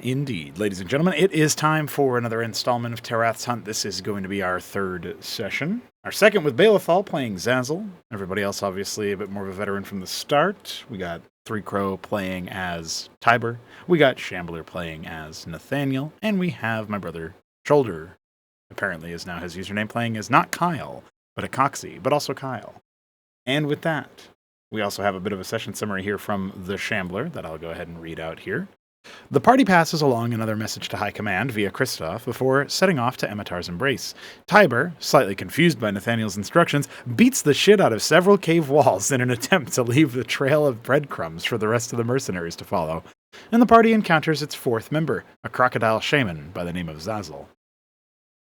indeed. Ladies and gentlemen, it is time for another installment of TERATH'S Hunt. This is going to be our third session. Our second with Balethal playing Zazzle. Everybody else obviously a bit more of a veteran from the start. We got Three Crow playing as Tiber. We got Shambler playing as Nathaniel. And we have my brother Shoulder, apparently is now his username, playing as not Kyle, but Acoxy, but also Kyle. And with that, we also have a bit of a session summary here from the Shambler that I'll go ahead and read out here. The party passes along another message to High Command via Kristoff before setting off to Emitar's embrace. Tiber, slightly confused by Nathaniel's instructions, beats the shit out of several cave walls in an attempt to leave the trail of breadcrumbs for the rest of the mercenaries to follow. And the party encounters its fourth member, a crocodile shaman by the name of Zazzle.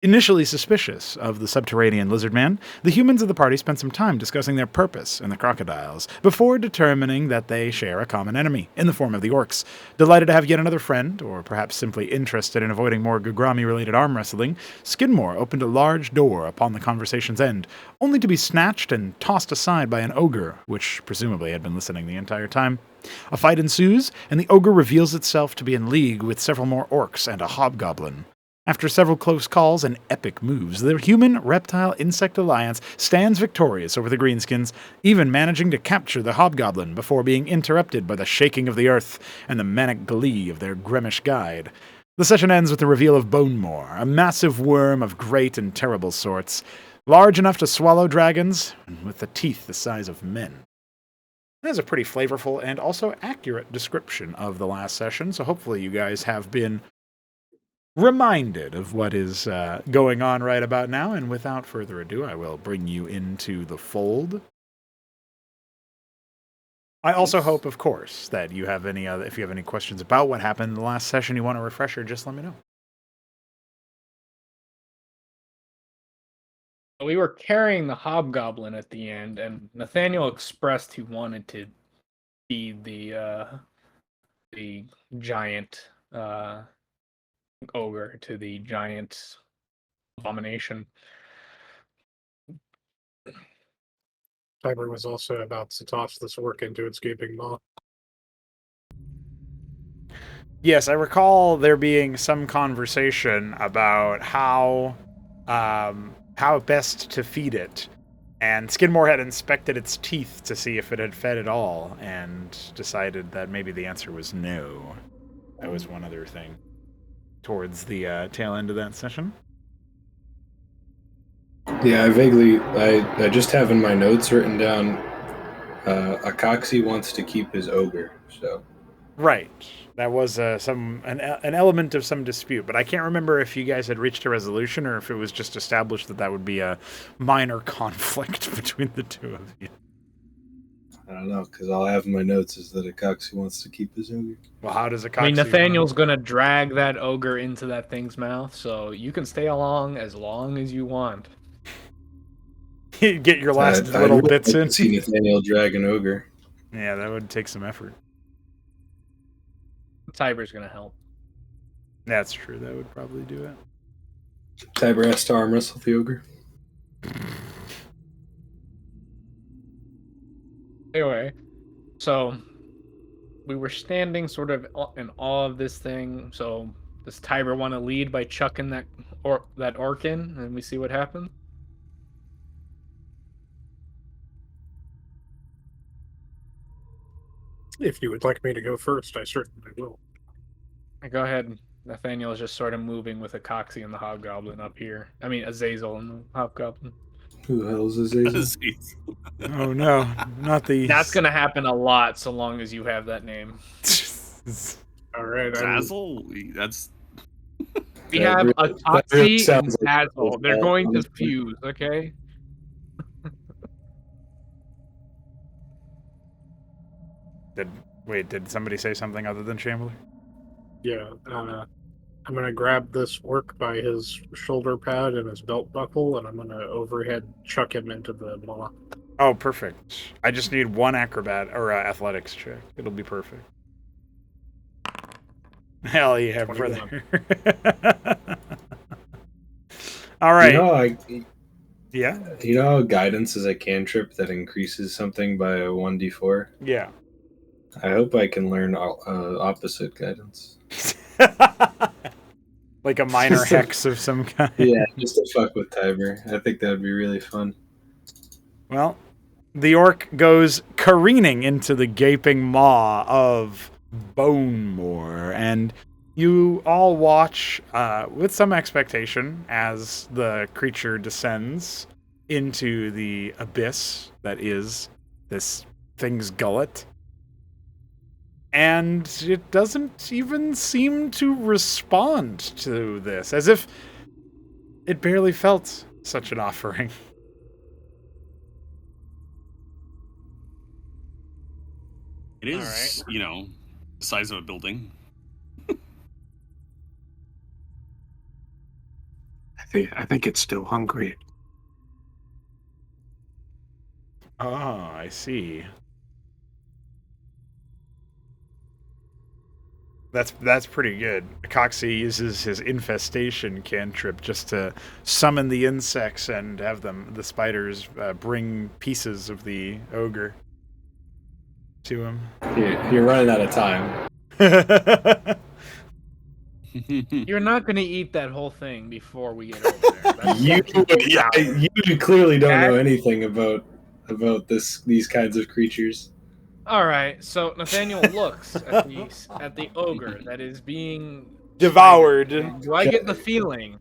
Initially suspicious of the subterranean lizard man, the humans of the party spend some time discussing their purpose in the crocodiles, before determining that they share a common enemy, in the form of the orcs. Delighted to have yet another friend, or perhaps simply interested in avoiding more Gugrami-related arm wrestling, Skidmore opened a large door upon the conversation's end, only to be snatched and tossed aside by an ogre, which presumably had been listening the entire time. A fight ensues, and the ogre reveals itself to be in league with several more orcs and a hobgoblin. After several close calls and epic moves, the human-reptile-insect alliance stands victorious over the Greenskins, even managing to capture the hobgoblin before being interrupted by the shaking of the earth and the manic glee of their Gremish guide. The session ends with the reveal of Bonemore, a massive worm of great and terrible sorts, large enough to swallow dragons, and with the teeth the size of men. That is a pretty flavorful and also accurate description of the last session, so hopefully you guys have been reminded of what is going on right about now, and without further ado, I will bring you into the fold. I also hope, of course, that you have any if you have any questions about what happened in the last session, you want a refresher, just let me know. We were carrying the hobgoblin at the end, and Nathaniel expressed he wanted to feed the giant ogre to the giant abomination. Tiber was also about to toss this orc into its gaping maw. Yes, I recall there being some conversation about how best to feed it. And Skidmore had inspected its teeth to see if it had fed at all, and decided that maybe the answer was no. That was one other thing towards the tail end of that session. Yeah, I just have in my notes written down, Acoxy wants to keep his ogre, so. Right. That was an element of some dispute, but I can't remember if you guys had reached a resolution or if it was just established that would be a minor conflict between the two of you. I don't know, because all I have in my notes is that Acoxy wants to keep his ogre. Well, how does Acoxy... I mean, Nathaniel's going to drag that ogre into that thing's mouth, so you can stay along as long as you want. Get your last little bits in. See Nathaniel drag an ogre. Yeah, that would take some effort. Tiber's going to help. That's true. That would probably do it. Tiber has to arm wrestle the ogre. Anyway, so we were standing sort of in awe of this thing. So does Tiber want to lead by chucking that orc in, and we see what happens? If you would like me to go first, I certainly will. Go ahead. Nathaniel is just sort of moving with Acoxy and the hobgoblin up here. I mean, Azazel and the hobgoblin. Who the hell is Azazel? Oh no, not the... That's going to happen a lot so long as you have that name. All right. Zazzle? That's... We have Acoxy and Zazzle. They're going to fuse, okay? Did somebody say something other than Shambler? Yeah. I'm going to grab this orc by his shoulder pad and his belt buckle, and I'm going to overhead chuck him into the maw. Oh, perfect. I just need one acrobat or athletics check. It'll be perfect. Hell yeah, brother. All right. Yeah? You know how guidance is a cantrip that increases something by a 1d4? Yeah. I hope I can learn opposite guidance. Like a minor hex of some kind. Yeah, just to fuck with Tiber. I think that would be really fun. Well, the orc goes careening into the gaping maw of Bonemore, and you all watch with some expectation as the creature descends into the abyss that is this thing's gullet. And it doesn't even seem to respond to this, as if it barely felt such an offering. It is, the size of a building. I think it's still hungry. Oh, I see. That's pretty good. Coxie uses his infestation cantrip just to summon the insects and have the spiders bring pieces of the ogre to him. You're running out of time. You're not going to eat that whole thing before we get over there. That's You clearly don't know anything about these kinds of creatures. All right, so Nathaniel looks at the ogre that is being Devoured. Do I get the feeling?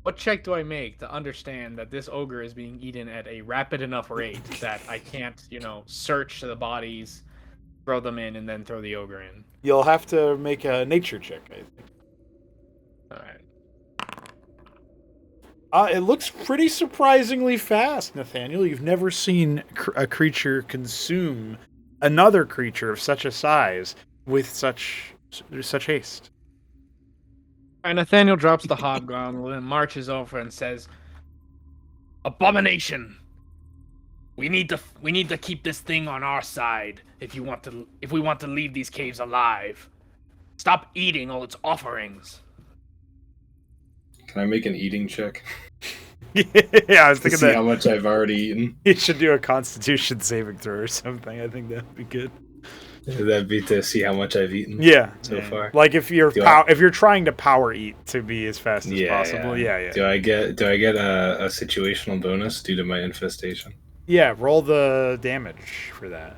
What check do I make to understand that this ogre is being eaten at a rapid enough rate that I can't, search the bodies, throw them in, and then throw the ogre in? You'll have to make a nature check, I think. All right. It looks pretty surprisingly fast, Nathaniel. You've never seen a creature consume another creature of such a size with such haste. All right, Nathaniel drops the hobgoblin and marches over and says, "Abomination! We need to keep this thing on our side if we want to leave these caves alive. Stop eating all its offerings." Can I make an eating check? Yeah, I was To thinking see that how much I've already eaten. you should do a Constitution saving throw or something. I think that'd be good. That'd be to see how much I've eaten. Yeah, so far. Like if you're Do if you're trying to power eat to be as fast as possible. Yeah. Do I get a situational bonus due to my infestation? Yeah, roll the damage for that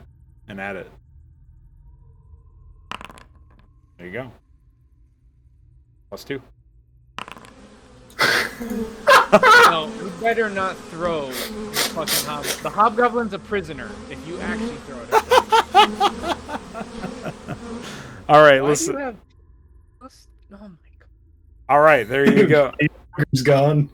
and add it. There you go. +2. No, we better not throw the fucking hobgoblin. The hobgoblin's a prisoner if you actually throw it at him. All right, Why listen. do you have... Oh my god. All right, there you go. Who's gone?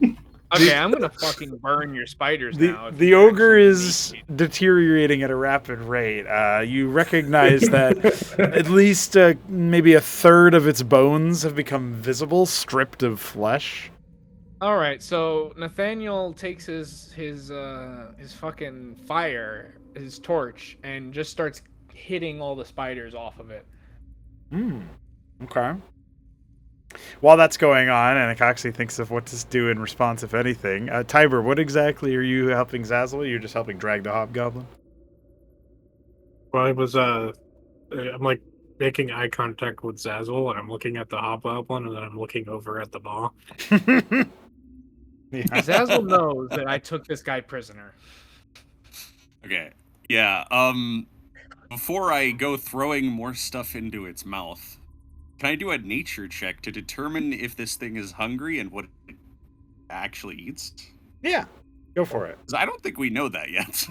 Okay, I'm gonna fucking burn your spiders now. if The you ogre actually is beat me. deteriorating at a rapid rate. You recognize that at least maybe a third of its bones have become visible, stripped of flesh. All right, so Nathaniel takes his fucking fire, his torch, and just starts hitting all the spiders off of it. Okay. While that's going on, and Coxie thinks of what to do in response, if anything, Tiber, what exactly are you helping Zazzle? You're just helping drag the hobgoblin? Well, I'm like making eye contact with Zazzle, and I'm looking at the hobgoblin, and then I'm looking over at the maw. Yeah. Zazzle knows that I took this guy prisoner. Okay. Yeah. Before I go throwing more stuff into its mouth, can I do a nature check to determine if this thing is hungry and what it actually eats? Yeah, go for it. 'Cause I don't think we know that yet.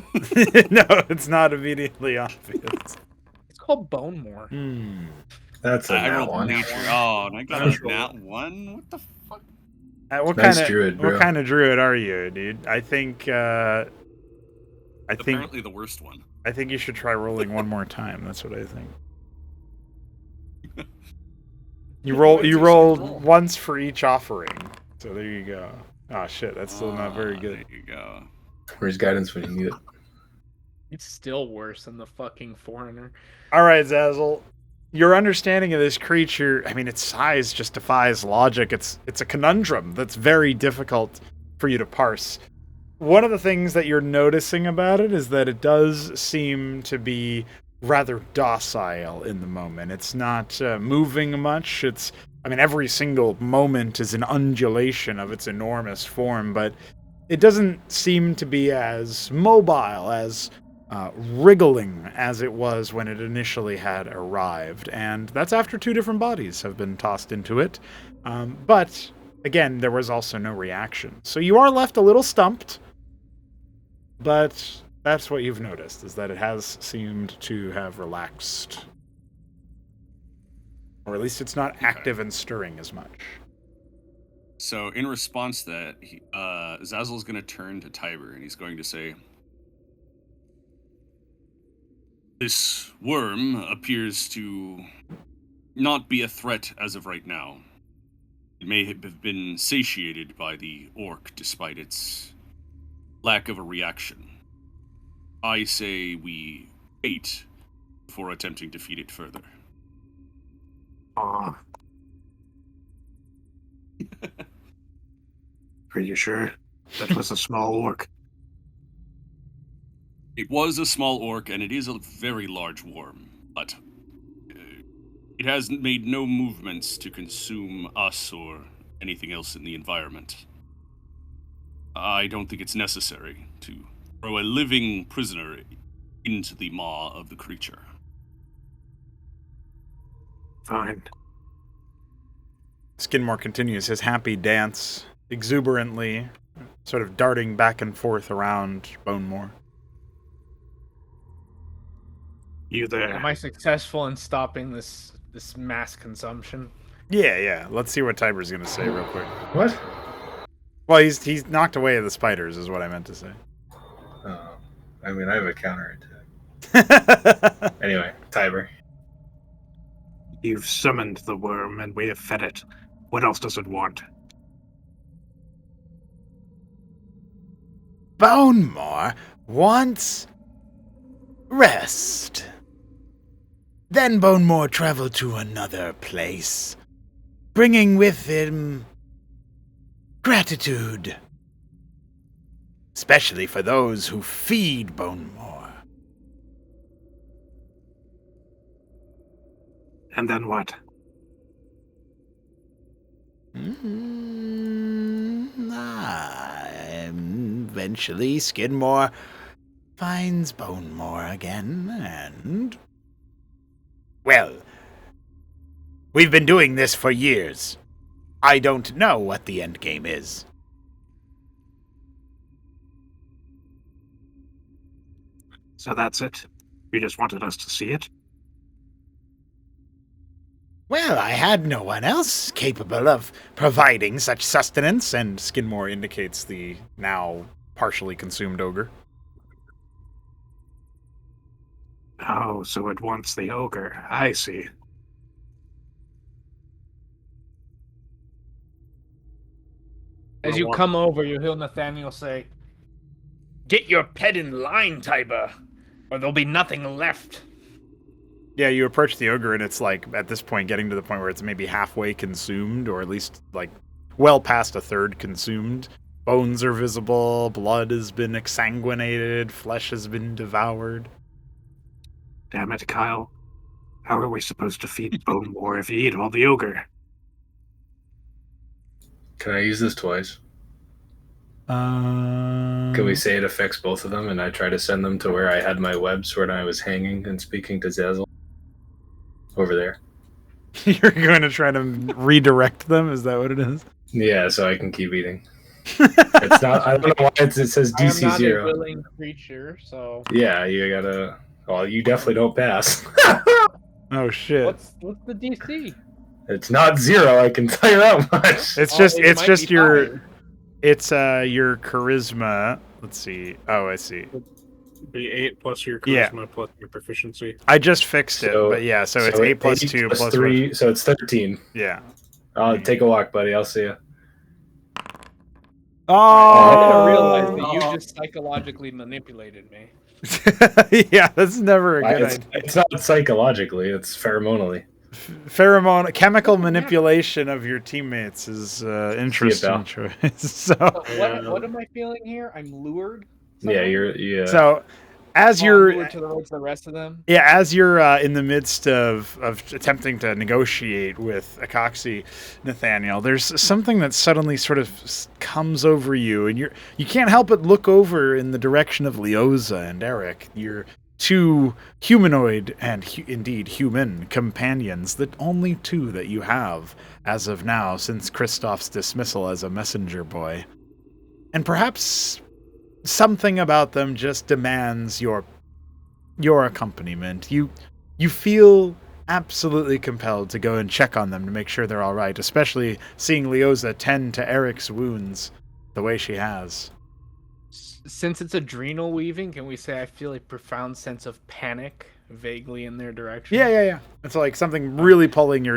No, it's not immediately obvious. It's called Bonemore. That's a I nat rolled one. nature. Oh, and I got a nat 1? What the fuck? What Nice kind of druid, bro. What kind of druid are you, dude? I think Apparently the worst one. I think you should try rolling one more time. That's what I think. You roll once for each offering. So there you go. Oh shit, that's still not very good. There you go. Where's guidance when you need it? It's still worse than the fucking foreigner. All right, Zazzle. Your understanding of this creature, I mean, its size just defies logic. It's a conundrum that's very difficult for you to parse. One of the things that you're noticing about it is that it does seem to be rather docile in the moment. It's not moving much. It's I mean, every single moment is an undulation of its enormous form, but it doesn't seem to be as mobile, as wriggling as it was when it initially had arrived. And that's after 2 different bodies have been tossed into it. But, again, there was also no reaction. So you are left a little stumped, but that's what you've noticed, is that it has seemed to have relaxed. Or at least it's not active and stirring as much. So in response to that, Zazel's going to turn to Tiber and he's going to say, "This worm appears to not be a threat as of right now. It may have been satiated by the orc despite its lack of a reaction. I say we wait before attempting to feed it further." Aw. Are you sure? That was a small orc. It was a small orc, and it is a very large worm, but it has made no movements to consume us or anything else in the environment. I don't think it's necessary to throw a living prisoner into the maw of the creature. Fine. Skidmore continues his happy dance, exuberantly, sort of darting back and forth around Bonemore. You there? Am I successful in stopping this mass consumption? Yeah. Let's see what Tiber's going to say real quick. What? Well, he's knocked away the spiders, is what I meant to say. I mean, I have a counterattack. Anyway, Tiber. You've summoned the worm and we have fed it. What else does it want? Bonemore wants rest. Then Bonemore traveled to another place, bringing with him gratitude, especially for those who feed Bonemore. And then what? Eventually, Skidmore finds Bonemore again, and... Well, we've been doing this for years. I don't know what the end game is. So that's it? You just wanted us to see it? Well, I had no one else capable of providing such sustenance, and Skidmore indicates the now partially consumed ogre. Oh, so it wants the ogre. I see. As you come over, you hear Nathaniel say, "Get your pet in line, Tiber, or there'll be nothing left." Yeah, you approach the ogre, and it's like, at this point, getting to the point where it's maybe halfway consumed, or at least, like, well past a third consumed. Bones are visible, blood has been exsanguinated, flesh has been devoured. Damn it, Kyle. How are we supposed to feed Bonemore if you eat all the ogre? Can I use this twice? Can we say it affects both of them, and I try to send them to where I had my webs when I was hanging and speaking to Zazel? Over there. You're going to try to redirect them? Is that what it is? Yeah, so I can keep eating. It's not. I don't know why it says I am DC not 0. a willing creature, so Yeah, you gotta. Well, you definitely don't pass. Oh shit! what's the DC? It's not 0. I can tell you that much. It's Oh, just it might just be your fine. it's your charisma. Let's see. Oh, I see. Be 8 plus your Yeah. charisma plus your proficiency. I just fixed it, So- but yeah, so it's 8 plus 2 plus 3, so it's 13. Yeah. I'll take a walk, buddy. I'll see you. I didn't Oh. realize that you just psychologically manipulated me. Yeah, that's never a good It's, idea. it's not psychologically, it's pheromonally. Pheromone, chemical manipulation of your teammates is interesting Bell. choice. So, So Yeah. what am I feeling here? I'm lured. Yeah, somehow? you're. Yeah. so as Oh, you're move to the rest of them. as you're in the midst of attempting to negotiate with Acoxy, Nathaniel, there's something that suddenly sort of comes over you, and you can't help but look over in the direction of Leoza and Eric. You're two humanoid and indeed human companions, the only two that you have as of now since Kristoff's dismissal as a messenger boy. And perhaps something about them just demands your accompaniment. You feel absolutely compelled to go and check on them to make sure they're all right, especially seeing Leoza tend to Eric's wounds the way she has. Since it's adrenal weaving, can we say I feel a profound sense of panic vaguely in their direction? Yeah. It's like something really pulling you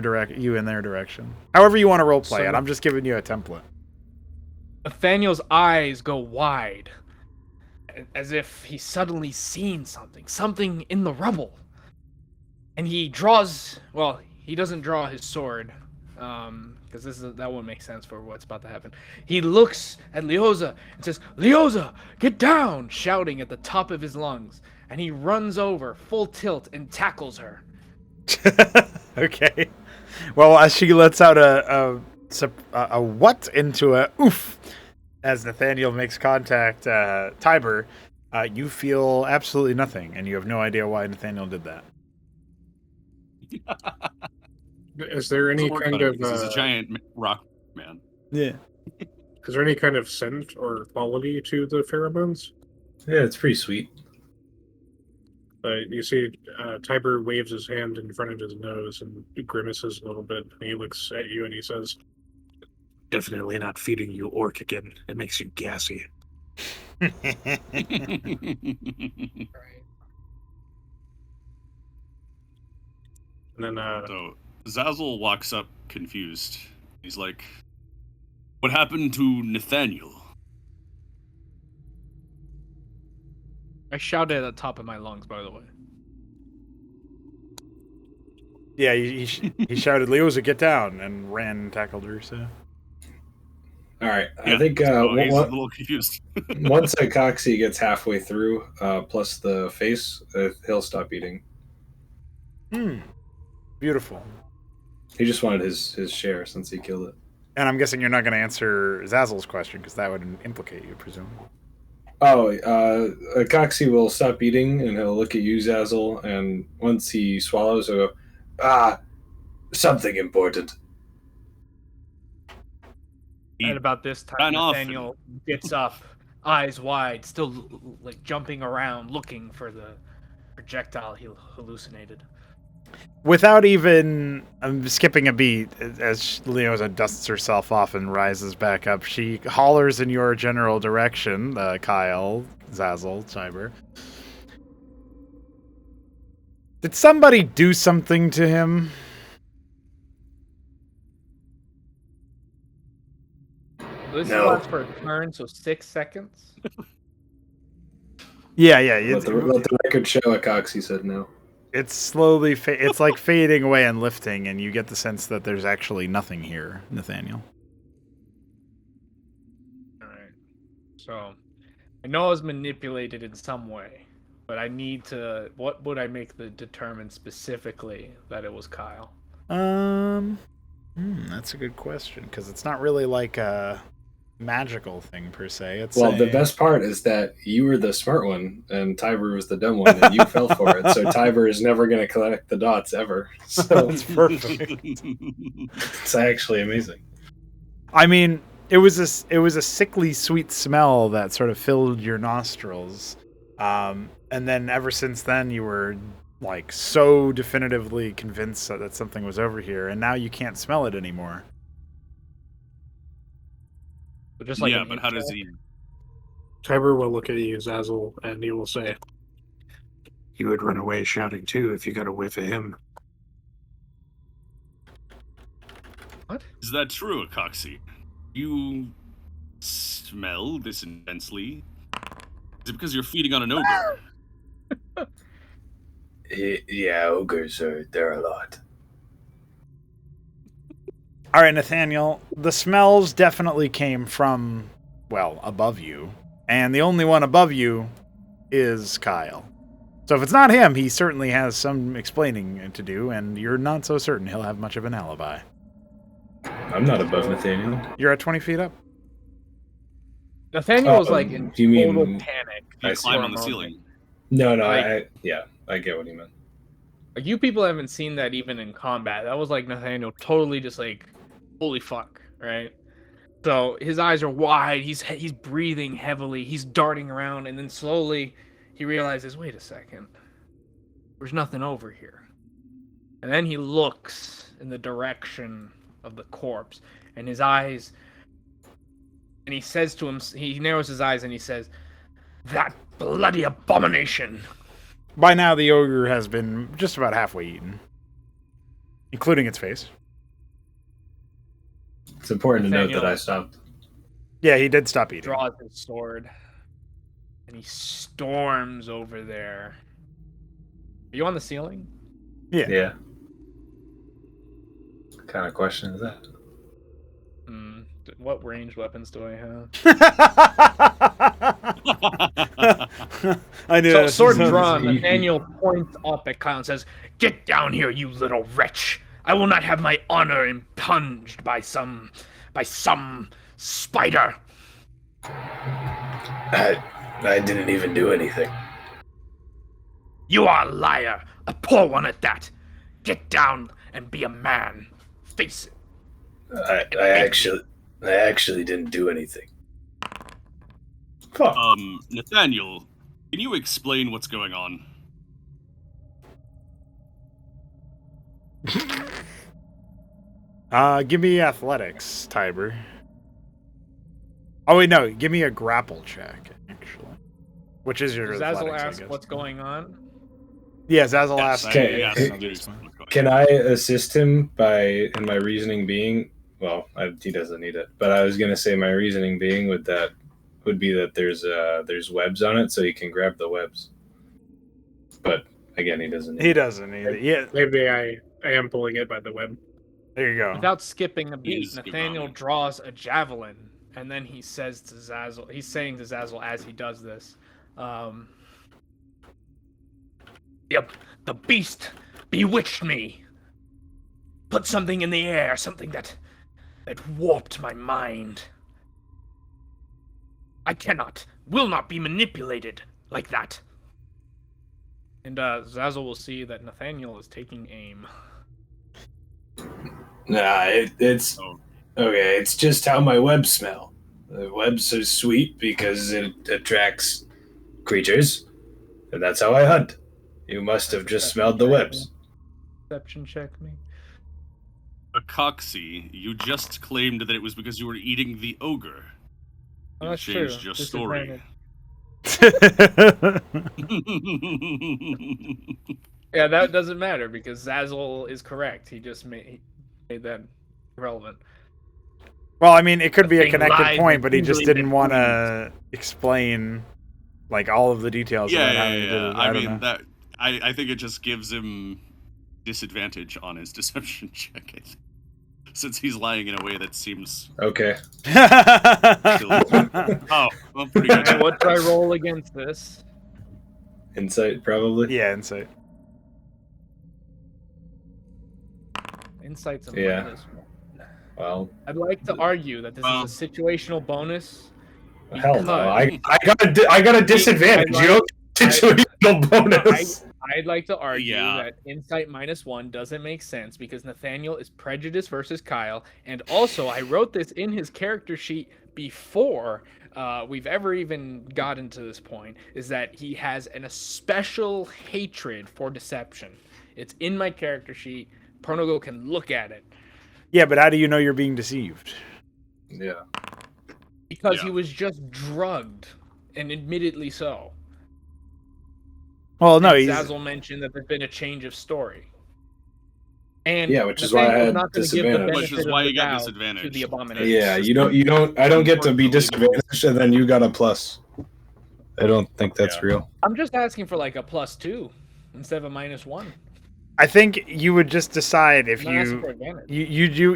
in their direction. However you want to roleplay it. I'm just giving you a template. Nathaniel's eyes go wide, as if he's suddenly seen something in the rubble. And he draws, well, he doesn't draw his sword, because that won't make sense for what's about to happen. He looks at Leoza and says, "Leoza, get down!" shouting at the top of his lungs. And he runs over, full tilt, and tackles her. Okay. Well, as she lets out a what into a oof, as Nathaniel makes contact, Tiber, you feel absolutely nothing, and you have no idea why Nathaniel did that. Is there any kind of he's a giant rock man. Yeah. is there any kind of scent or quality to the pheromones? Yeah, it's pretty sweet. You see, Tiber waves his hand in front of his nose and grimaces a little bit. And he looks at you and he says, Definitely not feeding you orc again. It makes you gassy. Right. and then So Zazzle walks up confused. He's like, "What happened to Nathaniel?" I shouted at the top of my lungs, by the way. Yeah, he shouted, "Leoza, get down!" and ran and tackled her. So, All right, Yeah, I think he's a once little confused. Acoxy gets halfway through, plus the face, he'll stop eating. Beautiful. He just wanted his share since he killed it. And I'm guessing you're not going to answer Zazzle's question because that would implicate you, presumably. Oh, Acoxy will stop eating and he'll look at you, Zazzle, and once he swallows, he'll go, something important. And about this time, Ran off Nathaniel gets up, eyes wide, still like jumping around, looking for the projectile he hallucinated. Without even skipping a beat, as Leoza dusts herself off and rises back up, she hollers in your general direction, Kyle, Zazzle, Tiber. Did somebody do something to him? This No. lasts for a turn, so 6 seconds. Yeah. Let the record show Acoxy said no. It's slowly, it's like fading away and lifting, and you get the sense that there's actually nothing here, Nathaniel. Alright. So, I know I was manipulated in some way, but I need to... What would I make the determine specifically that it was Kyle? That's a good question, because it's not really like a magical thing, per se. It's The best part is that you were the smart one, and Tiber was the dumb one, and you fell for it. So Tiber is never going to collect the dots ever. So That's perfect. it's actually amazing. I mean, it was a sickly sweet smell that sort of filled your nostrils, and then ever since then you were like so definitively convinced that something was over here, and now you can't smell it anymore. So just like yeah, an but how intro? does he? Tiber will look at you, Zazzle, and he will say, You would run away shouting too if you got a whiff of him. What? Is that true, Acoxy? You smell this intensely? Is it because you're feeding on an ogre? Yeah, ogres they're a lot. All right, Nathaniel, the smells definitely came from, well, above you, and the only one above you is Kyle. So if it's not him, he certainly has some explaining to do, and you're not so certain he'll have much of an alibi. I'm not above Nathaniel. You're at 20 feet up. Nathaniel was like in do you mean- total panic. You I see. climb for a on the moment. ceiling. No, Like- I get what he meant. Like, you people haven't seen that even in combat. That was like Nathaniel totally just like, holy fuck, right? So his eyes are wide. He's breathing heavily. He's darting around, and then slowly he realizes, wait a second, there's nothing over here. And then he looks in the direction of the corpse, and his eyes, and he says to him, he narrows his eyes and he says, "That bloody abomination." By now, the ogre has been just about halfway eaten, including its face. It's important to note Nathaniel- that I stopped. Yeah, he did stop eating. Draws his sword, and he storms over there. Are you on the ceiling? Yeah. What kind of question is that? What ranged weapons do I have? I knew So, that. sword sounds drawn, easy. Nathaniel points up at Kyle and says, "Get down here, you little wretch! I will not have my honor impunged by some spider." I didn't even do anything. "You are a liar, a poor one at that. Get down and be a man. Face it." I actually didn't do anything. Fuck. Nathaniel, can you explain what's going on? Give me athletics, Tiber. Oh wait, no. Give me a grapple check, actually. Which is your athletics, Zazzle I asks, guess. "What's going on?" Yeah, Zazzle Yes, asked. Okay. yes, Hey, I'll do something. What's going on? Can I assist him in my reasoning being? Well, he doesn't need it, but I was gonna say my reasoning being would be that there's webs on it, so he can grab the webs. But again, he doesn't. Need He it. doesn't either. Yeah, Maybe I am pulling it by the web. there you go. Without skipping a beat, He's good Nathaniel on it. draws a javelin, and then he says to Zazzle, he's saying to Zazzle as he does this, "Yep, the beast bewitched me. Put something in the air, something that warped my mind. I will not be manipulated like that." And Zazzle will see that Nathaniel is taking aim. Nah, it's Oh. okay. It's just how my webs smell. The webs are sweet because it attracts creatures, and that's how I hunt. You must have just smelled the webs. Deception check me. Coxie, you just claimed that it was because you were eating the ogre. Oh, You that's changed true. your story. Yeah, that doesn't matter because Zazzle is correct. He just made that irrelevant. Well, I mean, it could be a Thing connected lies point, but he just easily didn't want to explain like all of the details about how he did it. I don't mean, know. I think it just gives him disadvantage on his deception check, I think. Since he's lying in a way that seems Okay. oh, well, pretty good. And what do I roll against this? Insight, probably. Yeah, insight. Insight's a Yeah. bonus. Well, I'd like to argue that this Well. is a situational bonus. hell no. Because- I got a disadvantage. You don't situational bonus. I'd like to argue Yeah. that insight -1 doesn't make sense because Nathaniel is prejudiced versus Kyle, and also I wrote this in his character sheet before we've ever even gotten to this point, is that he has a special hatred for deception. It's in my character sheet. Pronogo can look at it. Yeah, but how do you know you're being deceived? Yeah. Because Yeah. he was just drugged, and admittedly so. Well, no, And he's Zazzle mentioned that there's been a change of story. And Yeah, which is why I Nathaniel's had not gonna give the disadvantage. Which is benefit of why the you got doubt disadvantage. To the abomination. Yeah, I don't get to be disadvantaged, and then you got a plus. I don't think that's Yeah. real. I'm just asking for like a +2 instead of a -1. I think you would just decide if I'm not asking for you advantage.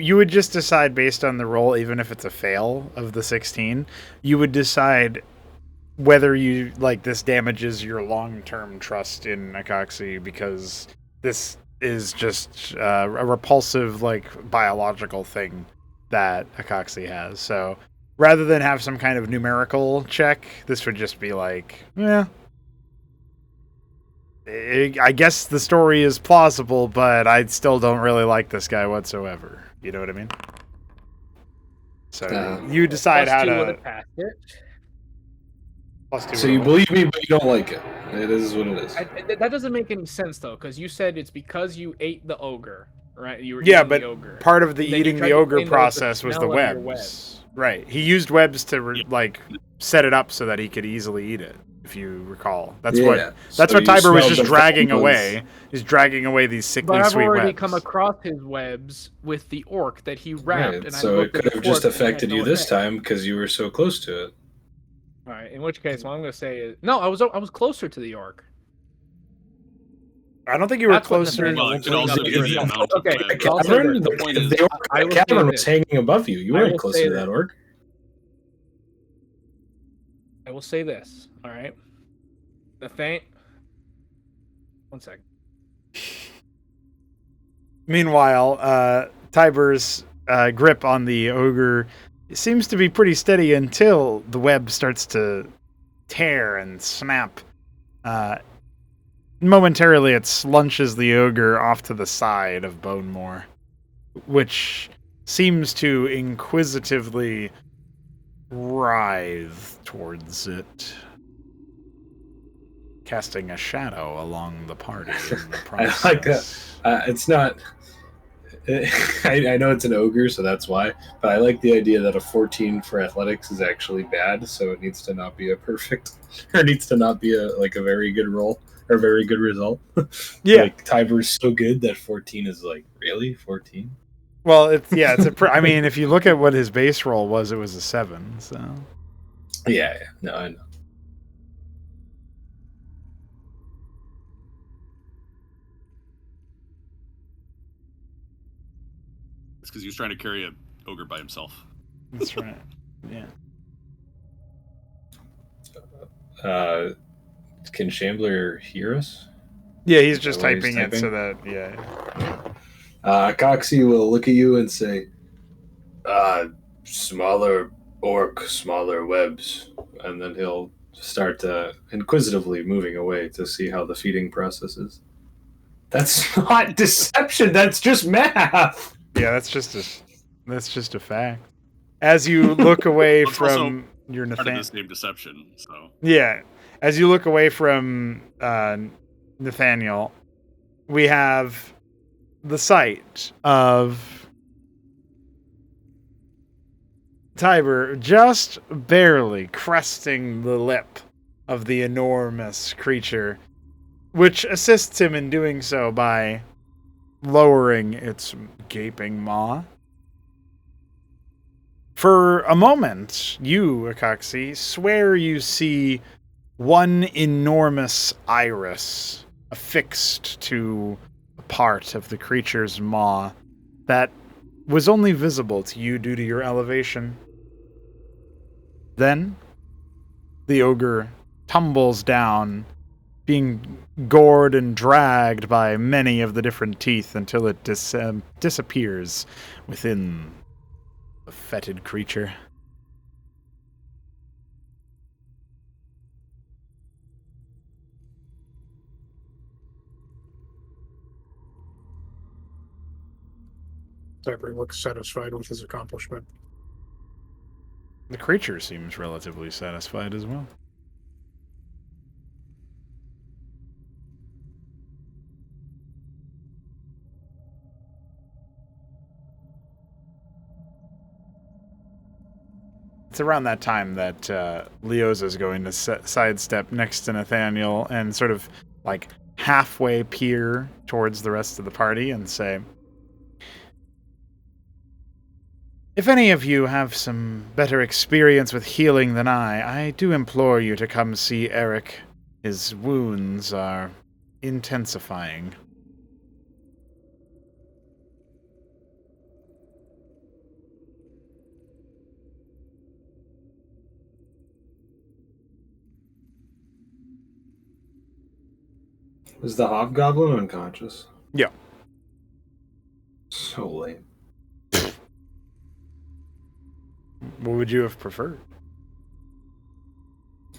you would just decide based on the roll, even if it's a fail of the 16. You would decide whether you like this damages your long-term trust in Akaxi, because this is just a repulsive, like, biological thing that Akaxi has. So rather than have some kind of numerical check, this would just be like, I guess the story is plausible, but I still don't really like this guy whatsoever. You know what I mean? So you decide how +2 would to. have passed it. +2. So you believe me, but you don't like it. It is what it is. That doesn't make any sense though, because you said it's because you ate the ogre, right? You were Yeah, eating but the ogre. part of the And then you eating tried the to ogre explain that was the process was the smell of your webs. Right. He used webs to like set it up so that he could easily eat it. If you recall, that's what Tiber was just dragging away. He's dragging away these sickly But I've sweet already webs. come across his webs with the orc that he wrapped, Right, and I so looked it at could the have just corpse and it had affected no you this effect. time because you were so close to it. All right. In which case, what I'm going to say is no. I was closer to the orc. I don't think you were That's what closer. Nathaniel Well, it was could bringing also up be in the his- amount of Okay, webs. I'll say Cavern, this. The point is, the orc I in will the say cavern this. was hanging above you. You I weren't will close say to this. that orc. I will say this. All right. One second. Meanwhile, Tiber's grip on the ogre seems to be pretty steady until the web starts to tear and snap. Momentarily, it slunches the ogre off to the side of Bonemore, which seems to inquisitively writhe towards it, casting a shadow along the party in the process. I like that. It's not. I know it's an ogre, so that's why. But I like the idea that a 14 for athletics is actually bad, so it needs to not be a perfect, or it needs to not be a very good roll or a very good result. Yeah. Like Tiber's so good that 14 is like really 14. Well, it's I mean, if you look at what his base roll was, it was a 7. So Yeah. No, I know. It's because he was trying to carry a ogre by himself. that's right. Yeah. Can Shambler hear us? Yeah, he's Is just that why he's typing it so typing? that yeah. Coxie will look at you and say, smaller orc, smaller webs. And then he'll start inquisitively moving away to see how the feeding process is. That's not deception, that's just math! Yeah, that's just a fact. As you look away It's also from your Part of Nathan, this game deception. So yeah, as you look away from Nathaniel, we have the sight of Tiber just barely cresting the lip of the enormous creature, which assists him in doing so by lowering its gaping maw. For a moment, you, Akaxi, swear you see one enormous iris affixed to a part of the creature's maw that was only visible to you due to your elevation. Then, the ogre tumbles down, being gored and dragged by many of the different teeth until it disappears within the fetid creature. Tiber looks satisfied with his accomplishment. The creature seems relatively satisfied as well. It's around that time that Leoza is going to sidestep next to Nathaniel and sort of like halfway peer towards the rest of the party and say, if any of you have some better experience with healing than I do implore you to come see Eric. His wounds are intensifying. Is the hobgoblin unconscious? Yeah. So lame. What would you have preferred?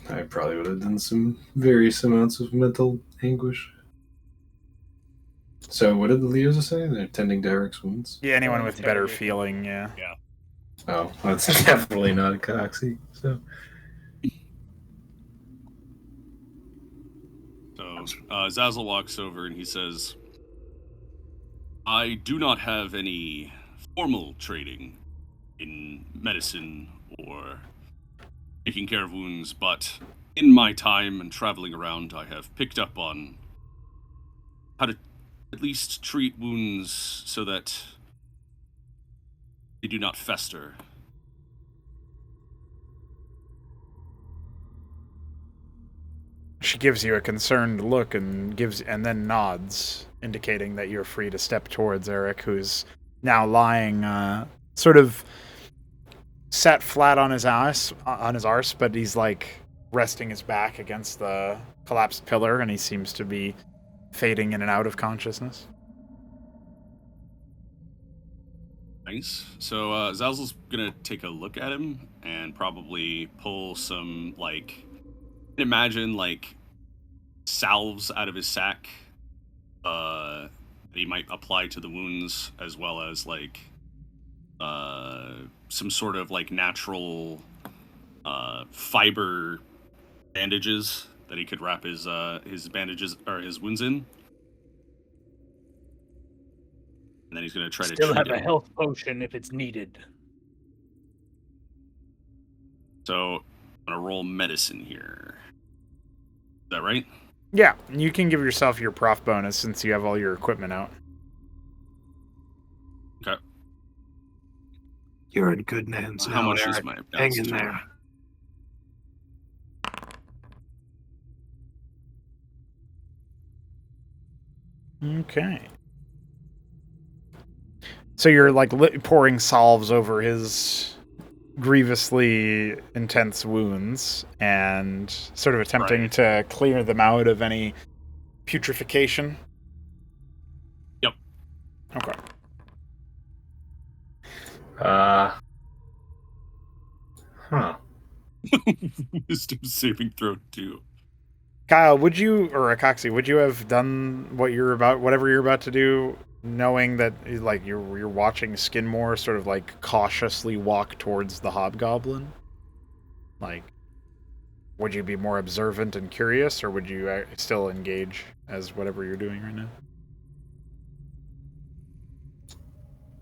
I probably would have done some various amounts of mental anguish. So what did the Leos say? They're tending to Eric's wounds? Yeah, anyone with better Interrogate. feeling, yeah. Oh, that's definitely not a Coxie. So So Zazzle walks over and he says, I do not have any formal training in medicine or taking care of wounds, but in my time and traveling around, I have picked up on how to at least treat wounds so that they do not fester. She gives you a concerned look and then nods, indicating that you're free to step towards Eric, who's now lying sort of sat flat on his arse, but he's like resting his back against the collapsed pillar, and he seems to be fading in and out of consciousness. Nice. So Zazzle's gonna take a look at him and probably pull some, like, imagine, like, salves out of his sack that he might apply to the wounds, as well as, like, some sort of, like, natural fiber bandages that he could wrap his bandages or his wounds in. And then he's gonna try to Still treat have a him. health potion if it's needed. So I'm gonna roll medicine here. Is that right? Yeah, you can give yourself your prof bonus since you have all your equipment out. Okay. You're in good hands How now, much is Eric. my Hang in balance there. Okay. So you're like pouring salves over his grievously intense wounds and sort of attempting Right. to clear them out of any putrefaction. Yep. Okay. Huh. Wisdom saving throw 2. Kyle, would you, or Akaxi, would you have done whatever you're about to do, knowing that like you're watching Skinmore sort of like cautiously walk towards the hobgoblin? Like, would you be more observant and curious, or would you still engage as whatever you're doing right now?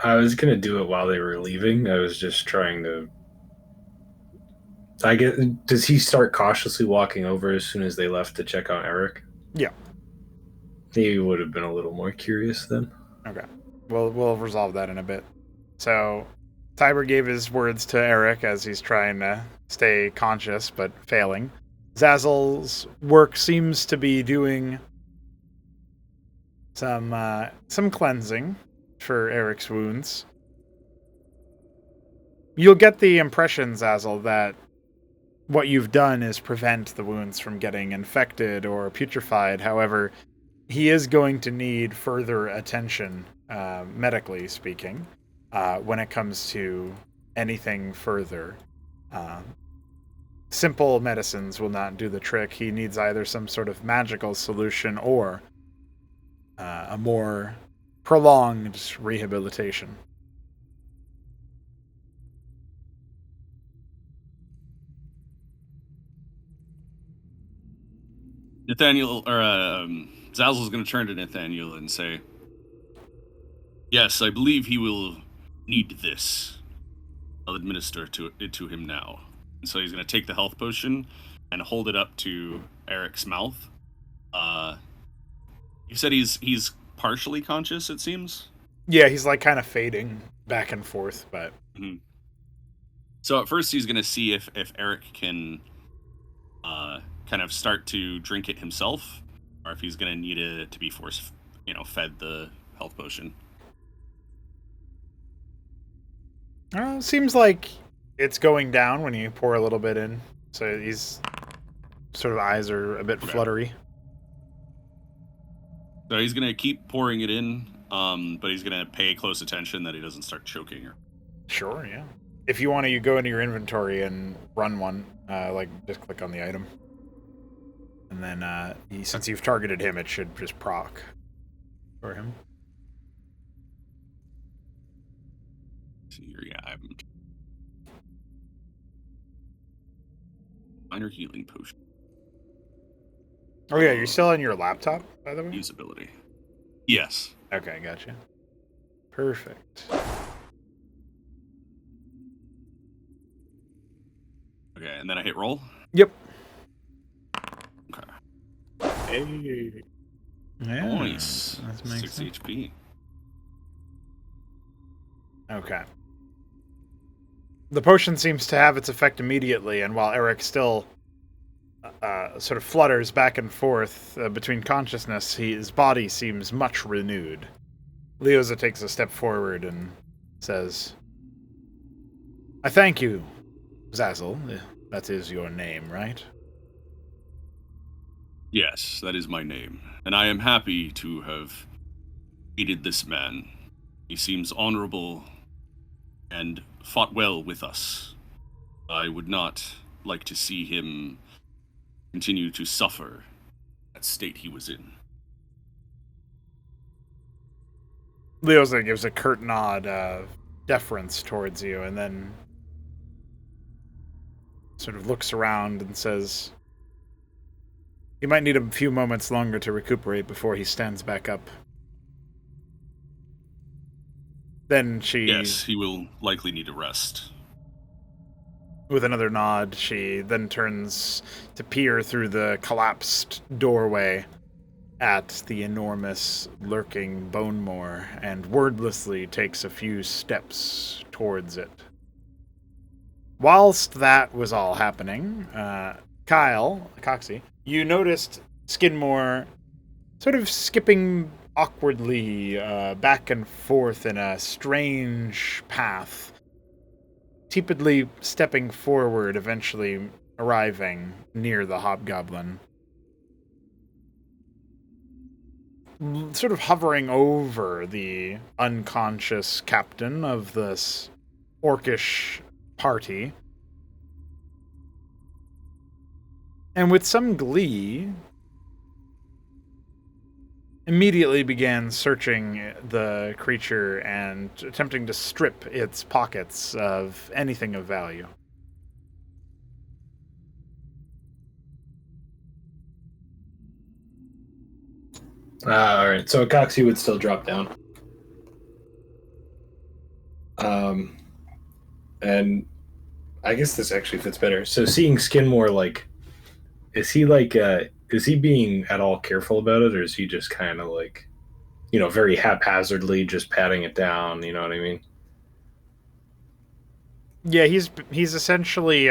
I was gonna do it while they were leaving. I was just trying to. Does he start cautiously walking over as soon as they left to check on Eric? Yeah. He would have been a little more curious then. Okay. We'll resolve that in a bit. So, Tiber gave his words to Eric as he's trying to stay conscious, but failing. Zazzle's work seems to be doing some cleansing for Eric's wounds. You'll get the impression, Zazzle, that what you've done is prevent the wounds from getting infected or putrefied. However, he is going to need further attention, medically speaking, when it comes to anything further. Simple medicines will not do the trick. He needs either some sort of magical solution or a more prolonged rehabilitation. Nathaniel, or Zazzle's going to turn to Nathaniel and say, yes, I believe he will need this. I'll administer it to him now. And so he's going to take the health potion and hold it up to Eric's mouth. You said he's partially conscious, it seems? Yeah, he's like kind of fading back and forth, but... Mm-hmm. So at first he's going to see if Eric can kind of start to drink it himself, or if he's going to need it to be fed the health potion. Seems like it's going down when you pour a little bit in. So his sort of eyes are a bit fluttery. So he's gonna keep pouring it in, but he's gonna pay close attention that he doesn't start choking her. Sure, yeah. If you want to, you go into your inventory and run one. Just click on the item. And then, since you've targeted him, it should just proc for him. So yeah, I'm minor healing potion. Oh yeah, you're still on your laptop, by the way? Usability. Yes. Okay, gotcha. Perfect. Okay, and then I hit roll. Yep. Okay. Hey. Yeah, Nice. that makes 6 sense. HP. Okay. The potion seems to have its effect immediately, and while Eric still sort of flutters back and forth between consciousness, his body seems much renewed. Leoza takes a step forward and says, I thank you, Zazzle. That is your name, right? Yes, that is my name, and I am happy to have aided this man. He seems honorable and fought well with us. I would not like to see him continue to suffer that state he was in. Leoza gives a curt nod of deference towards you, and then sort of looks around and says, he might need a few moments longer to recuperate before he stands back up. Then she... Yes, he will likely need a rest. With another nod, she then turns to peer through the collapsed doorway at the enormous lurking bone moor and wordlessly takes a few steps towards it. Whilst that was all happening, Kyle, Coxie, you noticed Skidmore sort of skipping awkwardly back and forth in a strange path, tepidly stepping forward, eventually arriving near the hobgoblin. Sort of hovering over the unconscious captain of this orcish party. And with some glee, immediately began searching the creature and attempting to strip its pockets of anything of value. All right, so Coxie would still drop down. And I guess this actually fits better. So seeing Skinmore, is he being at all careful about it, or is he just kind of very haphazardly just patting it down? You know what I mean? Yeah, he's essentially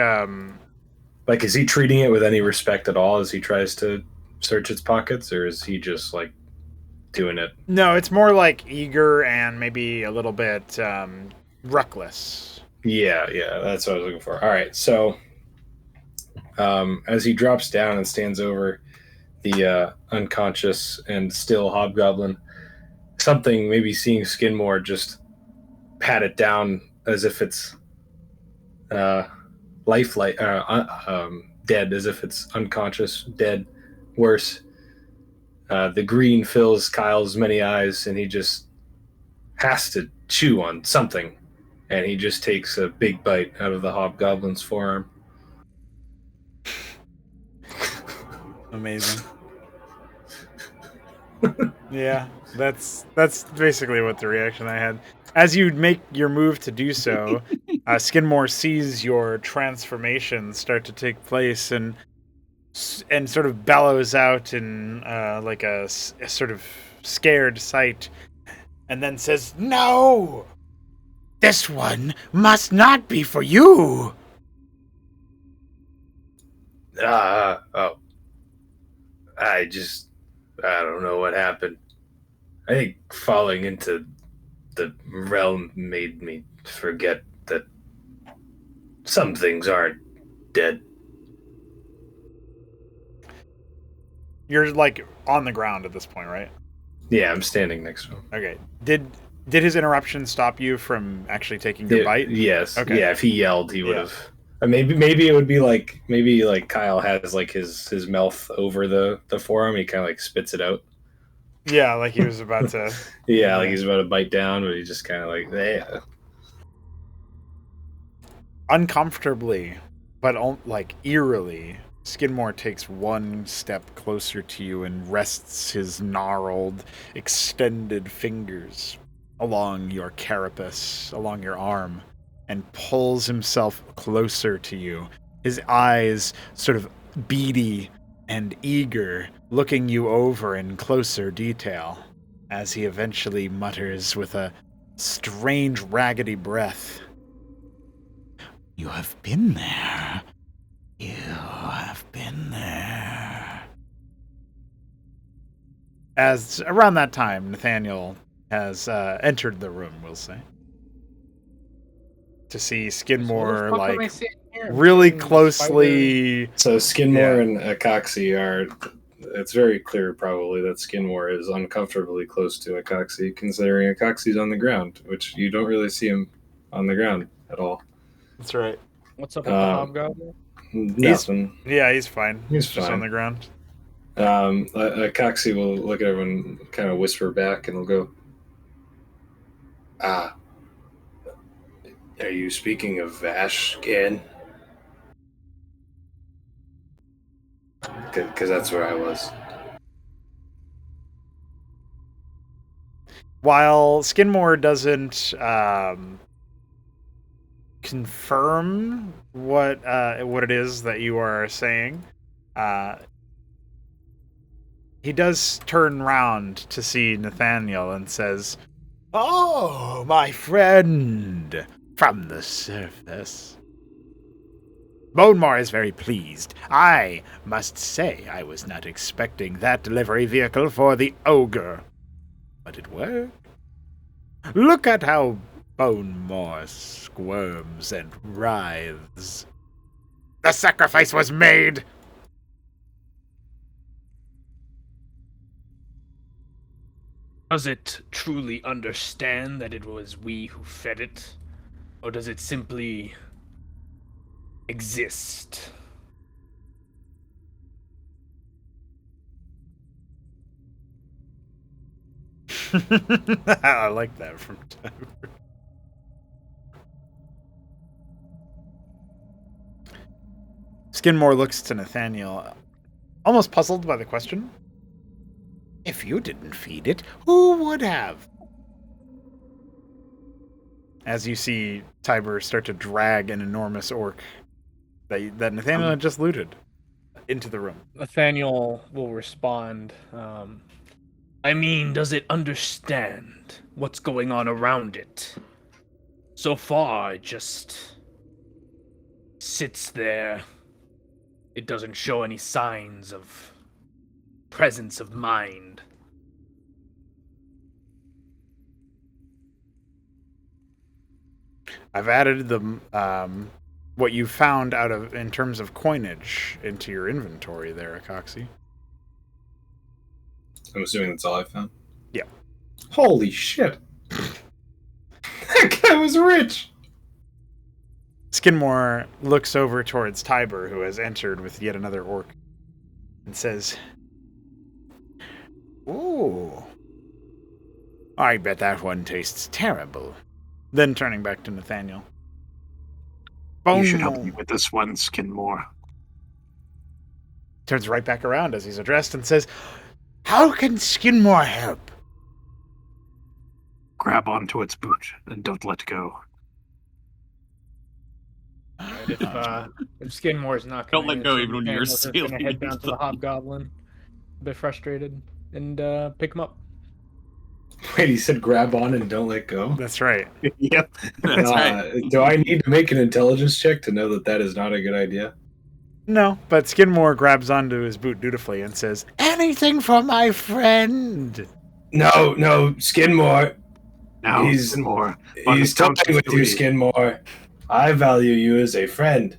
Is he treating it with any respect at all as he tries to search its pockets, or is he just doing it? No, it's more eager and maybe a little bit reckless. Yeah, that's what I was looking for. All right, so as he drops down and stands over the unconscious and still hobgoblin, something maybe seeing Skinmore just pat it down as if it's dead, as if it's unconscious, dead, worse. The green fills Kyle's many eyes, and he just has to chew on something, and he just takes a big bite out of the hobgoblin's forearm. Amazing. Yeah, that's basically what the reaction I had. As you make your move to do so, Skidmore sees your transformation start to take place and sort of bellows out in a sort of scared sight, and then says, "No! This one must not be for you!" I don't know what happened. I think falling into the realm made me forget that some things aren't dead. You're on the ground at this point, right? Yeah, I'm standing next to him. Okay. Did his interruption stop you from actually taking your bite? Yes. Okay. Yeah, if he yelled, he would have. Maybe it would be like Kyle has like his mouth over the forearm. He kind of like spits it out. Yeah, like he was about to. Yeah, like he's about to bite down, but he just kind of like yeah. Uncomfortably, but like eerily, Skidmore takes one step closer to you and rests his gnarled, extended fingers along your carapace, along your arm, and pulls himself closer to you. His eyes sort of beady and eager, looking you over in closer detail, as he eventually mutters with a strange, raggedy breath. You have been there. You have been there. As around that time, Nathaniel has entered the room, we'll say. To see Skidmore, like, really closely... So Skidmore and Acoxy are... It's very clear, probably, that Skidmore is uncomfortably close to Acoxy, considering Acoxy's on the ground, which you don't really see him on the ground at all. That's right. What's up with the hobgoblin? Nothing. He's fine. He's just fine. on the ground. Acoxy will look at everyone, kind of whisper back, and will go, "Ah, are you speaking of Vash again? Because that's where I was." While Skidmore doesn't confirm what it is that you are saying, he does turn round to see Nathaniel and says, "Oh, my friend from the surface. Bonemore is very pleased. I must say I was not expecting that delivery vehicle for the ogre. But it worked. Look at how Bonemore squirms and writhes. The sacrifice was made!" Does it truly understand that it was we who fed it? Or does it simply exist? I like that from Tyler. Skidmore looks to Nathaniel, almost puzzled by the question. If you didn't feed it, who would have? As you see Tiber start to drag an enormous orc that Nathaniel had just looted into the room. Nathaniel will respond, I mean, does it understand what's going on around it? So far, it just sits there. It doesn't show any signs of presence of mind. I've added the what you found in terms of coinage into your inventory there, Acoxy. I'm assuming that's all I found? Yeah. Holy shit! That guy was rich! Skidmore looks over towards Tiber, who has entered with yet another orc, and says, "Ooh, I bet that one tastes terrible." Then turning back to Nathaniel. You should help me with this one, Skidmore. Turns right back around as he's addressed and says, "How can Skidmore help?" Grab onto its boot and don't let go. If Skidmore's not Don't gonna let go answer, even when you're Nathaniel's just gonna sailing head down to the into hobgoblin, a bit frustrated, and pick him up. Wait, he said grab on and don't let go? That's right. Yep. That's right. Do I need to make an intelligence check to know that that is not a good idea? No, but Skidmore grabs onto his boot dutifully and says, "Anything for my friend." No, Skidmore. Now, He's- Skidmore. He's Down talking to with you, three. Skidmore. I value you as a friend.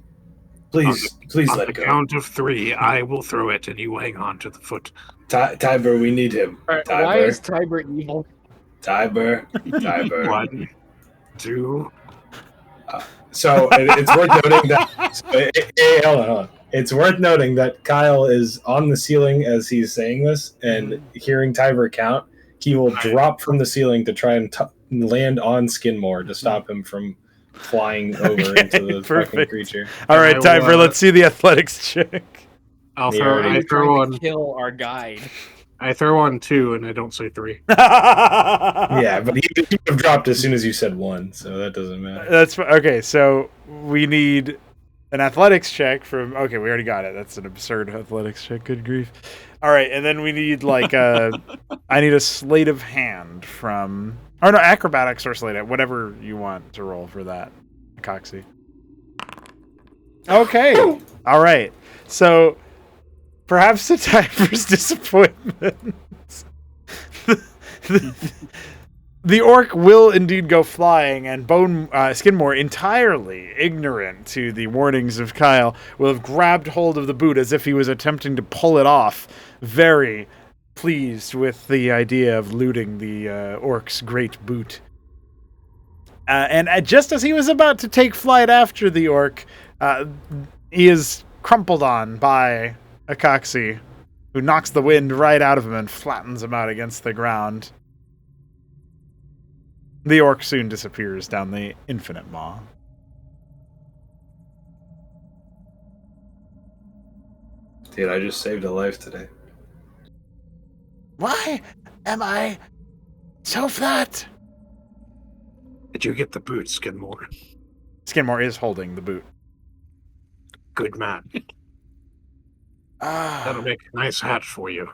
Please On let the go. count of 3, I will throw it, and you hang on to the foot. Tiber, we need him. All right, Tiber. why is Tiber evil? Tiber. 1, 2. So it's worth noting that. Hold on. It's worth noting that Kyle is on the ceiling as he's saying this, and hearing Tiber count, he will drop from the ceiling to try and land on Skidmore to stop him from flying over into the fucking creature. All right, Tiber, let's see the athletics check. I'll He throw. already- I You're throw trying one. to kill our guide. I throw on 2, and I don't say 3. Yeah, but he would have dropped as soon as you said 1, so that doesn't matter. That's okay. So we need an athletics check from. Okay, we already got it. That's an absurd athletics check. Good grief! All right, and then we need like I need a sleight of hand from. Oh no, acrobatics or sleight of whatever you want to roll for that, Coxie. Okay. All right. So perhaps to Tiber's disappointment. The orc will indeed go flying, and Skidmore, entirely ignorant to the warnings of Kyle, will have grabbed hold of the boot as if he was attempting to pull it off, very pleased with the idea of looting the orc's great boot. And just as he was about to take flight after the orc, he is crumpled on by Akaxi, who knocks the wind right out of him and flattens him out against the ground. The orc soon disappears down the infinite maw. Dude, I just saved a life today. Why am I so flat? Did you get the boot, Skidmore? Skidmore is holding the boot. Good man. That'll make a nice hat for you.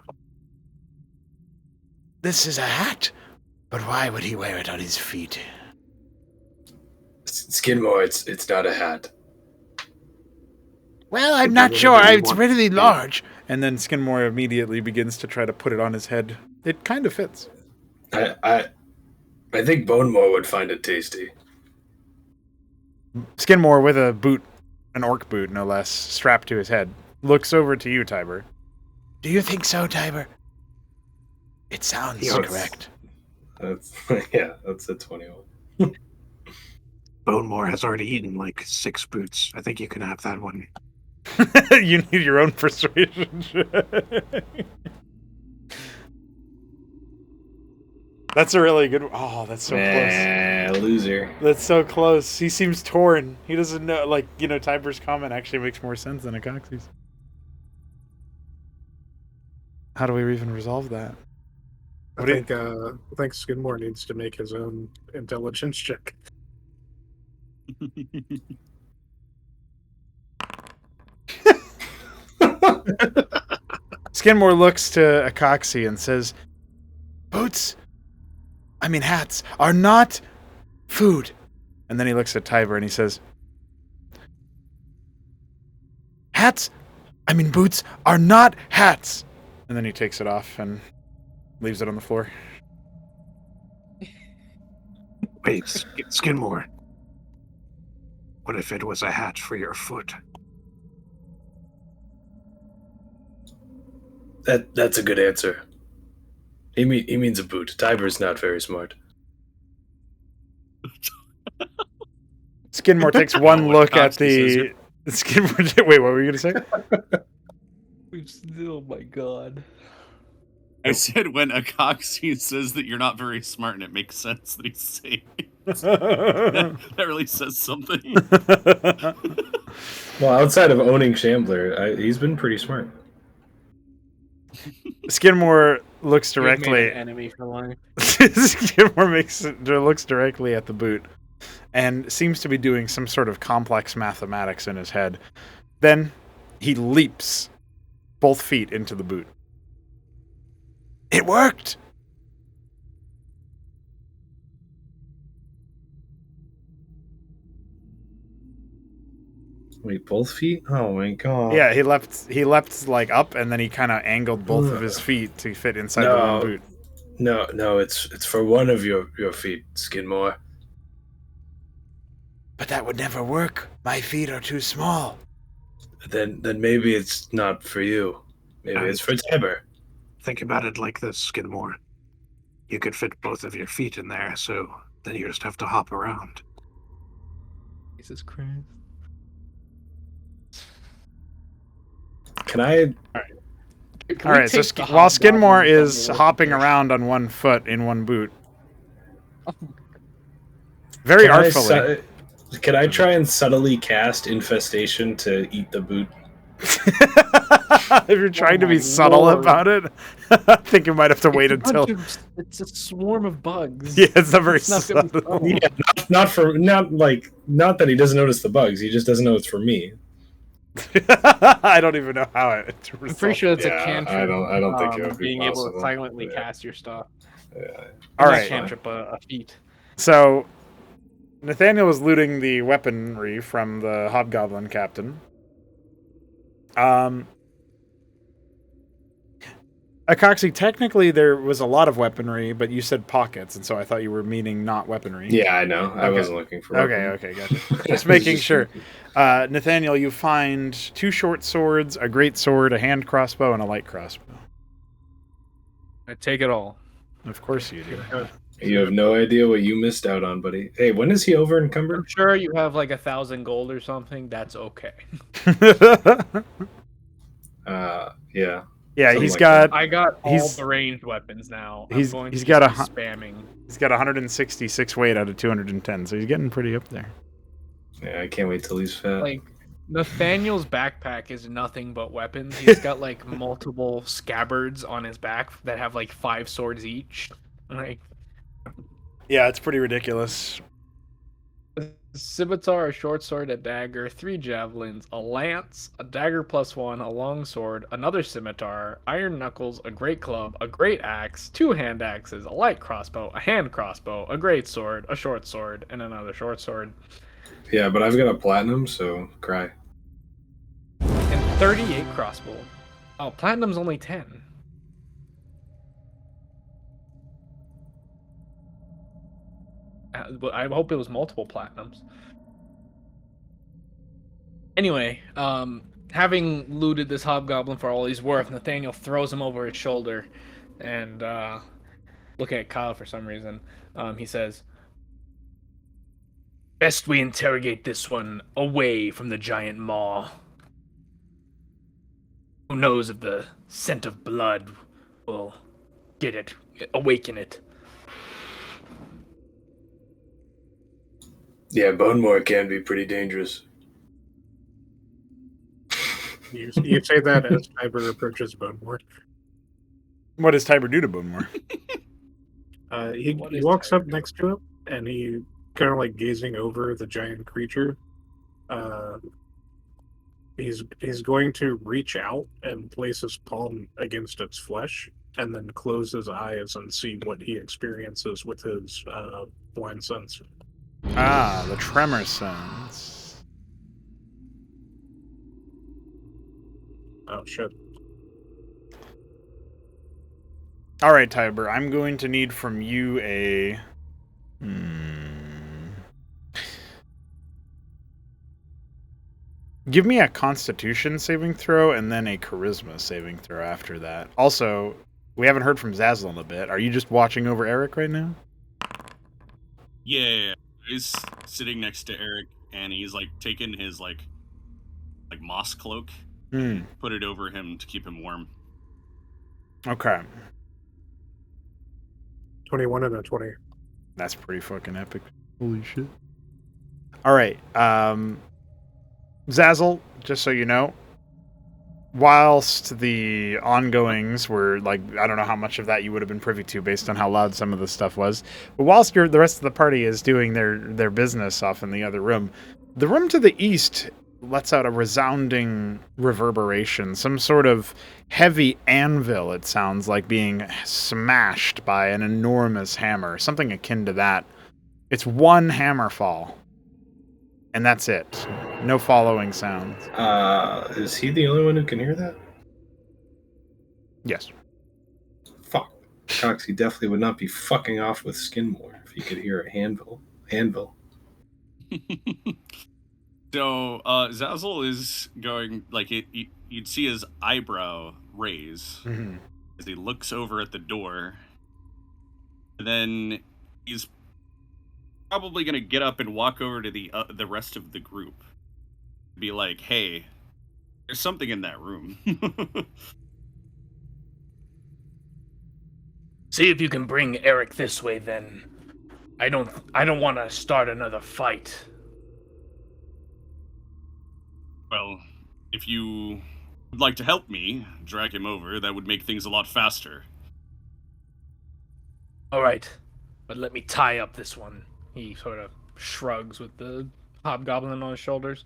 This is a hat, but why would he wear it on his feet? Skidmore, it's not a hat. Well, I'm Could not be sure. whatever you It's want. really large. And then Skidmore immediately begins to try to put it on his head. It kind of fits. I think Bonemore would find it tasty. Skidmore with a boot, an orc boot no less, strapped to his head, looks over to you, Tiber. Do you think so, Tiber? It sounds Yes. correct. That's that's a 21. Bonemore has already eaten like 6 boots. I think you can have that one. You need your own persuasion check. That's a really good. Oh, that's so close. Loser. That's so close. He seems torn. He doesn't know. Like, Tiber's comment actually makes more sense than Akaxi's. How do we even resolve that? I think Skidmore needs to make his own intelligence check. Skidmore looks to Akaxi and says, hats are not food. And then he looks at Tiber and he says, boots are not hats. And then he takes it off and leaves it on the floor. Wait, Skidmore. What if it was a hat for your foot? That's a good answer. He means a boot. Tiber's not very smart. Skidmore takes one look at the... Skidmore... Wait, what were you going to say? Oh my god. I said when Akaxi says that you're not very smart, and it makes sense that he's saying it. that really says something. Well, outside of owning Shambler, he's been pretty smart. Skidmore looks You've made directly... an enemy for life. Skidmore looks directly at the boot and seems to be doing some sort of complex mathematics in his head. Then he leaps both feet into the boot. It worked! Wait, both feet? Oh my god. Yeah, he leapt like up, and then he kind of angled both of his feet to fit inside the one boot. No, it's for one of your feet, Skidmore. But that would never work. My feet are too small. Then maybe it's not for you. Maybe it's for Tiber. Think about it like this, Skidmore. You could fit both of your feet in there, so then you just have to hop around. Jesus Christ. Can I? Can All we right, so take the while Skidmore hobgoblins on is the hopping working around on one foot in one boot, very Can I artfully. Can I try and subtly cast infestation to eat the boot? If you're trying to my be subtle lord. about it, I think you might have to wait It's a until. bunch of- it's a swarm of bugs. Yeah, it's not very It's not gonna be subtle. subtle. Yeah, not that he doesn't notice the bugs. He just doesn't know it's for me. I don't even know how it. I'm pretty sure it's Yeah, a cantrip. I don't think it would be being able to possible. silently Yeah. cast your stuff. Yeah. All Not right. cantrip, a feat. So, Nathaniel was looting the weaponry from the hobgoblin captain. Acoxy, technically there was a lot of weaponry, but you said pockets, and so I thought you were meaning not weaponry. Yeah, I know. I Okay. wasn't looking for. Okay, gotcha. Just making sure. Nathaniel, you find 2 short swords, a great sword, a hand crossbow, and a light crossbow. I take it all. Of course you do. You have no idea what you missed out on, buddy. Hey, when is he over encumbered? I'm sure you have like 1,000 gold or something. That's okay. Yeah. Yeah, Something he's like got I got all He's- the ranged weapons now. he's- I'm going he's to got just a be spamming. he's got 166 weight out of 210, so he's getting pretty up there. Yeah, I can't wait till he's fat. Like Nathaniel's backpack is nothing but weapons. He's got like multiple scabbards on his back that have like 5 swords each. Like Yeah, it's pretty ridiculous. a scimitar, a short sword, a dagger, 3 javelins, a lance, a dagger +1, a long sword, another scimitar, iron knuckles, a great club, a great axe, 2 hand axes, a light crossbow, a hand crossbow, a great sword, a short sword, and another short sword. Yeah, but I've got a platinum, so cry. And 38 crossbow. Oh, platinum's only 10. But I hope it was multiple platinums. Anyway, having looted this hobgoblin for all he's worth, Nathaniel throws him over his shoulder, and looking at Kyle for some reason, he says, "Best we interrogate this one away from the giant maw. Who knows if the scent of blood will get it, awaken it." Yeah, Bonemore can be pretty dangerous. You say that as Tiber approaches Bonemore. What does Tiber do to Bonemore? He What is walks Tiber up next to him, and he kind of like gazing over the giant creature. He's going to reach out and place his palm against its flesh, and then close his eyes and see what he experiences with his blind sense. Ah, the tremor sounds. Oh shit! All right, Tiber, I'm going to need from you a... Give me a Constitution saving throw and then a Charisma saving throw after that. Also, we haven't heard from Zazzle in a bit. Are you just watching over Eric right now? Yeah, he's sitting next to Eric, and he's like taking his like moss cloak, put it over him to keep him warm. Okay. 21 and a 20. That's pretty fucking epic. Holy shit. All right. Zazzle, just so you know, whilst the ongoings were like, I don't know how much of that you would have been privy to based on how loud some of the stuff was, but whilst the rest of the party is doing their business off in the other room, the room to the east lets out a resounding reverberation, some sort of heavy anvil, it sounds like, being smashed by an enormous hammer, something akin to that. It's one hammer fall, and that's it. No following sounds. Is he the only one who can hear that? Yes. Fuck. Coxie definitely would not be fucking off with Skinmore if he could hear a anvil. So, Zazzle is going, like, you'd see his eyebrow raise Mm-hmm. as he looks over at the door. And then he's probably going to get up and walk over to the rest of the group. Be like, hey, there's something in that room. See if you can bring Eric this way, then. I don't want to start another fight. Well, if you would like to help me drag him over, that would make things a lot faster. All right, but let me tie up this one. He sort of shrugs with the hobgoblin on his shoulders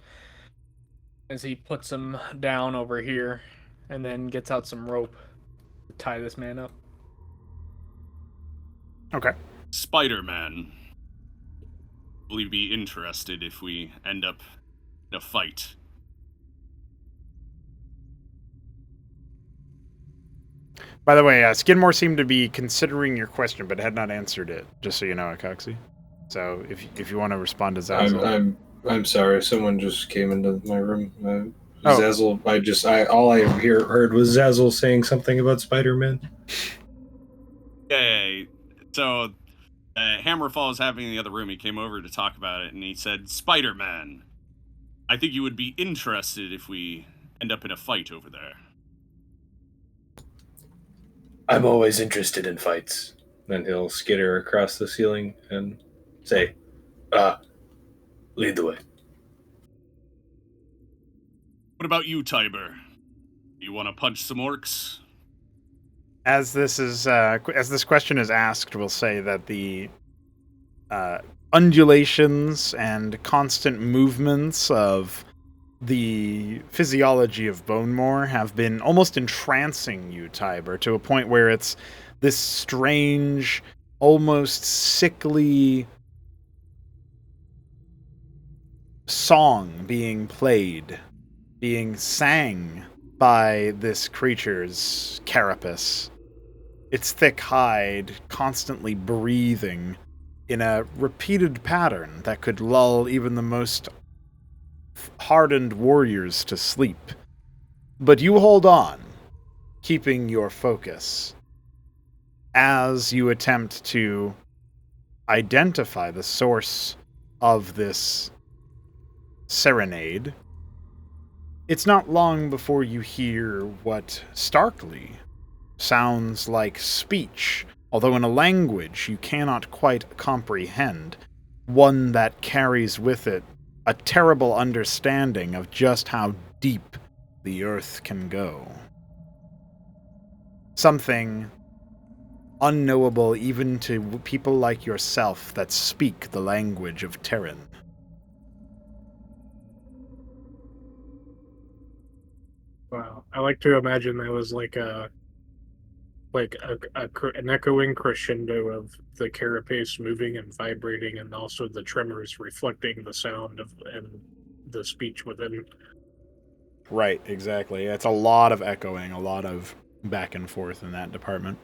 as he puts him down over here and then gets out some rope to tie this man up. Okay. Spider-Man. Will you be interested if we end up in a fight? By the way, Skidmore seemed to be considering your question, but had not answered it. Just so you know, Coxie. So if you want to respond to Zazzle, I'm sorry. Someone just came into my room. Oh. Zazzle. All I heard was Zazzle saying something about Spider-Man. Yay. So, Hammerfall was having in the other room. He came over to talk about it, and he said, Spider-Man, I think you would be interested if we end up in a fight over there. I'm always interested in fights. Then he'll skitter across the ceiling and say, lead the way. What about you, Tiber? You want to punch some orcs? as this question is asked, we'll say that the undulations and constant movements of the physiology of Bonemore have been almost entrancing you, Tiber, to a point where it's this strange, almost sickly song being played, being sang by this creature's carapace. Its thick hide constantly breathing in a repeated pattern that could lull even the most hardened warriors to sleep. But you hold on, keeping your focus, as you attempt to identify the source of this serenade. It's not long before you hear what starkly sounds like speech, although in a language you cannot quite comprehend, one that carries with it a terrible understanding of just how deep the earth can go. Something unknowable even to people like yourself that speak the language of Terran. Wow, I like to imagine that was like an echoing crescendo of the carapace moving and vibrating, and also the tremors reflecting the sound of and the speech within. Right, exactly. It's a lot of echoing, a lot of back and forth in that department.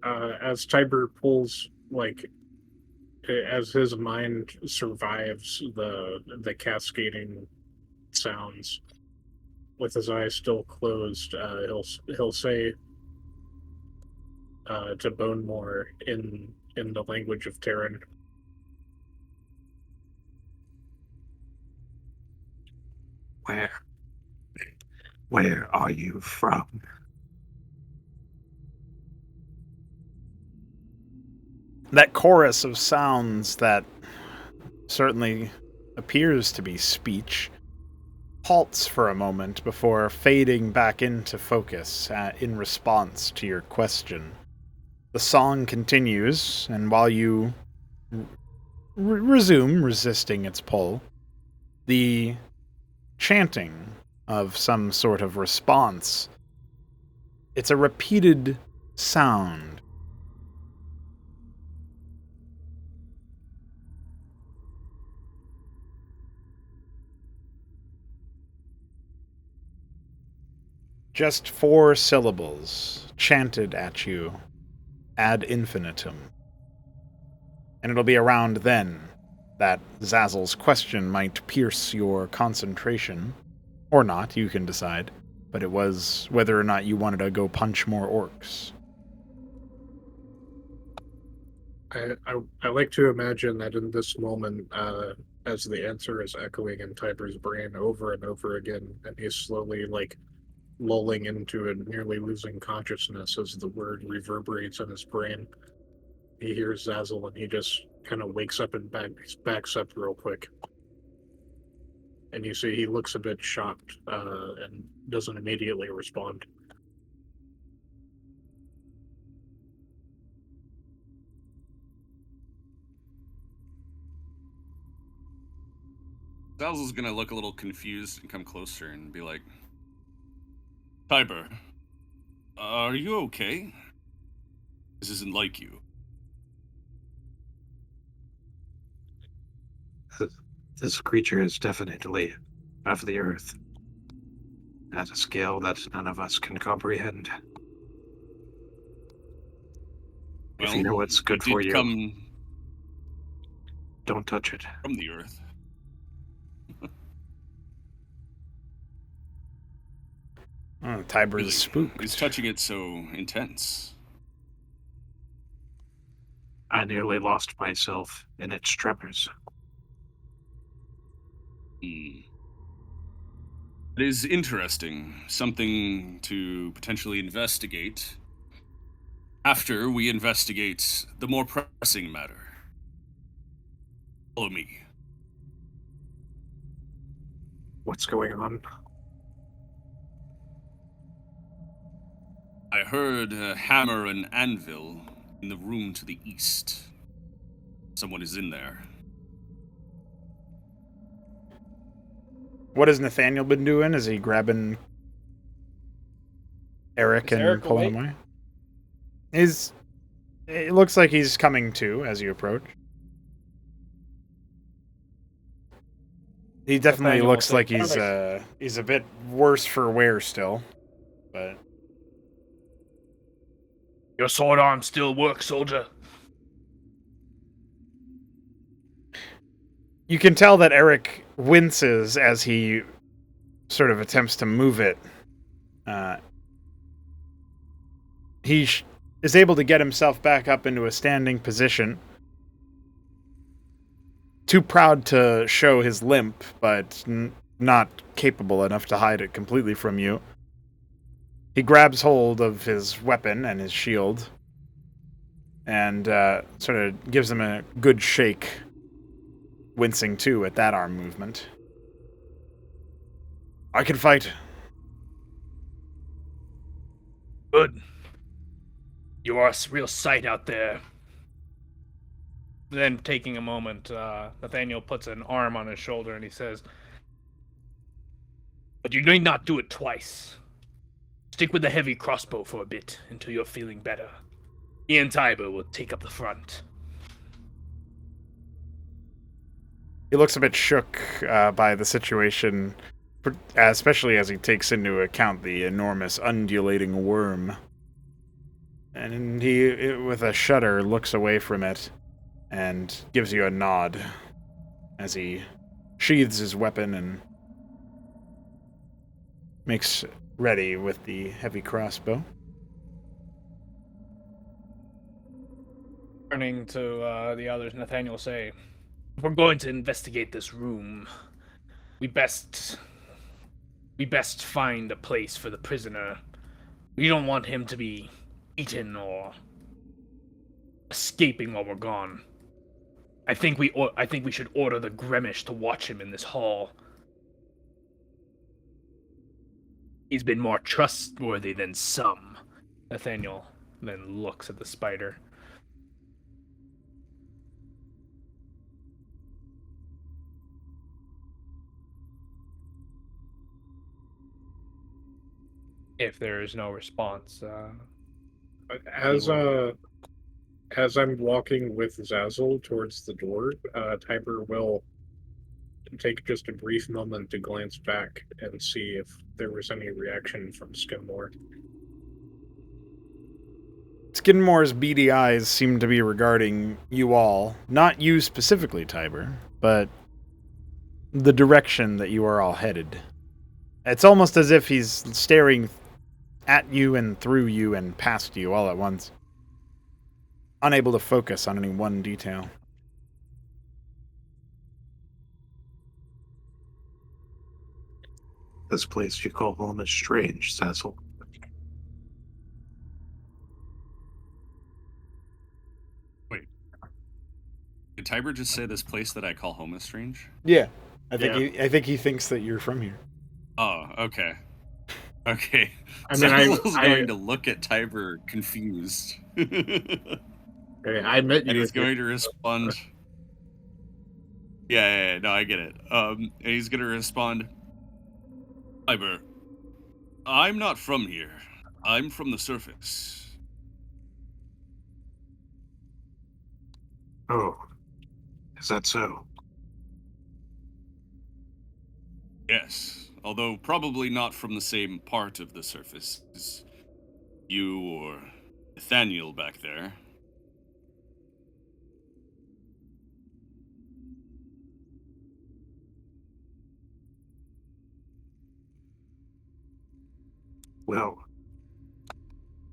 As Tiber pulls, as his mind survives the cascading sounds, with his eyes still closed, he'll say to Bonemore in the language of Terran, Where are you from? That chorus of sounds that certainly appears to be speech halts for a moment before fading back into focus in response to your question. The song continues, and while you resume resisting its pull, the chanting of some sort of response, it's a repeated sound. Just 4 syllables chanted at you ad infinitum. And it'll be around then that Zazzle's question might pierce your concentration. Or not, you can decide. But it was whether or not you wanted to go punch more orcs. I like to imagine that in this moment, as the answer is echoing in Tiber's brain over and over again, and he's slowly like lulling into and nearly losing consciousness as the word reverberates in his brain. He hears Zazzle and he just kind of wakes up and backs up real quick. And you see he looks a bit shocked and doesn't immediately respond. Zazzle's gonna look a little confused and come closer and be like, Tiber, are you okay? This isn't like you. This creature is definitely of the earth, at a scale that none of us can comprehend. If you know what's good for you, Come don't touch it. from the earth. Oh, Tiber is spooked. Is touching it so intense? I nearly lost myself in its tremors. It is interesting. Something to potentially investigate after we investigate the more pressing matter. Follow me. What's going on? I heard a hammer and anvil in the room to the east. Someone is in there. What has Nathaniel been doing? Is he grabbing Eric and Eric pulling him awake? away? It looks like he's coming to as you approach. He definitely Nathaniel looks will like take he's a bit worse for wear still, but Your sword arm still works, soldier. you can tell that Eric winces as he sort of attempts to move it. He is able to get himself back up into a standing position. Too proud to show his limp, but not capable enough to hide it completely from you. He grabs hold of his weapon and his shield and sort of gives him a good shake, wincing too at that arm movement. I can fight. Good. You are a real sight out there. Then, taking a moment, Nathaniel puts an arm on his shoulder and he says, But you need not do it twice. Stick with the heavy crossbow for a bit until you're feeling better. Ian Tiber will take up the front. He looks a bit shook by the situation, especially as he takes into account the enormous undulating worm. And he, with a shudder, looks away from it and gives you a nod as he sheathes his weapon and makes ready with the heavy crossbow. turning to the others, Nathaniel will say, If we're going to investigate this room, we best find a place for the prisoner. We don't want him to be eaten or escaping while we're gone. I think we should order the Gremish to watch him in this hall. He's been more trustworthy than some. Nathaniel then looks at the spider. If there is no response, As I'm walking with Zazzle towards the door, Tiber will take just a brief moment to glance back and see if there was any reaction from Skidmore. Skidmore's beady eyes seem to be regarding you all. Not you specifically, Tiber, but the direction that you are all headed. It's almost as if he's staring at you and through you and past you all at once, unable to focus on any one detail. This place you call home is strange, Cecil. Did Tiber just say this place that I call home is strange? Yeah, I think he thinks that you're from here. Oh, okay. Okay. I So mean, I was going to look at Tiber confused. I met you. And he's going to respond. Yeah, no, I get it. And he's going to respond, Tiber, I'm not from here. I'm from the surface. Oh, is that so? Yes, although probably not from the same part of the surface as you or Nathaniel back there. Well,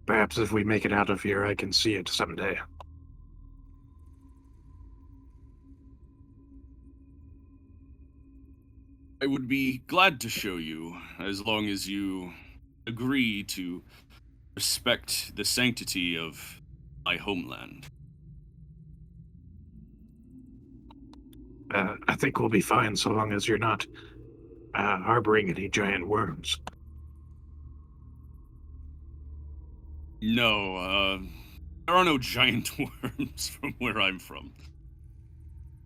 perhaps if we make it out of here, I can see it someday. I would be glad to show you, as long as you agree to respect the sanctity of my homeland. I think we'll be fine so long as you're not harboring any giant worms. No, there are no giant worms from where I'm from.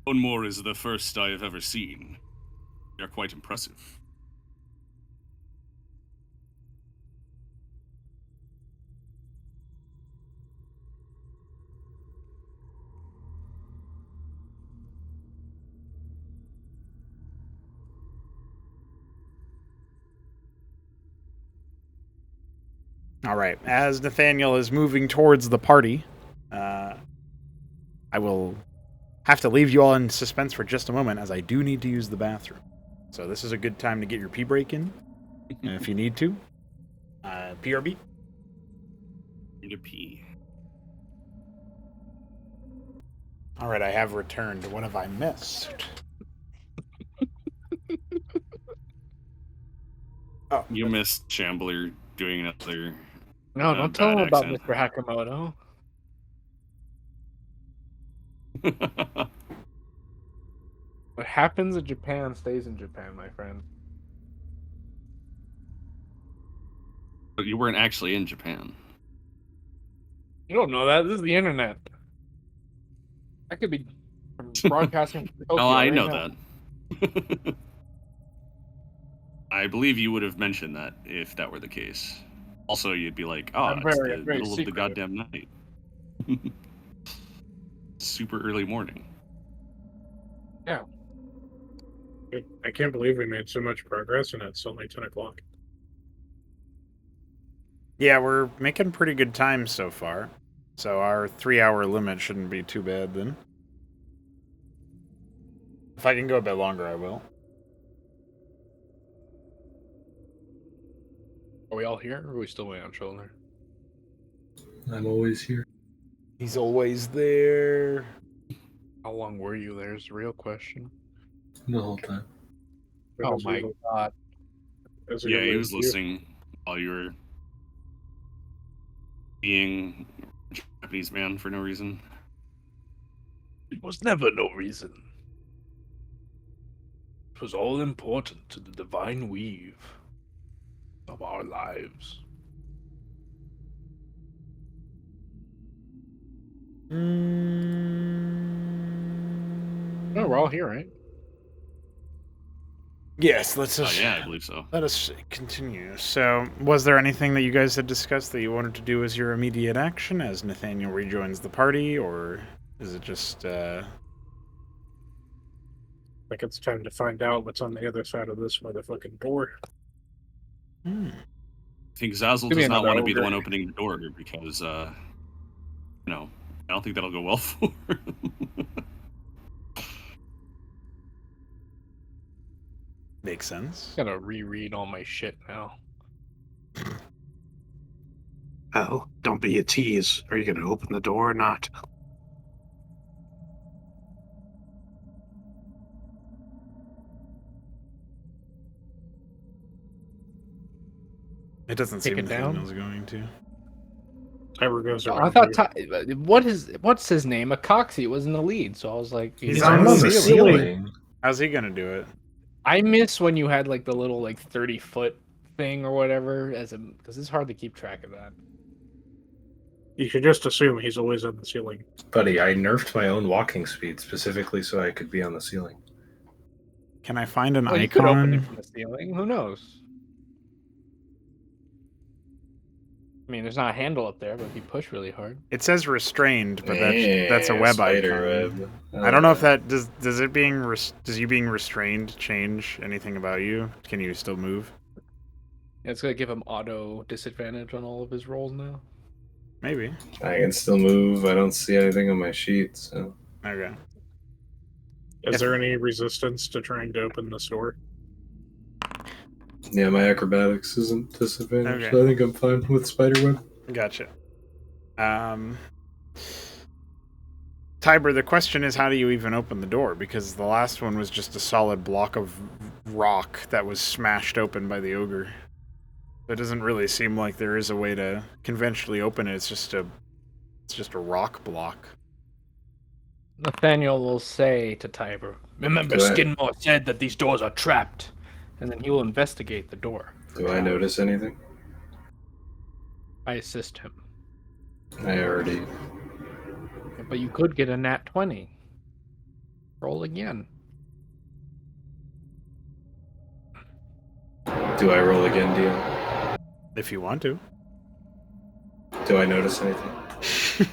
One more is the first I have ever seen. They're quite impressive. All right. As Nathaniel is moving towards the party, I will have to leave you all in suspense for just a moment, as I do need to use the bathroom. So this is a good time to get your pee break in, if you need to. PRB. Need a pee. All right, I have returned. What have I missed? Oh, You missed Shambler doing another. No, don't tell him bad about accent. Mr. Hakamoto. What happens in Japan stays in Japan, my friend. But you weren't actually in Japan. You don't know that. This is the internet. I could be broadcasting from Tokyo Oh, I right know now. that. I believe you would have mentioned that if that were the case. Also, you'd be like, "Oh, I'm it's very- the very middle of the secretive. goddamn night, super early morning." I can't believe we made so much progress, and it's only 10 o'clock. yeah, we're making pretty good time so far. So our 3-hour limit shouldn't be too bad then. If I can go a bit longer, I will. Are we all here, or are we still waiting on Shoulder? I'm always here. He's always there. How long were you there is the real question. The whole time. Oh As my we- god. as we Yeah, he go was to- listening while you were being a Japanese man for no reason. It was never no reason. It was all important to the divine weave of our lives. No, we're all here, right? Yes, let's Oh just yeah, I believe so. let us continue. So, was there anything that you guys had discussed that you wanted to do as your immediate action as Nathaniel rejoins the party, or is it just Like, it's time to find out what's on the other side of this motherfucking door. I think Zazzle Give me does not another want to be the ogre. one opening the door because, I don't think that'll go well for him. Makes sense. I'm gonna reread all my shit now. Well, don't be a tease. Are you going to open the door or not? It doesn't Take seem it down? Nathaniel's going to. Tiber goes Oh, around. I thought what's his name? Acoxy was in the lead, so I was like, He's I'm on on the ceiling. ceiling. How's he gonna do it? I miss when you had like the little like 30-foot thing or whatever as a because it's hard to keep track of that. You should just assume he's always on the ceiling. Buddy, I nerfed my own walking speed specifically so I could be on the ceiling. Can I find an Well, you could open it icon? from the ceiling. Who knows? I mean, there's not a handle up there, but if you push really hard. It says restrained, but that's a web spider icon. web. I don't know if that does it being does you being restrained change anything about you? Can you still move? Yeah, it's gonna give him auto disadvantage on all of his rolls now. Maybe. I can still move. I don't see anything on my sheet. So Okay. Is If- there any resistance to trying to open this door? yeah, my acrobatics isn't disadvantaged. Okay. So I think I'm fine with spiderweb. Gotcha. Tiber, the question is, how do you even open the door? Because the last one was just a solid block of rock that was smashed open by the ogre. It doesn't really seem like there is a way to conventionally open it. It's just a rock block. Nathaniel will say to Tiber, Remember, Do I- Skidmore said that these doors are trapped. and then he will investigate the door. Do I notice anything? I assist him. I already. But you could get a nat 20. Roll again. Do I roll again, Dio? If you want to. Do I notice anything?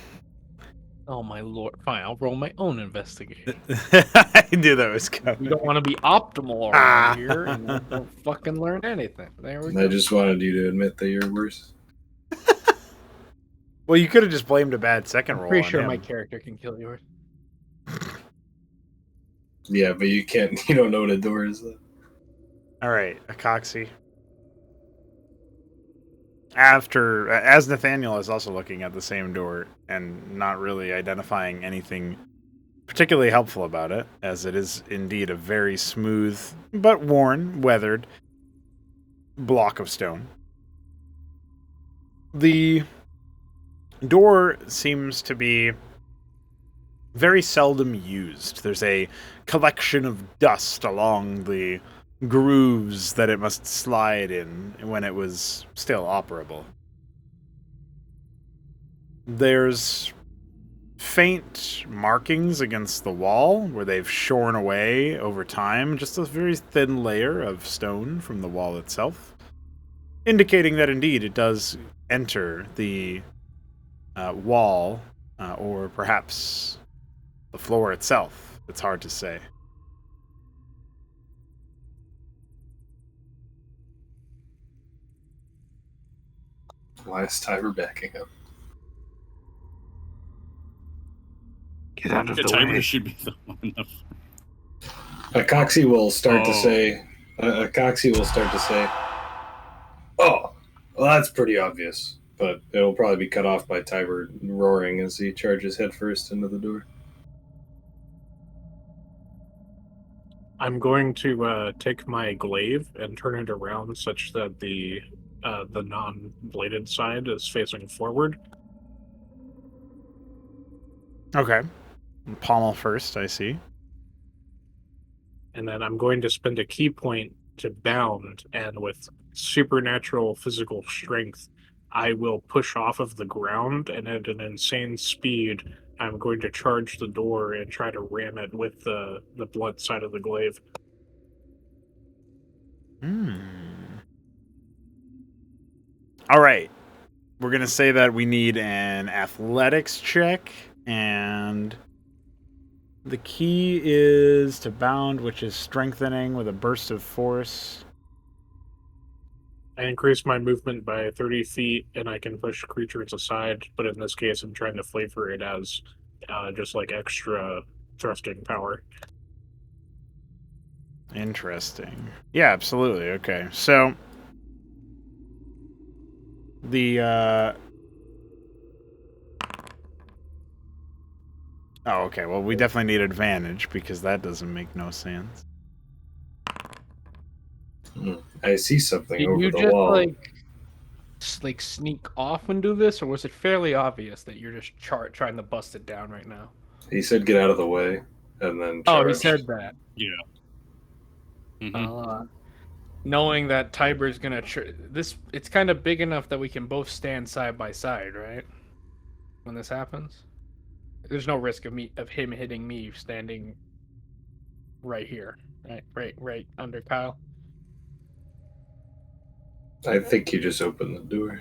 Oh my lord. Fine, I'll roll my own investigation. I knew that was We coming. don't want to be optimal around here and don't fucking learn anything. There we go. I just wanted you to admit that you're worse. Well, you could have just blamed a bad second I'm roll pretty on sure him. my character can kill yours. Yeah, but you can't. You don't know what a door is, though. All right, Acoxy. As Nathaniel is also looking at the same door and not really identifying anything particularly helpful about it, as it is indeed a very smooth but worn, weathered block of stone. The door seems to be very seldom used. There's a collection of dust along the grooves that it must slide in when it was still operable. There's faint markings against the wall where they've shorn away over time, just a very thin layer of stone from the wall itself, indicating that indeed it does enter the wall or perhaps the floor itself. It's hard to say. Why is Tiber backing up? Get out of The the timer way. should be the one. Coxie will start to Oh. say. Coxie will start to say. Oh, well, that's pretty obvious, but it'll probably be cut off by Tiber roaring as he charges headfirst into the door. I'm going to take my glaive and turn it around such that the non-bladed side is facing forward. Okay. Pommel first, I see. And then I'm going to spend a key point to bound, and with supernatural physical strength, I will push off of the ground, and at an insane speed, I'm going to charge the door and try to ram it with the blunt side of the glaive. All right. We're going to say that we need an athletics check, and the key is to bound, which is strengthening with a burst of force. I increase my movement by 30 feet, and I can push creatures aside, but in this case, I'm trying to flavor it as just like extra thrusting power. Interesting. Yeah, absolutely. Okay, so the oh, okay. Well, we definitely need advantage because that doesn't make no sense. I see something Did over you the just wall. like sneak off and do this, or was it fairly obvious that you're just trying to bust it down right now? He said, "Get out of the way," and then Oh, he charged. said that. Yeah. Mhm. Knowing that Tiber's gonna it's kind of big enough that we can both stand side by side, right? When this happens, there's no risk of him hitting me standing right here, right under Kyle. I think you just opened the door.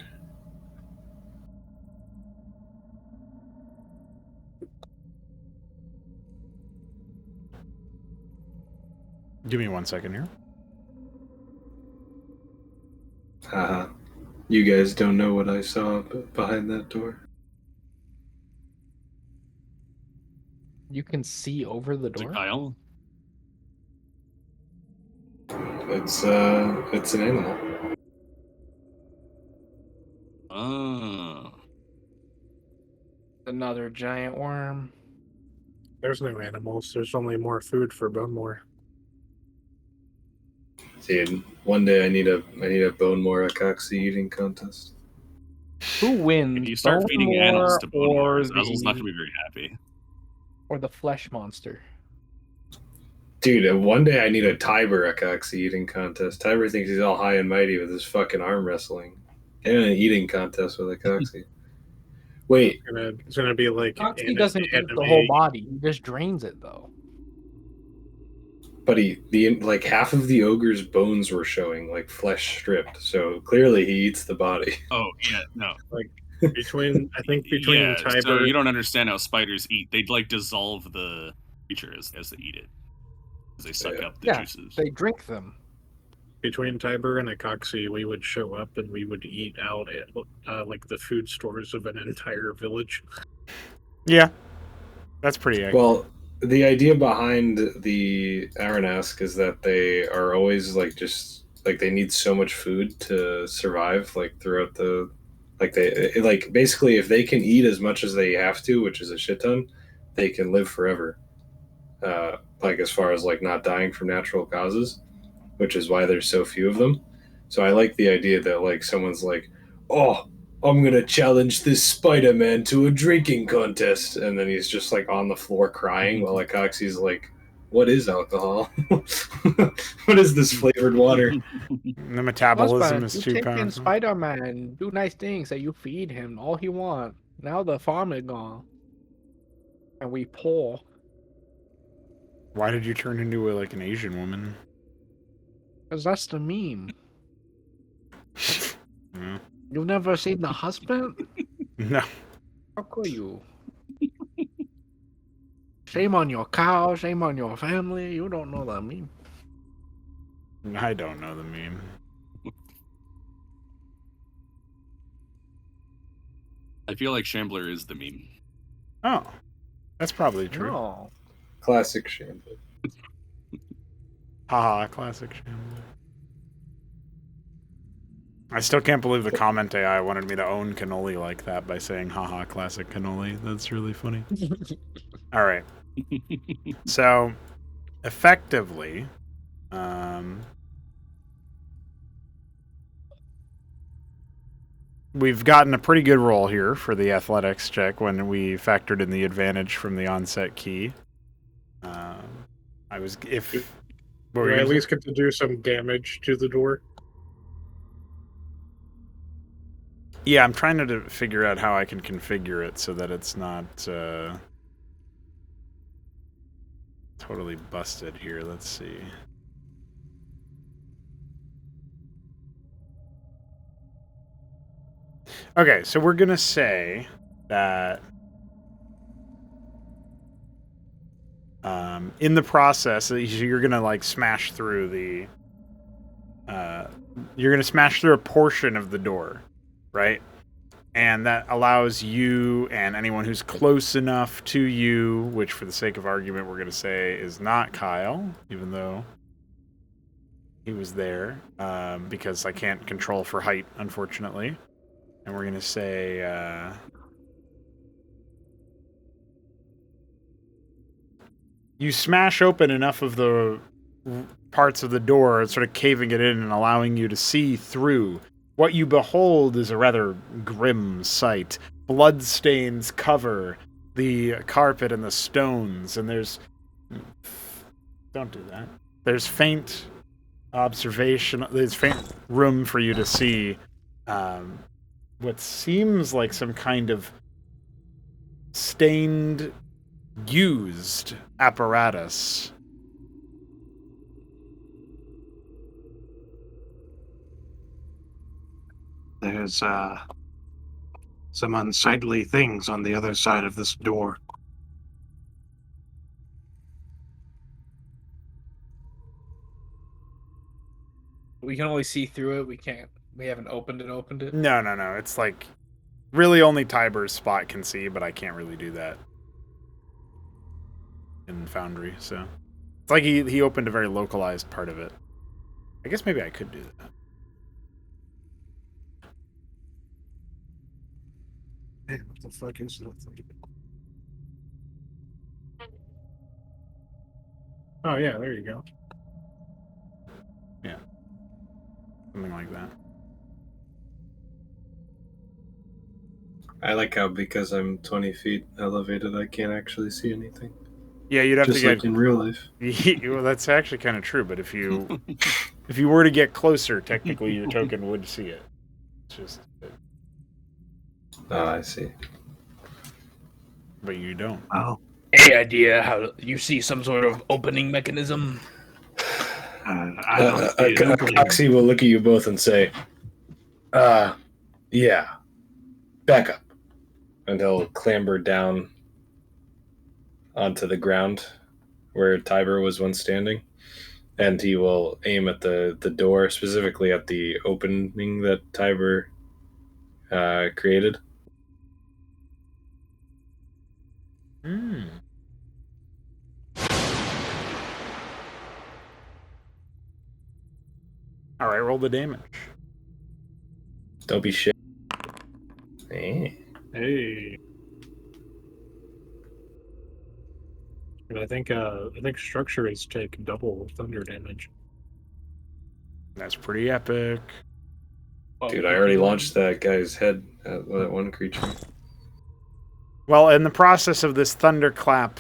Give me 1 second here. Haha. You guys don't know what I saw behind that door. You can see over the Is it door. Kyle? It's an animal. Oh. Another giant worm. There's no animals. There's only more food for Bonmore. Dude, one day I need a Bone Morakaksi eating contest. Who wins? If you start feeding animals to Bone Bonmore, or Zazzle's not going to be very happy. or the flesh monster? Dude, one day I need a Tiber Akaxi eating contest. Tiber thinks he's all high and mighty with his fucking arm wrestling. And an eating contest with Akaxi. Wait, It's gonna be like He an doesn't eat the anime- whole body. He just drains it, though. but like half of the ogre's bones were showing, like flesh stripped. So clearly he eats the body. Oh, yeah, no. between Yeah, Tiber. so you don't understand how spiders eat. They'd like dissolve the creature as they eat it. As they suck up the Yeah, juices. they drink them. Between Tiber and Akaxi, we would show up and we would eat out at like the food stores of an entire village. Yeah, that's pretty accurate. Well, the idea behind the Aranesk is that they are always like just like they need so much food to survive like throughout the like they like basically if they can eat as much as they have to, which is a shit ton, they can live forever. Like as far as like not dying from natural causes, which is why there's so few of them. So I like the idea that like someone's like, "Oh, I'm gonna challenge this Spider-Man to a drinking contest," and then he's just like on the floor crying while Akaxi's like, "What is alcohol? What is this flavored water?" The metabolism is too powerful. Spider-Man do nice things that you feed him all he want. Now the farm is gone, and we poor. Why did you turn into like an Asian woman? Cause that's the meme. No. You've never seen the husband? No. How could you? Shame on your cow. Shame on your family. You don't know the meme. I don't know the meme. I feel like Shambler is the meme. Oh, that's probably true. No. Classic Shambler. Haha, classic Shambler. I still can't believe the comment AI wanted me to own cannoli like that by saying haha, classic cannoli. That's really funny. All right. So, effectively, we've gotten a pretty good roll here for the athletics check when we factored in the advantage from the onset key. We at least get to do some damage to the door. Yeah, I'm trying to figure out how I can configure it so that it's not totally busted here. Let's see. Okay, so we're going to say that in the process, you're going to like smash through the... you're going to smash through a portion of the door, right? And that allows you and anyone who's close enough to you, which for the sake of argument we're going to say is not Kyle, even though he was there, because I can't control for height, unfortunately. And we're going to say... you smash open enough of the parts of the door, sort of caving it in and allowing you to see through. What you behold is a rather grim sight. Bloodstains cover the carpet and the stones, and there's... Don't do that. There's faint observation, there's faint room for you to see what seems like some kind of stained, used apparatus. There's some unsightly things on the other side of this door. We can only see through it. We haven't opened it. No. It's like really only Tiber's spot can see, but I can't really do that in Foundry. So it's like he opened a very localized part of it. I guess maybe I could do that. Hey, what the fuck is that? Oh yeah, there you go. Something like that. I like how because I'm 20 feet elevated, I can't actually see anything. Yeah, you'd have Just to like get. in real life. Well, that's actually kind of true. But if you were to get closer, technically your token would see it. It's just, Oh, I see. but you don't. Oh, Any idea how you see some sort of opening mechanism? I don't see it opening. Coxie will look at you both and say, yeah, back up. And he'll clamber down onto the ground where Tiber was once standing. And he will aim at the door, specifically at the opening that Tiber created. All right, roll the damage. Don't be shit. Eh. Hey. And I think structures take double thunder damage. That's pretty epic. Dude, I already launched that guy's head at that one creature. Well, in the process of this thunderclap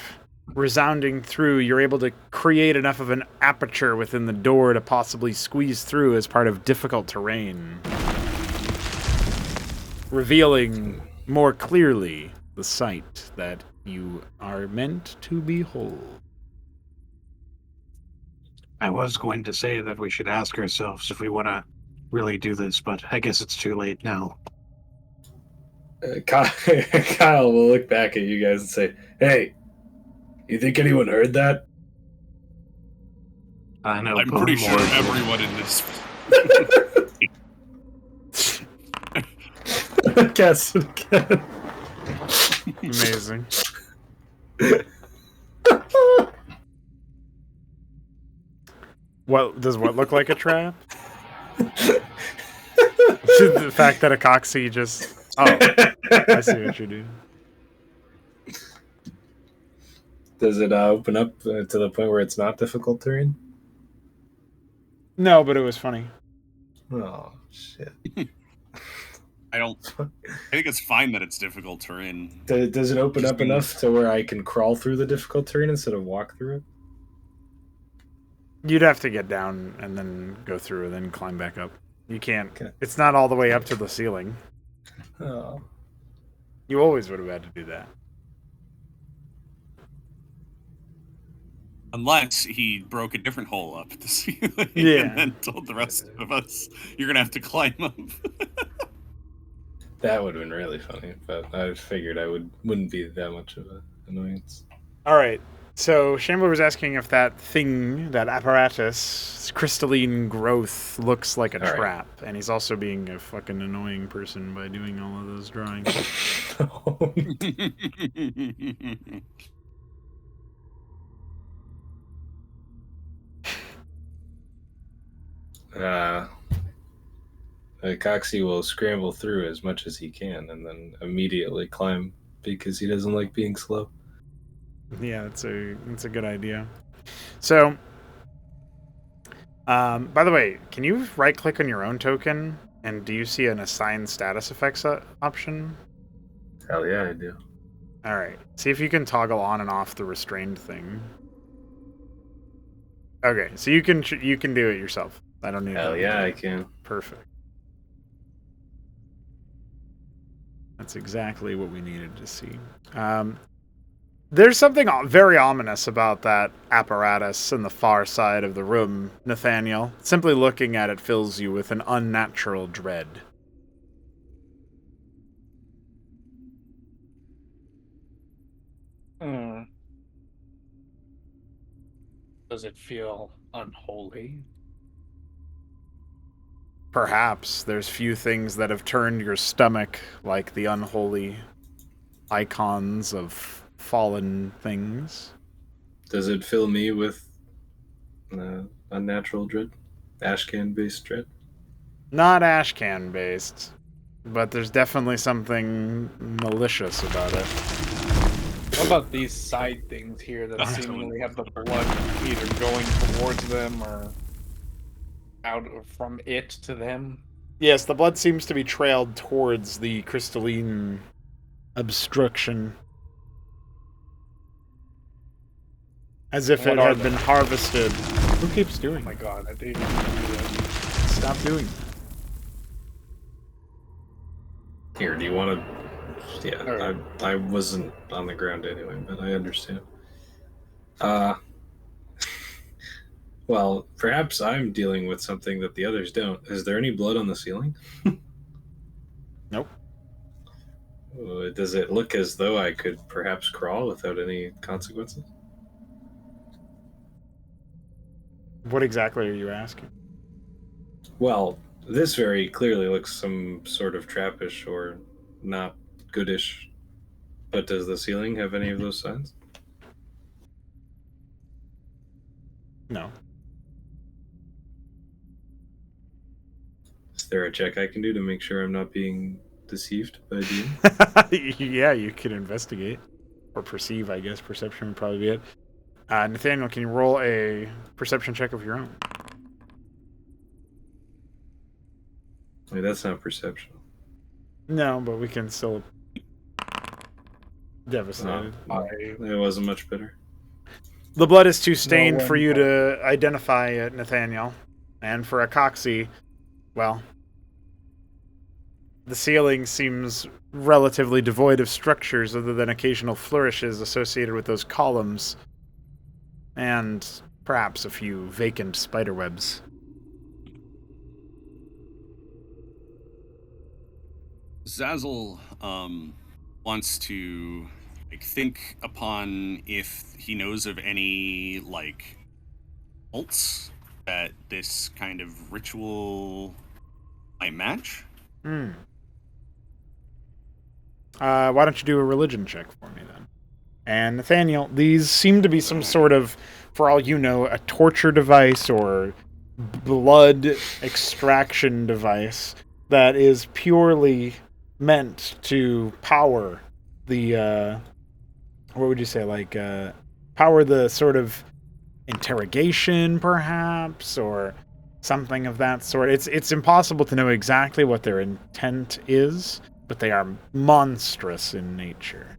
resounding through, you're able to create enough of an aperture within the door to possibly squeeze through as part of difficult terrain, revealing more clearly the sight that you are meant to behold. I was going to say that we should ask ourselves if we want to really do this, but I guess it's too late now. Kyle will look back at you guys and say, "Hey, you think anyone heard that?" I know. I'm pretty sure everyone in this. Guess. Amazing. What does what look like a trap? The fact that a Coxie just... Oh, I see what you do. Does it open up to the point where it's not difficult terrain? No, but it was funny. Oh, shit. I think it's fine that it's difficult terrain. Does it open up enough to where I can crawl through the difficult terrain instead of walk through it? You'd have to get down and then go through and then climb back up. You can't. Okay. It's not all the way up to the ceiling. Oh. You always would have had to do that. Unless he broke a different hole up at the ceiling Yeah. and then told the rest of us, you're going to have to climb up. That would have been really funny, but I figured I wouldn't be that much of an annoyance. All right. So Shambler was asking if that thing, that apparatus, crystalline growth, looks like a All right. trap. And he's also being a fucking annoying person by doing all of those drawings. Coxie will scramble through as much as he can and then immediately climb because he doesn't like being slow. Yeah, it's a good idea. So, by the way, can you right-click on your own token, and do you see an assign status effects option? Hell yeah, I do. All right. See if you can toggle on and off the restrained thing. Okay, so you can do it yourself. I don't need. Hell yeah, I can. Perfect. That's exactly what we needed to see. There's something very ominous about that apparatus in the far side of the room, Nathaniel. Simply looking at it fills you with an unnatural dread. Does it feel unholy? Perhaps there's few things that have turned your stomach like the unholy icons of fallen things. Does it fill me with unnatural dread? Ashcan-based dread? Not ashcan based, but there's definitely something malicious about it. What about these side things here that seemingly have the blood either going towards them or out from it to them? Yes, the blood seems to be trailed towards the crystalline obstruction. As if it had been harvested. Who keeps doing Oh my that? god, I didn't even do that. Stop doing that. Here, do you want to... Yeah, Alright. I wasn't on the ground anyway, but I understand. Well, perhaps I'm dealing with something that the others don't. Is there any blood on the ceiling? Nope. Does it look as though I could perhaps crawl without any consequences? What exactly are you asking? Well, this very clearly looks some sort of trappish or not goodish. But does the ceiling have any of those signs? No. Is there a check I can do to make sure I'm not being deceived by DM? Yeah, you could investigate. Or perceive, I guess. Perception would probably be it. Nathaniel, can you roll a perception check of your own? Wait, that's not perception. No, but we can still... Devastated. It wasn't much better. The blood is too stained for you to identify it, Nathaniel. And for a Coxie, well... The ceiling seems relatively devoid of structures other than occasional flourishes associated with those columns. And perhaps a few vacant spiderwebs. Zazzle wants to think upon if he knows of any cults that this kind of ritual might match. Why don't you do a religion check for me then? And Nathaniel, these seem to be some sort of, for all you know, a torture device or blood extraction device that is purely meant to power the, what would you say, power the sort of interrogation, perhaps, or something of that sort. It's impossible to know exactly what their intent is, but they are monstrous in nature.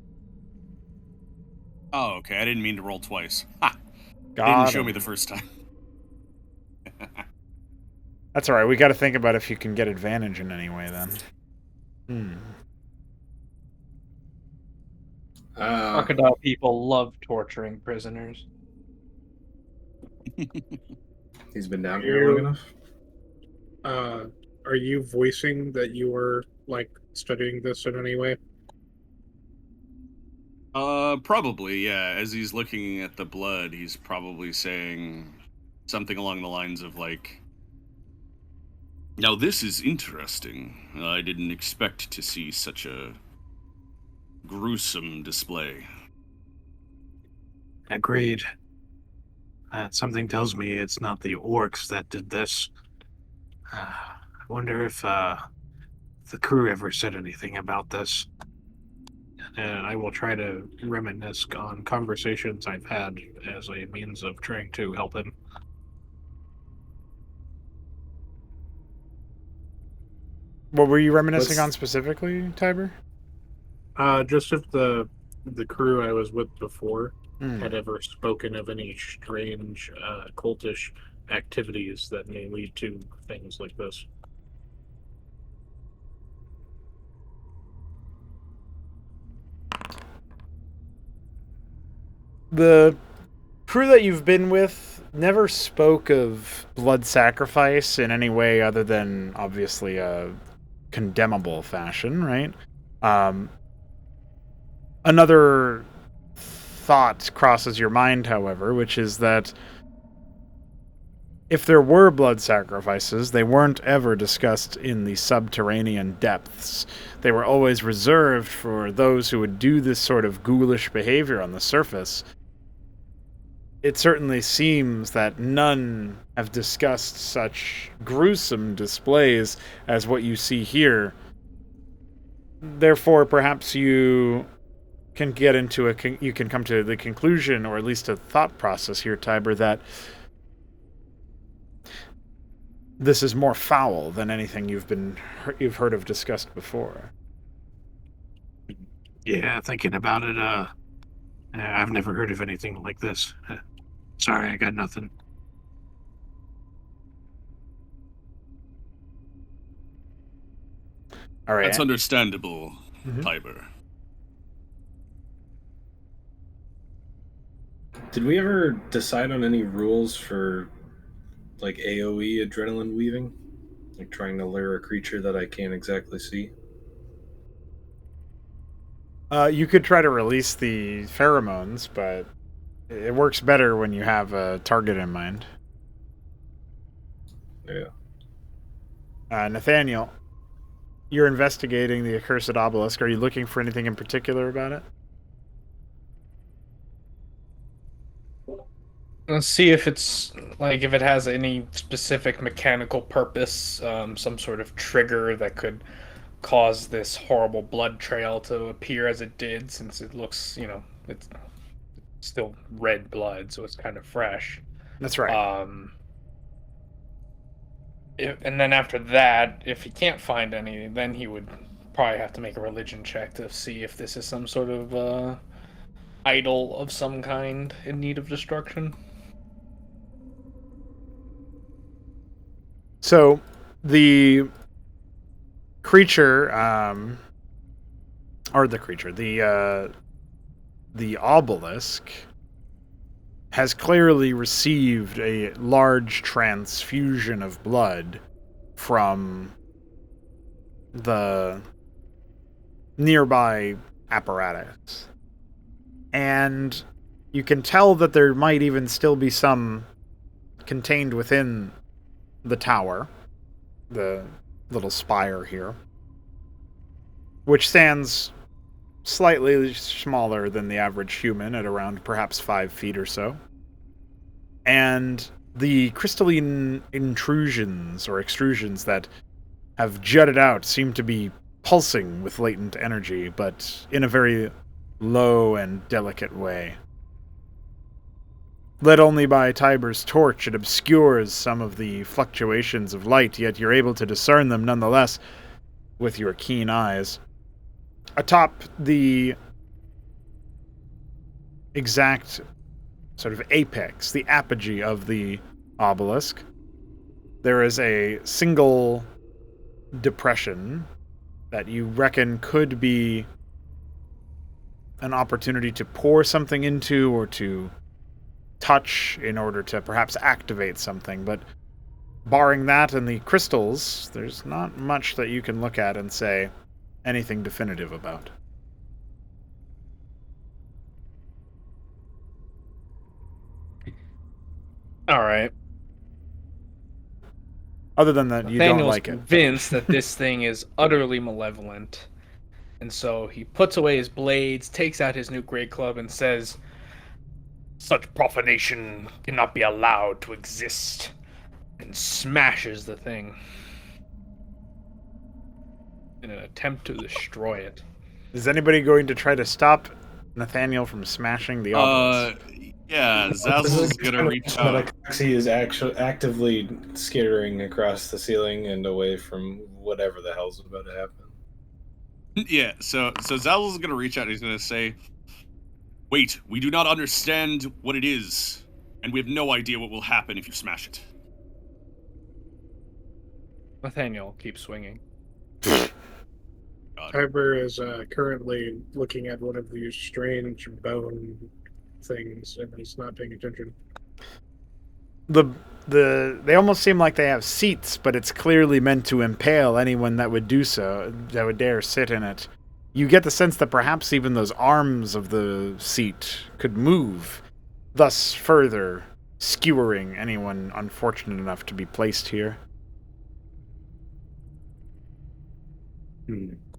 Oh, okay. I didn't mean to roll twice. Ha! God, Didn't show me the first time. That's all right. We got to think about if you can get advantage in any way, then. Crocodile people love torturing prisoners. He's been down here long enough. Are you voicing that you were studying this in any way? Probably, yeah. As he's looking at the blood, he's probably saying something along the lines of now this is interesting. I didn't expect to see such a gruesome display. Agreed. Something tells me it's not the orcs that did this. I wonder if the crew ever said anything about this. And I will try to reminisce on conversations I've had as a means of trying to help him. What were you reminiscing What's- on specifically, Tiber? Just if the crew I was with before Hmm. had ever spoken of any strange cultish activities that may lead to things like this. The crew that you've been with never spoke of blood sacrifice in any way other than obviously a condemnable fashion, right? Another thought crosses your mind, however, which is that if there were blood sacrifices, they weren't ever discussed in the subterranean depths. They were always reserved for those who would do this sort of ghoulish behavior on the surface. It certainly seems that none have discussed such gruesome displays as what you see here. Therefore, perhaps you can get into you can come to the conclusion, or at least a thought process here, Tiber, that this is more foul than anything you've heard of discussed before. Yeah, thinking about it, I've never heard of anything like this. Sorry, I got nothing. All right. That's understandable, Mhm. Tiber. Did we ever decide on any rules for like AoE adrenaline weaving? Like trying to lure a creature that I can't exactly see? You could try to release the pheromones, but it works better when you have a target in mind. Yeah. Nathaniel, you're investigating the accursed obelisk. Are you looking for anything in particular about it? Let's see if it's like if it has any specific mechanical purpose, some sort of trigger that could cause this horrible blood trail to appear as it did, since it looks, it's still red blood, so it's kind of fresh. That's right. And then after that, if he can't find any, then he would probably have to make a religion check to see if this is some sort of idol of some kind in need of destruction. So the creature, the obelisk has clearly received a large transfusion of blood from the nearby apparatus. And you can tell that there might even still be some contained within the tower, the little spire here, which stands slightly smaller than the average human at around perhaps 5 feet or so. And the crystalline intrusions or extrusions that have jutted out seem to be pulsing with latent energy, but in a very low and delicate way. Lit only by Tiber's torch, it obscures some of the fluctuations of light, yet you're able to discern them nonetheless with your keen eyes. Atop the exact sort of apex, the apogee of the obelisk, there is a single depression that you reckon could be an opportunity to pour something into or to touch in order to perhaps activate something, but barring that and the crystals, there's not much that you can look at and say anything definitive about. All right. Other than that, you don't Nathaniel's like it. convinced that this thing is utterly malevolent. And so he puts away his blades, takes out his new great club, and says, Such profanation cannot be allowed to exist. and smashes the thing in an attempt to destroy it. Is anybody going to try to stop Nathaniel from smashing the obelisk? Yeah, Zazzle's gonna reach out. Akaxi is actually actively skittering across the ceiling and away from whatever the hell's about to happen. Yeah, so Zazzle's gonna reach out and he's gonna say, "Wait, we do not understand what it is, and we have no idea what will happen if you smash it." Nathaniel keeps swinging. God. Tiber is currently looking at one of these strange bone things, and he's not paying attention. They almost seem like they have seats, but it's clearly meant to impale anyone that would do so, that would dare sit in it. You get the sense that perhaps even those arms of the seat could move, thus further skewering anyone unfortunate enough to be placed here.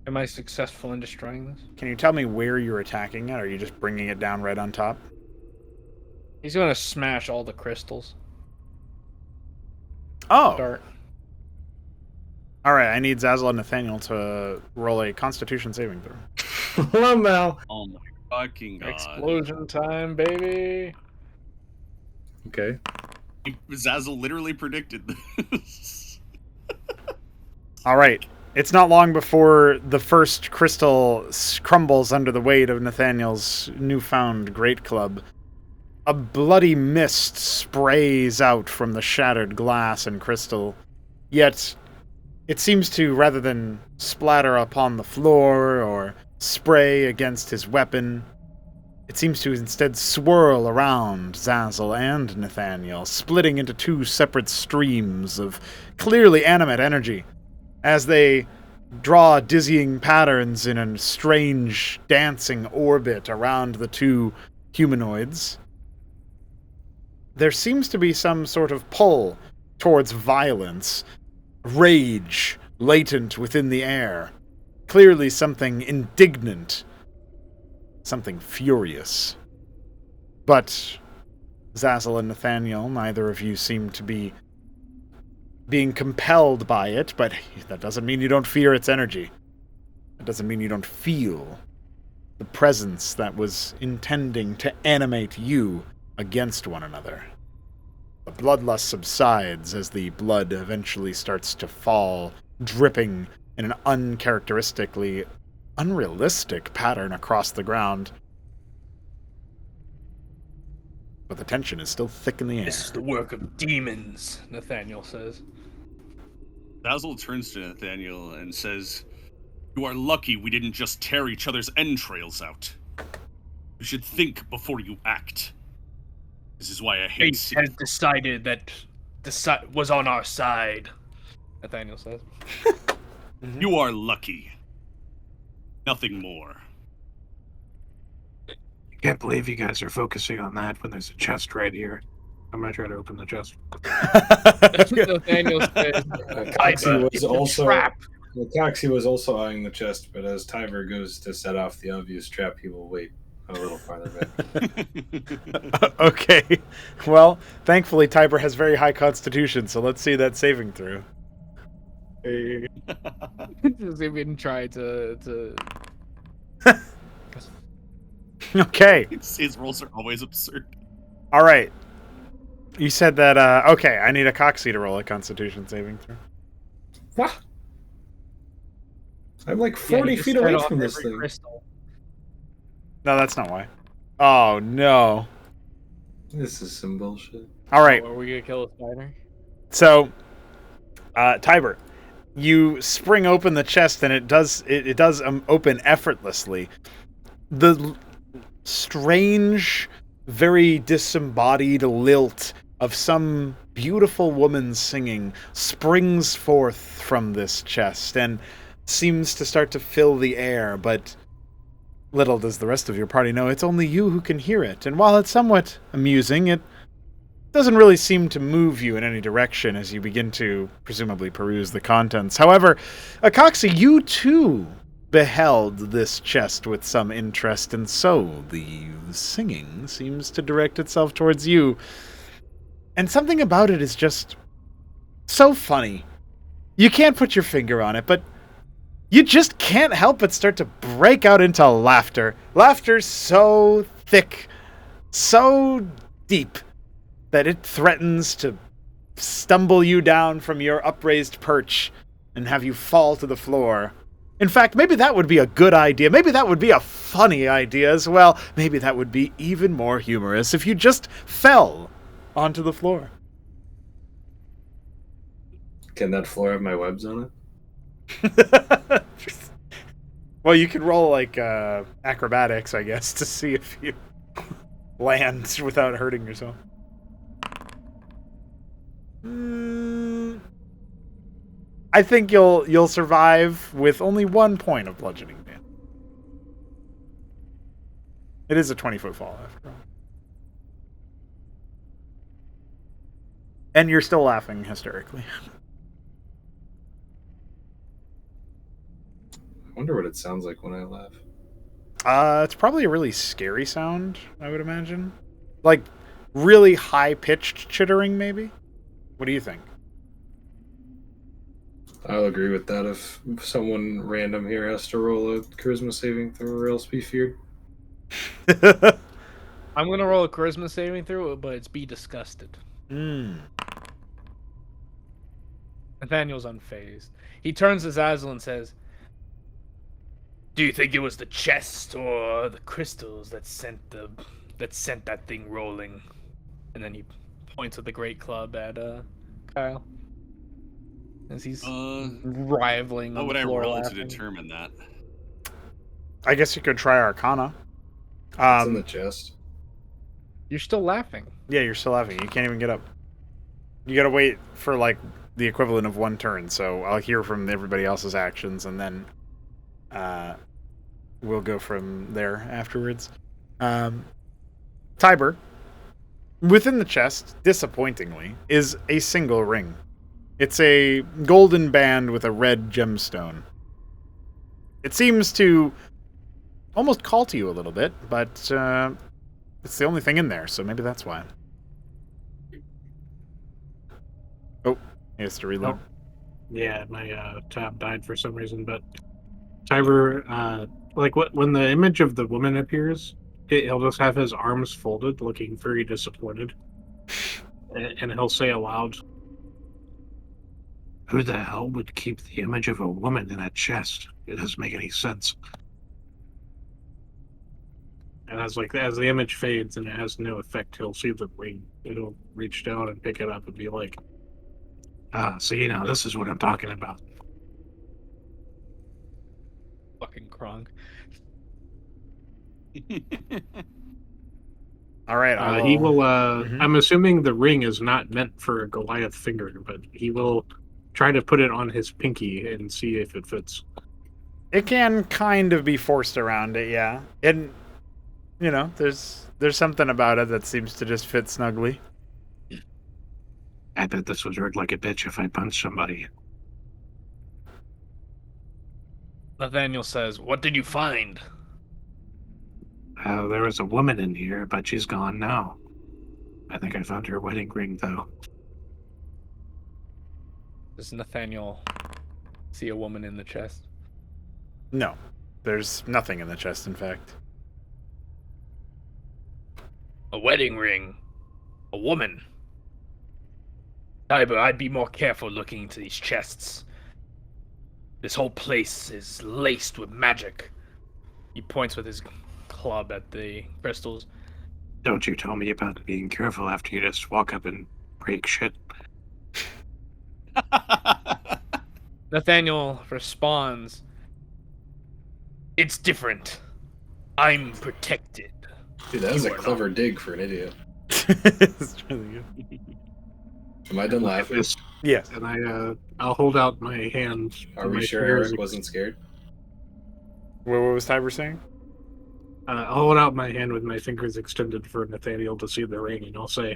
Am I successful in destroying this? Can you tell me where you're attacking it, or are you just bringing it down right on top? He's going to smash all the crystals. Oh! Start. Alright, I need Zazzle and Nathaniel to roll a Constitution saving throw. Hello, Mel. Oh my fucking god. Explosion time, baby. Okay. Zazzle literally predicted this. Alright. It's not long before the first crystal crumbles under the weight of Nathaniel's newfound great club. A bloody mist sprays out from the shattered glass and crystal, yet it seems to, rather than splatter upon the floor or spray against his weapon, it seems to instead swirl around Zazzle and Nathaniel, splitting into two separate streams of clearly animate energy, as they draw dizzying patterns in a strange dancing orbit around the two humanoids. There seems to be some sort of pull towards violence, rage latent within the air. Clearly something indignant, something furious. But Zazzle and Nathaniel, neither of you seem to be being compelled by it, but that doesn't mean you don't fear its energy. It doesn't mean you don't feel the presence that was intending to animate you against one another. The bloodlust subsides as the blood eventually starts to fall, dripping in an uncharacteristically unrealistic pattern across the ground. But the tension is still thick in the air. This is the work of demons. Nathaniel says. Zazzle turns to Nathaniel and says, "You are lucky we didn't just tear each other's entrails out. You should think before you act. This is why I hate Fate has decided that was on our side. Nathaniel says. You are lucky. Nothing more." I can't believe you guys are focusing on that when there's a chest right here. I'm gonna try to open the chest. Nathaniel says, Akaxi was also eyeing the chest, but as Tiber goes to set off the obvious trap, he will wait a little farther back. Okay. Well, thankfully Tiber has very high constitution, so let's see that saving throw. Just even try to Okay. His rolls are always absurd. All right. You said that, okay, I need Akaxi to roll a constitution saving throw. What? I'm like 40 feet away from this thing. Crystal. No, that's not why. Oh, no. This is some bullshit. All right. Are we gonna kill a spider? So, Tiber, you spring open the chest and it does open effortlessly. The strange, very disembodied lilt of some beautiful woman singing springs forth from this chest and seems to start to fill the air, but little does the rest of your party know it's only you who can hear it. And while it's somewhat amusing, it doesn't really seem to move you in any direction as you begin to presumably peruse the contents. However, Akaxi, you too beheld this chest with some interest, and so the singing seems to direct itself towards you. And something about it is just so funny. You can't put your finger on it, but you just can't help but start to break out into laughter. Laughter so thick, so deep, that it threatens to stumble you down from your upraised perch and have you fall to the floor. In fact, maybe that would be a good idea. Maybe that would be a funny idea as well. Maybe that would be even more humorous if you just fell onto the floor. Can that floor have my webs on it? Well, you could roll like acrobatics, I guess, to see if you land without hurting yourself. I think you'll survive with only 1 point of bludgeoning damage. It is a 20-foot fall, after all. And you're still laughing hysterically. I wonder what it sounds like when I laugh. It's probably a really scary sound, I would imagine. Like, really high-pitched chittering, maybe? What do you think? I'll agree with that if someone random here has to roll a charisma saving throw or else be feared. I'm going to roll a charisma saving throw, but it's be disgusted. Nathaniel's unfazed. He turns to Zazzle and says, Do you think it was the chest or the crystals that sent that thing rolling? and then he points with the great club at Kyle. As he's rivaling What on would the I floor roll to laughing. determine that? I guess you could try Arcana. It's in the chest. You're still laughing. Yeah, you're still laughing. You can't even get up. You gotta wait for, like, the equivalent of 1 turn, so I'll hear from everybody else's actions, and then we'll go from there afterwards. Tiber, within the chest, disappointingly, is a single ring. It's a golden band with a red gemstone. It seems to almost call to you a little bit, but it's the only thing in there, so maybe that's why. Oh, he has to reload. Oh. Yeah, my tab died for some reason, but Tiber, when the image of the woman appears, he'll just have his arms folded, looking very disappointed, and he'll say aloud, "Who the hell would keep the image of a woman in a chest? It doesn't make any sense." And as the image fades and it has no effect, he'll see the ring. It'll reach down and pick it up and be like, so this is what I'm talking about. Fucking Kronk. All right, He will. Mhm. I'm assuming the ring is not meant for a Goliath finger, but he will try to put it on his pinky and see if it fits. It can kind of be forced around it, yeah. And, there's something about it that seems to just fit snugly. I bet this would hurt like a bitch if I punched somebody. Nathaniel says, "What did you find?" There was a woman in here, but she's gone now. I think I found her wedding ring, though. Does Nathaniel see a woman in the chest? No, there's nothing in the chest, in fact. A wedding ring. A woman. Tiber, I'd be more careful looking into these chests. This whole place is laced with magic. He points with his club at the crystals. Don't you tell me about being careful after you just walk up and break shit. Nathaniel responds, It's different. I'm protected. Dude, that was You a are clever dig for an idiot. It's really good. Am I done laughing? Yes. And I'll hold out my hand. Are and we my sure fingers Eric wasn't scared? What was Tiber saying? I'll hold out my hand with my fingers extended for Nathaniel to see the ring, and I'll say,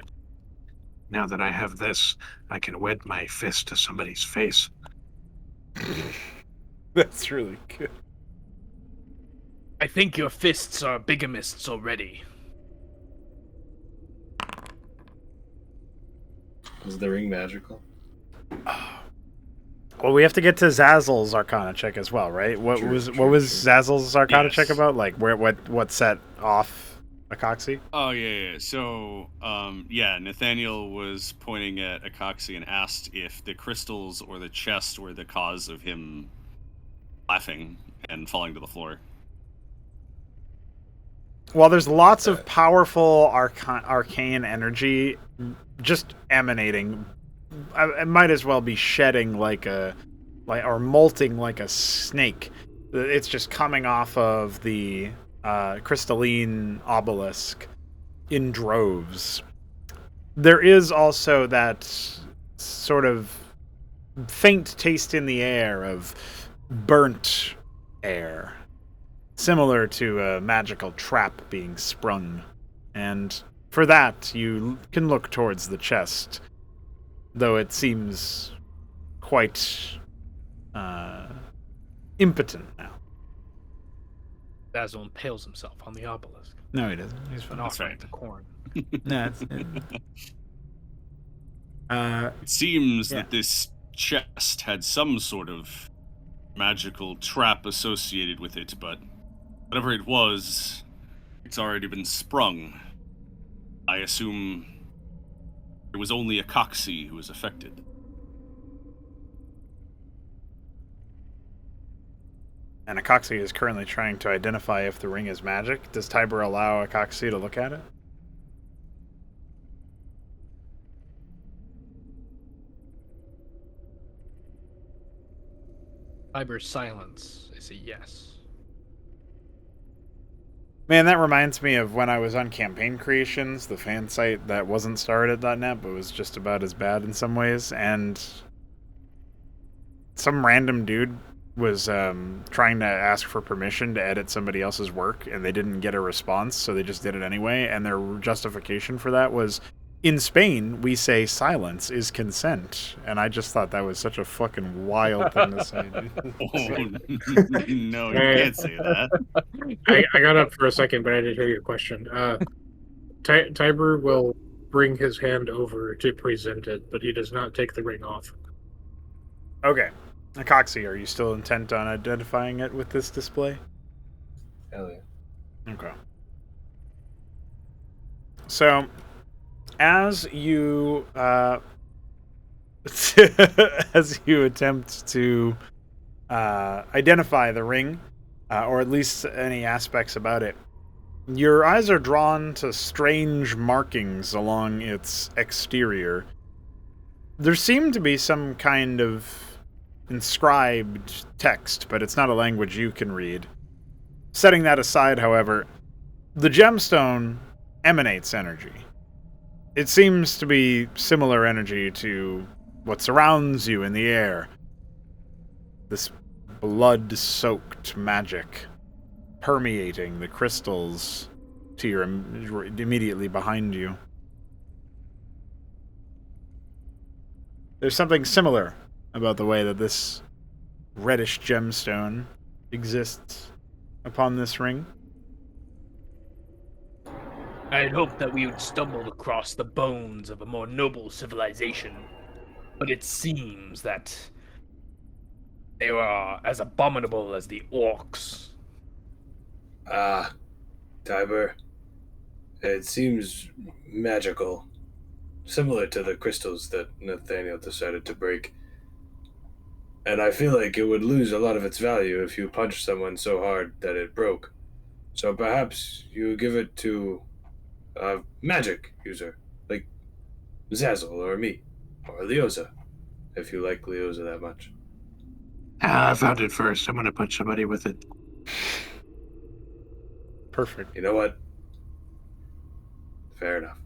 "Now that I have this, I can wed my fist to somebody's face." That's really good. I think your fists are bigamists already. Was the ring magical? Well, we have to get to Zazzle's Arcana check as well, right? What was Zazzle's Arcana check Yes. about? Like, what set off Akoxy? Oh yeah. So, Nathaniel was pointing at Akoxy and asked if the crystals or the chest were the cause of him laughing and falling to the floor. Well, there's lots of powerful arcane energy just emanating. It might as well be shedding or molting like a snake. It's just coming off of the crystalline obelisk in droves. There is also that sort of faint taste in the air of burnt air, similar to a magical trap being sprung. And for that, you can look towards the chest, though it seems quite impotent now. Basil impales himself on the obelisk. No, he doesn't. He's An fine. offering to corn. No, It seems Yeah. that this chest had some sort of magical trap associated with it, but whatever it was, it's already been sprung. I assume it was only Akoxy who was affected. and Akoxy is currently trying to identify if the ring is magic. Does Tiber allow Akoxy to look at it? Tiber's silence is a yes. Man, that reminds me of when I was on Campaign Creations, the fan site that wasn't started.net, but was just about as bad in some ways, and some random dude was trying to ask for permission to edit somebody else's work, and they didn't get a response, so they just did it anyway, and their justification for that was, in Spain, we say silence is consent, and I just thought that was such a fucking wild thing to say. Oh, no, you can't say that. I got up for a second, but I didn't hear your question. Tiber will bring his hand over to present it, but he does not take the ring off. Okay. Akoxy, are you still intent on identifying it with this display? Hell yeah. Okay. So, as you as you attempt to identify the ring, or at least any aspects about it, your eyes are drawn to strange markings along its exterior. There seem to be some kind of inscribed text, but it's not a language you can read. Setting that aside, however, the gemstone emanates energy. It seems to be similar energy to what surrounds you in the air. This blood-soaked magic permeating the crystals to your immediately behind you. There's something similar about the way that this reddish gemstone exists upon this ring. I had hoped that we would stumble across the bones of a more noble civilization, but it seems that they are as abominable as the orcs. Ah, Tiber. It seems magical. Similar to the crystals that Nathaniel decided to break. And I feel like it would lose a lot of its value if you punched someone so hard that it broke. So perhaps you give it to a magic user, like Zazzle or me, or Leoza, if you like Leoza that much. I found it first. I'm going to punch somebody with it. Perfect. You know what? Fair enough.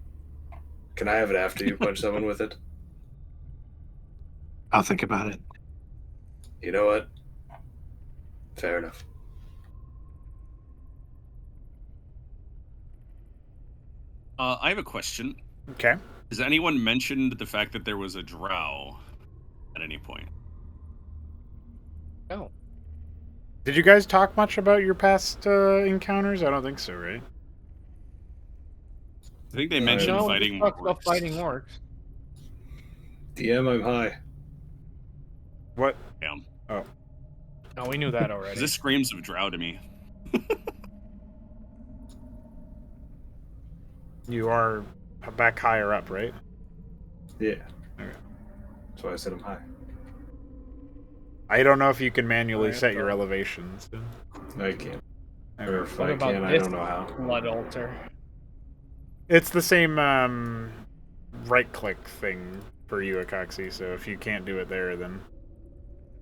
Can I have it after you punch someone with it? I'll think about it. You know what? Fair enough. I have a question. Okay. Has anyone mentioned the fact that there was a drow at any point? Oh. Did you guys talk much about your past encounters? I don't think so, right? I think they mentioned No, fighting we more talked about orcs. fighting orcs. DM, I'm high. What? Damn. Oh. Oh, we knew that already. This screams of drow to me. You are back higher up, right? Yeah. Okay. That's why I said I'm high. I don't know if you can manually Alright, set your so- elevations. I can't. Okay. Or if What I about can, I this don't know how. blood altar? It's the same right-click thing for you, Akaxi, so if you can't do it there, then...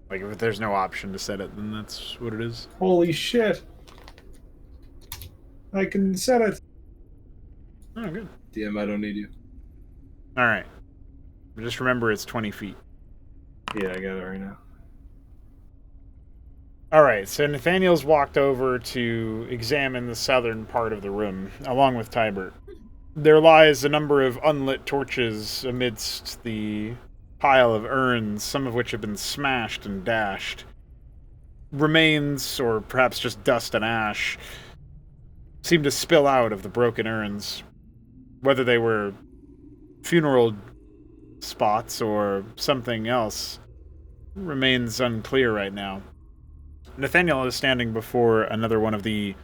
Like, if there's no option to set it, then that's what it is. Holy shit! I can set it. Oh, good. DM, I don't need you. Alright. Just remember it's 20 feet. Yeah, I got it right now. Alright, so Nathaniel's walked over to examine the southern part of the room, along with Tybert. There lies a number of unlit torches amidst the pile of urns, some of which have been smashed and dashed. Remains, or perhaps just dust and ash, seem to spill out of the broken urns. Whether they were funeral spots or something else remains unclear right now. Nathaniel is standing before another one of the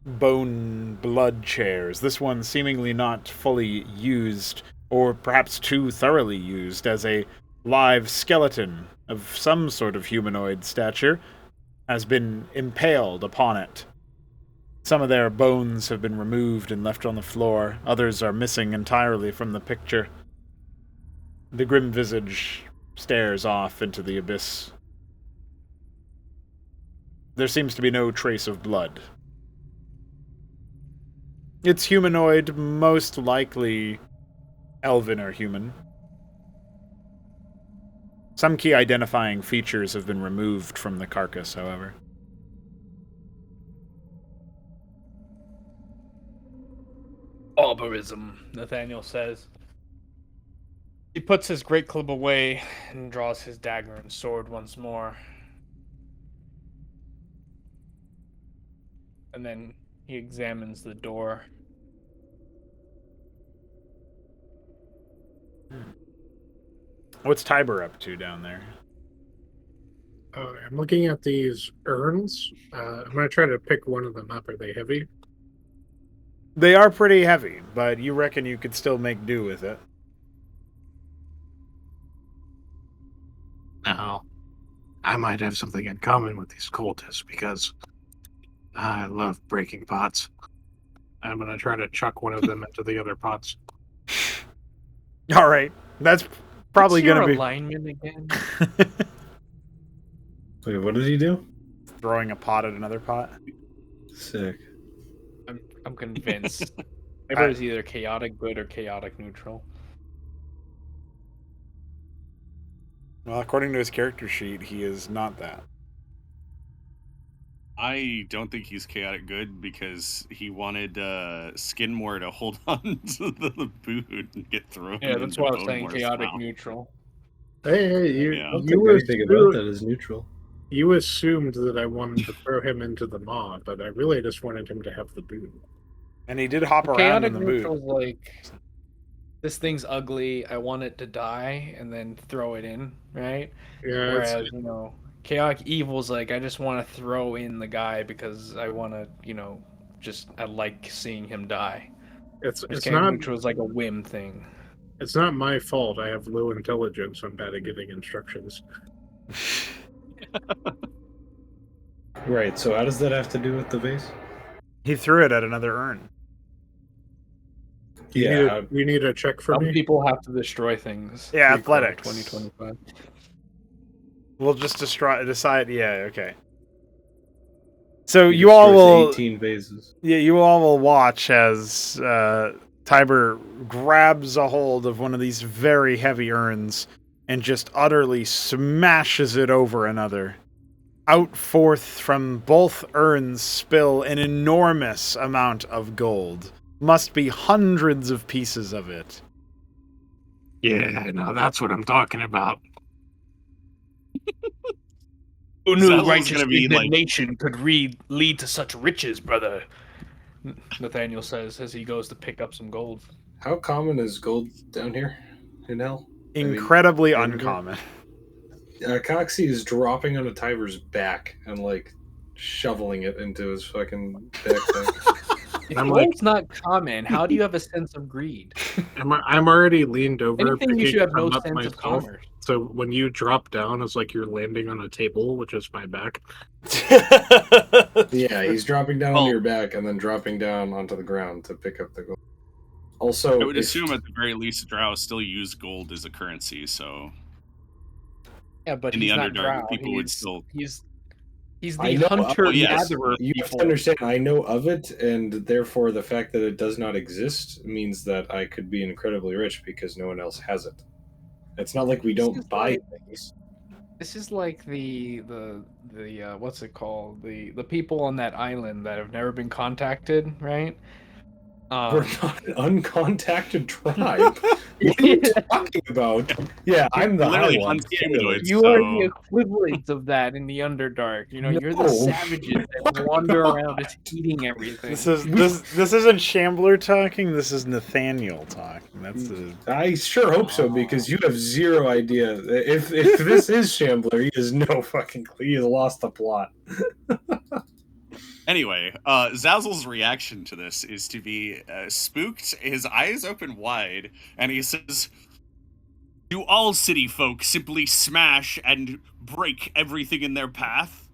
bone blood chairs, this one seemingly not fully used, or perhaps too thoroughly used, as a live skeleton of some sort of humanoid stature has been impaled upon it. Some of their bones have been removed and left on the floor, others are missing entirely from the picture. The grim visage stares off into the abyss. There seems to be no trace of blood. It's humanoid, most likely elven or human. Some key identifying features have been removed from the carcass, however. Barbarism, Nathaniel says. He puts his great club away and draws his dagger and sword once more. And then he examines the door. What's Tiber up to down there? I'm looking at these urns. I'm going to try to pick one of them up. Are they heavy? They are pretty heavy, but you reckon you could still make do with it. Now, I might have something in common with these cultists because I love breaking pots. I'm going to try to chuck one of them into the other pots. All right, that's probably What's your going to be alignment again? Wait, what did he do? throwing a pot at another pot. Sick. I'm convinced. Maybe it's either chaotic good or chaotic neutral. Well, according to his character sheet, he is not that. I don't think he's chaotic good because he wanted Skidmore to hold on to the boot and get thrown. Yeah, that's into why I was saying Bonemore's chaotic mouth. neutral. Hey, Yeah. I don't you think anything about that assumed, is neutral. you assumed that I wanted to throw him into the maw, but I really just wanted him to have the boot. And he did hop around Chaotic in the boot. neutral is like, this thing's ugly, I want it to die, and then throw it in, right? Yeah, Whereas, chaotic evil's like, I just want to throw in the guy because I want to, I like seeing him die. it's Chaotic not neutral is like a whim thing. it's not my fault. I have low intelligence. I'm bad at giving instructions. Right, so how does that have to do with the vase? He threw it at another urn. Yeah, You need a check for Some me. people have to destroy things. Yeah, Recall athletics. 2025. We'll just decide. Yeah, okay. So he you all destroys will, 18 vases. yeah, you all will watch as Tiber grabs a hold of one of these very heavy urns and just utterly smashes it over another. Out forth from both urns spill an enormous amount of gold. Must be hundreds of pieces of it. Yeah, now that's what I'm talking about. Who That knew was righteous gonna be, like- indignation could lead to such riches, brother? Nathaniel says as he goes to pick up some gold. How common is gold down here in hell? Incredibly I mean, uncommon. Coxie is dropping onto Tiber's back and like shoveling it into his fucking backpack. If I'm like- gold's not common, how do you have a sense of greed? I'm already leaned over. Anything you picking should have no them up sense of myself. commerce. So when you drop down, it's like you're landing on a table, which is my back. Yeah, he's dropping down Well- onto your back and then dropping down onto the ground to pick up the gold. Also, I would if- assume at the very least Drow still use gold as a currency, so Yeah, but in the he's not Underdark, drow. people would still. He's I the know- hunter oh, yes. gatherer you have to people. understand, I know of it, and therefore the fact that it does not exist means that I could be incredibly rich because no one else has it. It's not like we This don't is buy like- things. This is like the what's it called? The people on that island that have never been contacted, right? We're not an uncontacted tribe. What are you talking about? Yeah, I'm the Literally high one. hunt humanoids. You are the So- equivalent of that in the Underdark. You know, you're the No. savages that wander around just eating everything. This isn't Shambler talking. This is Nathaniel talking. That's I sure hope so because you have zero idea. If this is Shambler, he has no fucking clue. He has lost the plot. Anyway, Zazzle's reaction to this is to be spooked, his eyes open wide, and he says, "Do all city folk simply smash and break everything in their path?"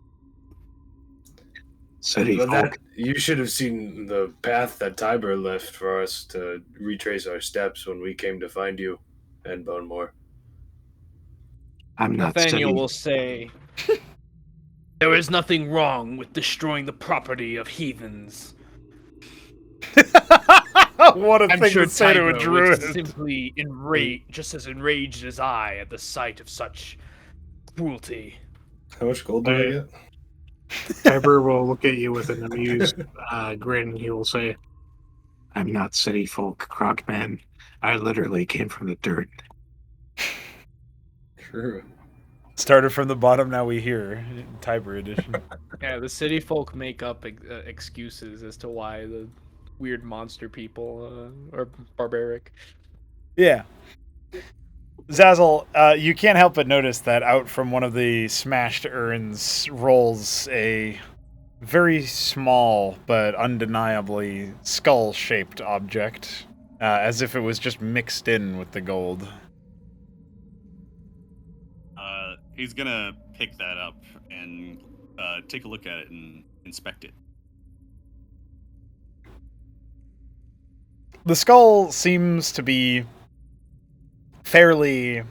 City But folk. you should have seen the path that Tiber left for us to retrace our steps when we came to find you and Bonemore. I'm not Nathaniel city. will say, There is nothing wrong with destroying the property of heathens. what a I'm thing sure to say to a Tiber druid. was simply just as enraged as I at the sight of such cruelty. How much gold do I get? Tiber will look at you with an amused grin. He will say, I'm not city folk, Crocman. I literally came from the dirt. True. Started from the bottom, now we hear Tiber edition. yeah, the city folk make up excuses as to why the weird monster people are barbaric. Yeah. Zazzle, you can't help but notice that out from one of the smashed urns rolls a very small but undeniably skull-shaped object, as if it was just mixed in with the gold. He's gonna pick that up and take a look at it and inspect it. The skull seems to be fairly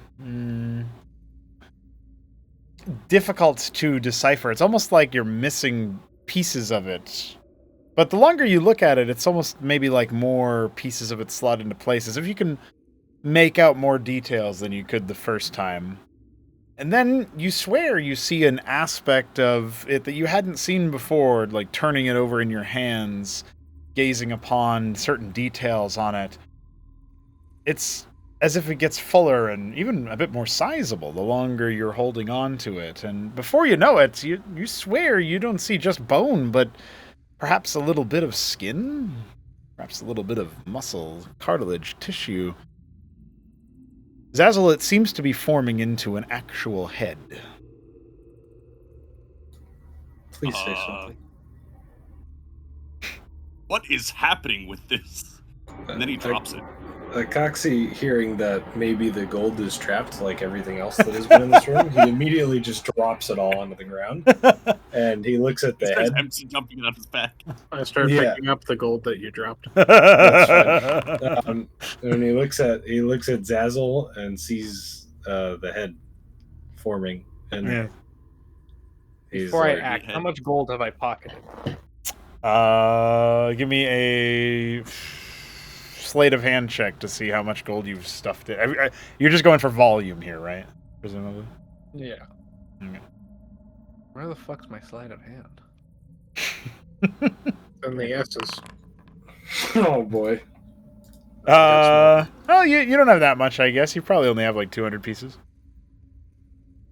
difficult to decipher. It's almost like you're missing pieces of it. But the longer you look at it, it's almost maybe like more pieces of it slot into place, as if you can make out more details than you could the first time. And then you swear you see an aspect of it that you hadn't seen before, like turning it over in your hands, gazing upon certain details on it. It's as if it gets fuller and even a bit more sizable the longer you're holding on to it. And before you know it, you swear you don't see just bone, but perhaps a little bit of skin, perhaps a little bit of muscle, cartilage, tissue. Zazzle, it seems to be forming into an actual head. Please say something. What is happening with this? And then he drops it. Coxie, hearing that maybe the gold is trapped like everything else that has been in this room, he immediately just drops it all onto the ground. And he looks at He the starts head. empty jumping it on his back. I start Yeah. picking up the gold that you dropped. And he looks at Zazzle and sees the head forming. And Yeah. he's Before I like, act, how much gold have I pocketed? Give me a sleight of hand check to see how much gold you've stuffed it. You're just going for volume here, right? Presumably. Yeah. Okay. Where the fuck's my sleight of hand? And the S's. oh boy. Well, you don't have that much, I guess. You probably only have like 200 pieces.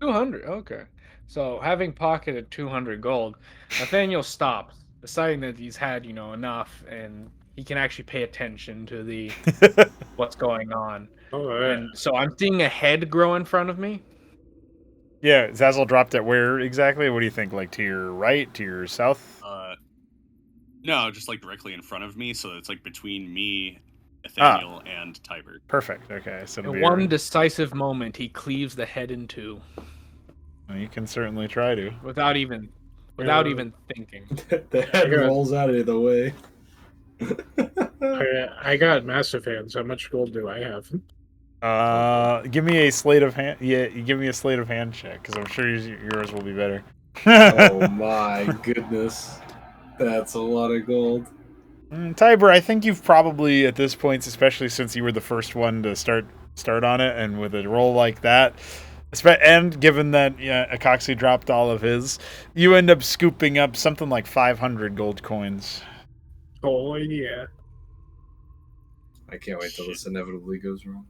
200. Okay. So having pocketed 200 gold, Nathaniel stops, deciding that he's had enough, and he can actually pay attention to the what's going on. All right. And so I'm seeing a head grow in front of me. Yeah, Zazzle dropped at where exactly? What do you think? Like to your right, to your south? No, just like directly in front of me, so it's like between me, Nathaniel, and Tiber. Perfect. Okay, so it'll In be one decisive moment, he cleaves the head in two well, you can certainly try to. without even thinking. The head Yeah. rolls out of the way. I got massive hands. How much gold do I have? Give me a slate of hand. Yeah, you give me a slate of hand check because I'm sure yours will be better. Oh my goodness. That's a lot of gold. Tiber, I think you've probably at this point, especially since you were the first one to start on it, and with a roll like that, and given that Acoxy dropped all of his, you end up scooping up something like 500 gold coins. Oh yeah. I can't wait till this inevitably goes wrong.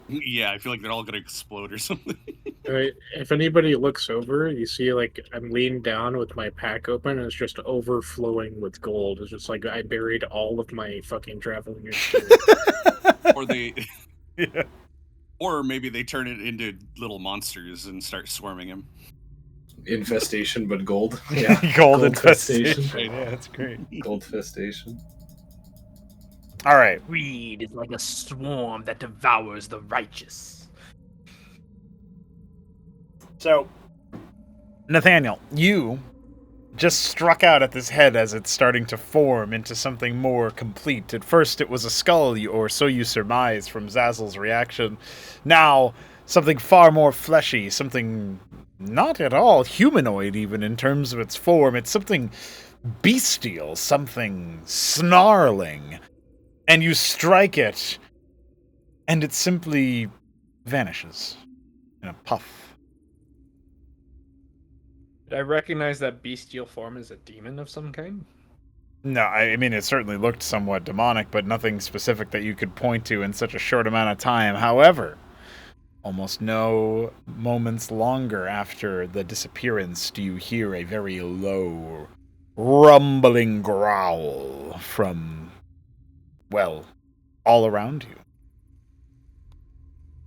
Yeah, I feel like they're all gonna explode or something. If anybody looks over, you see like I'm leaned down with my pack open, and it's just overflowing with gold. It's just like I buried all of my fucking traveling experience. Or they, Yeah. or maybe they turn it into little monsters and start swarming him. Infestation, but gold. Yeah, gold infestation. infestation. Yeah, that's great. Gold festation. All right. Greed is like a swarm that devours the righteous. So, Nathaniel, you just struck out at this head as it's starting to form into something more complete. At first, it was a skull, or so you surmise from Zazzle's reaction. Now, something far more fleshy, something not at all humanoid, even in terms of its form. It's something bestial, something snarling. And you strike it, and it simply vanishes in a puff. Did I recognize that bestial form as a demon of some kind? No, I mean, it certainly looked somewhat demonic, but nothing specific that you could point to in such a short amount of time. However, almost no moments longer after the disappearance do you hear a very low, rumbling growl from, well, all around you.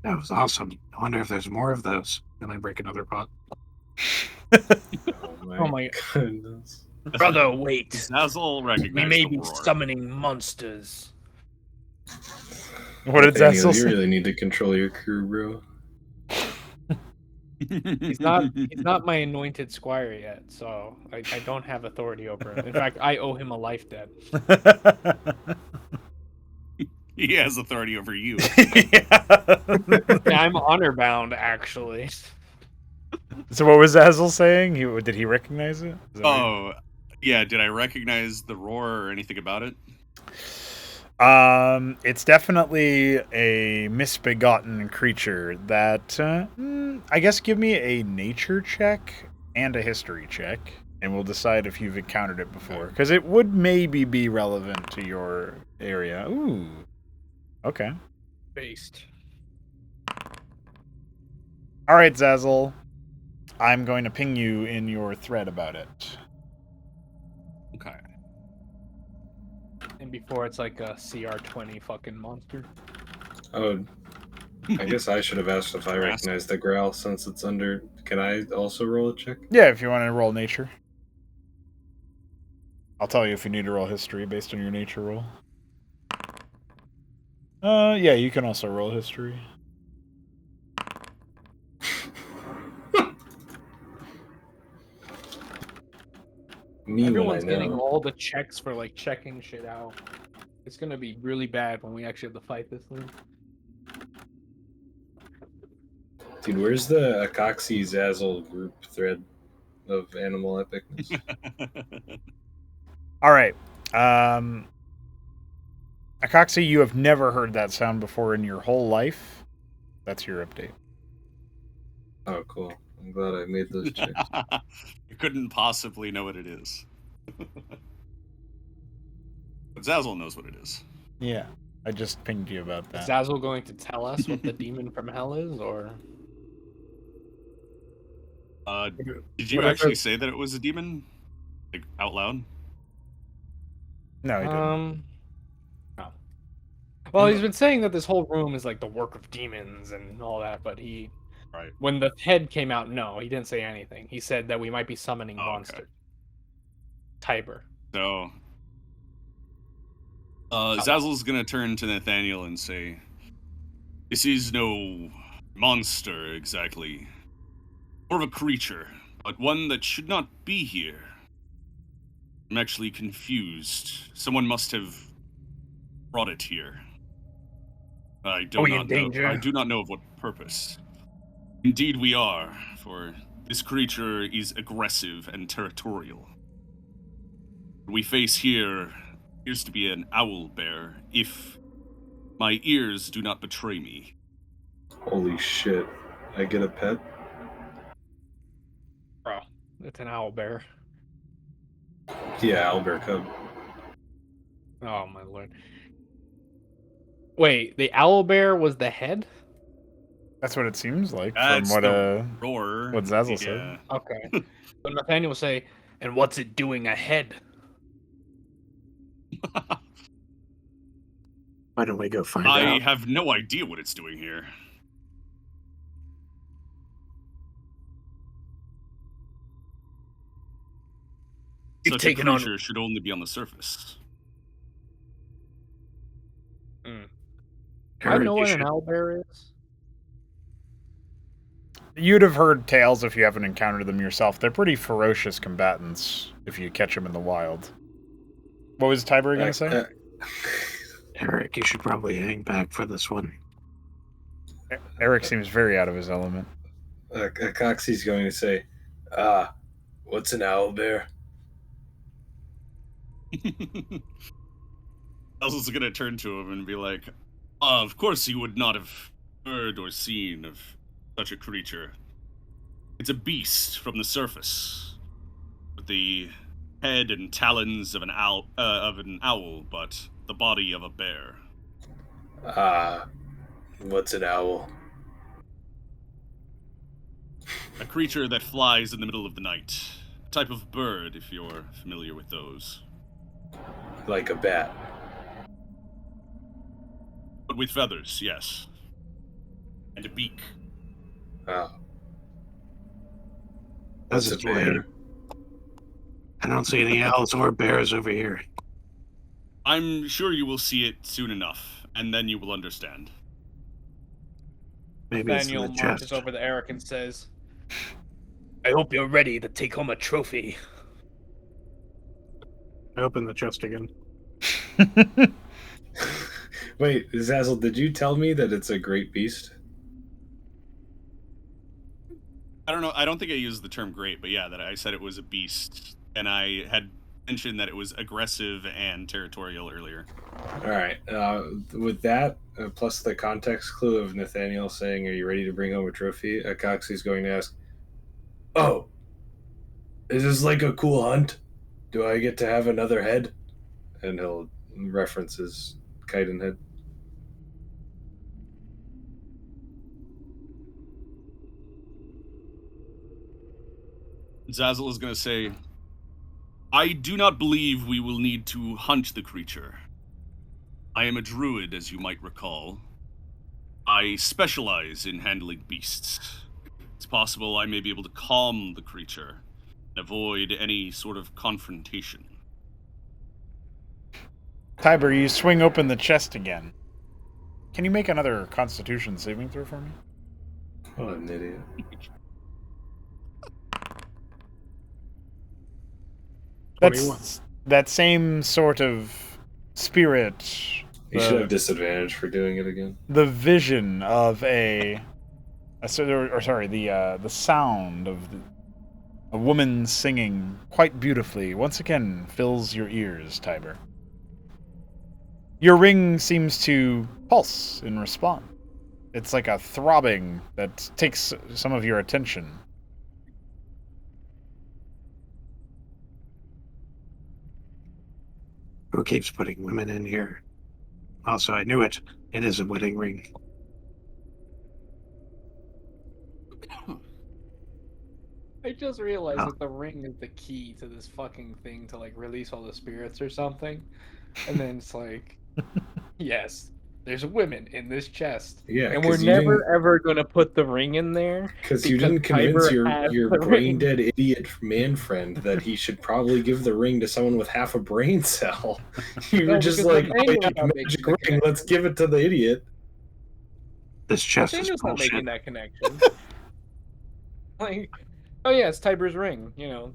That was awesome. I wonder if there's more of those. Then I break another pot. Oh my goodness. Brother, wait. Zazzle We recognized may the be roar. summoning monsters. What did Nathaniel, Zazzle you say? really need to control your crew, bro. He's not my anointed squire yet, so I don't have authority over him. In fact, I owe him a life debt. He has authority over you. Yeah. Yeah, I'm honor bound, actually. So what was Zazzle saying? Did he recognize it? Is that what Oh, yeah. Did I recognize the roar or anything about it? It's definitely a misbegotten creature that, I guess give me a nature check and a history check, and we'll decide if you've encountered it before, because it would maybe be relevant to your area. Ooh. Okay. Based. All right, Zazzle. I'm going to ping you in your thread about it. Okay. And before it's like a CR20 fucking monster. Oh, I guess I should have asked if I recognize the growl since it's under. Can I also roll a check? Yeah, if you want to roll nature. I'll tell you if you need to roll history based on your nature roll. Yeah, you can also roll history. Me when I Everyone's getting know. all the checks for like checking shit out. It's gonna be really bad when we actually have to fight this thing. Dude, where's the Acoxy Zazzle group thread of animal epicness? All right. Acoxy, you have never heard that sound before in your whole life. That's your update. Oh, cool. I'm glad I made those checks. You couldn't possibly know what it is. But Zazzle knows what it is. Yeah, I just pinged you about Is that. Zazzle going to tell us what the demon from hell is, or Did you Whatever. actually say that it was a demon? Like, out loud? No, he didn't. No. Well, he's been saying that this whole room is like the work of demons and all that, but he Right. When the head came out, no, he didn't say anything. He said that we might be summoning Oh, okay. monster. Tiber. So, Zazzle's gonna turn to Nathaniel and say, "This is no monster exactly. More of a creature, but one that should not be here. I'm actually confused. Someone must have brought it here. I do Are we not in know. danger? I do not know of what purpose. Indeed, we are. For this creature is aggressive and territorial. What we face here appears to be an owl bear, if my ears do not betray me." Holy shit! I get a pet. Bro, it's an owl bear. Yeah, owlbear cub. Oh my lord. Wait, the owl bear was the head? That's what it seems like from That's what the roar. what Zazzle said. Yeah. Okay. But Nathaniel will say, and what's it doing ahead? Why don't we go find I out? have no idea what it's doing here. You've Such a taken on- creature should only be on the surface. I Eric, know you what should- an owl bear is. You'd have heard tales if you haven't encountered them yourself. They're pretty ferocious combatants if you catch them in the wild. What was Tiber going to say? Eric, you should probably hang back for this one. Eric seems very out of his element. Coxie's going to say, what's an owlbear? Elsa's gonna turn to him and be like, "Of course you would not have heard or seen of such a creature. It's a beast from the surface, with the head and talons of an owl, but the body of a bear." What's an owl? A creature that flies in the middle of the night. A type of bird, if you're familiar with those. Like a bat. But with feathers, yes. And a beak. Oh. That's What's a a bear? bear. I don't see any owls or bears over here. I'm sure you will see it soon enough, and then you will understand. Maybe it's in Nathaniel the marches chest. over to Eric and says, I hope you're ready to take home a trophy. I open the chest again. Wait, Zazzle, did you tell me that it's a great beast? I don't know. I don't think I used the term great, but yeah, that I said it was a beast, and I had mentioned that it was aggressive and territorial earlier. All right. With that, plus the context clue of Nathaniel saying, "Are you ready to bring home a trophy?" Coxie's going to ask, "Oh, is this like a cool hunt? Do I get to have another head?" And he'll reference his chitin head. Zazzle is going to say, "I do not believe we will need to hunt the creature. I am a druid, as you might recall. I specialize in handling beasts. It's possible I may be able to calm the creature and avoid any sort of confrontation." Tiber, you swing open the chest again. Can you make another Constitution saving throw for me? What an idiot. That's that same sort of spirit. You should have disadvantage for doing it again. The vision of the sound of a woman singing quite beautifully once again fills your ears, Tiber. Your ring seems to pulse in response. It's like a throbbing that takes some of your attention. Who keeps putting women in here? Also, I knew it. It is a wedding ring. I just realized Oh. that the ring is the key to this fucking thing to like release all the spirits or something. And then it's like, yes, there's women in this chest. Yeah, And we're 'cause you never didn't- ever gonna put the ring in there Because you because didn't convince Tiber your has your the brain ring. dead idiot man friend that he should probably give the ring to someone with half a brain cell. You No, were just because like, Nathaniel's "Hey, not making magic the ring, let's give it to the idiot." This chest is Nathaniel's not bullshit. making that connection. Like, oh yeah, it's Tiber's ring. You know,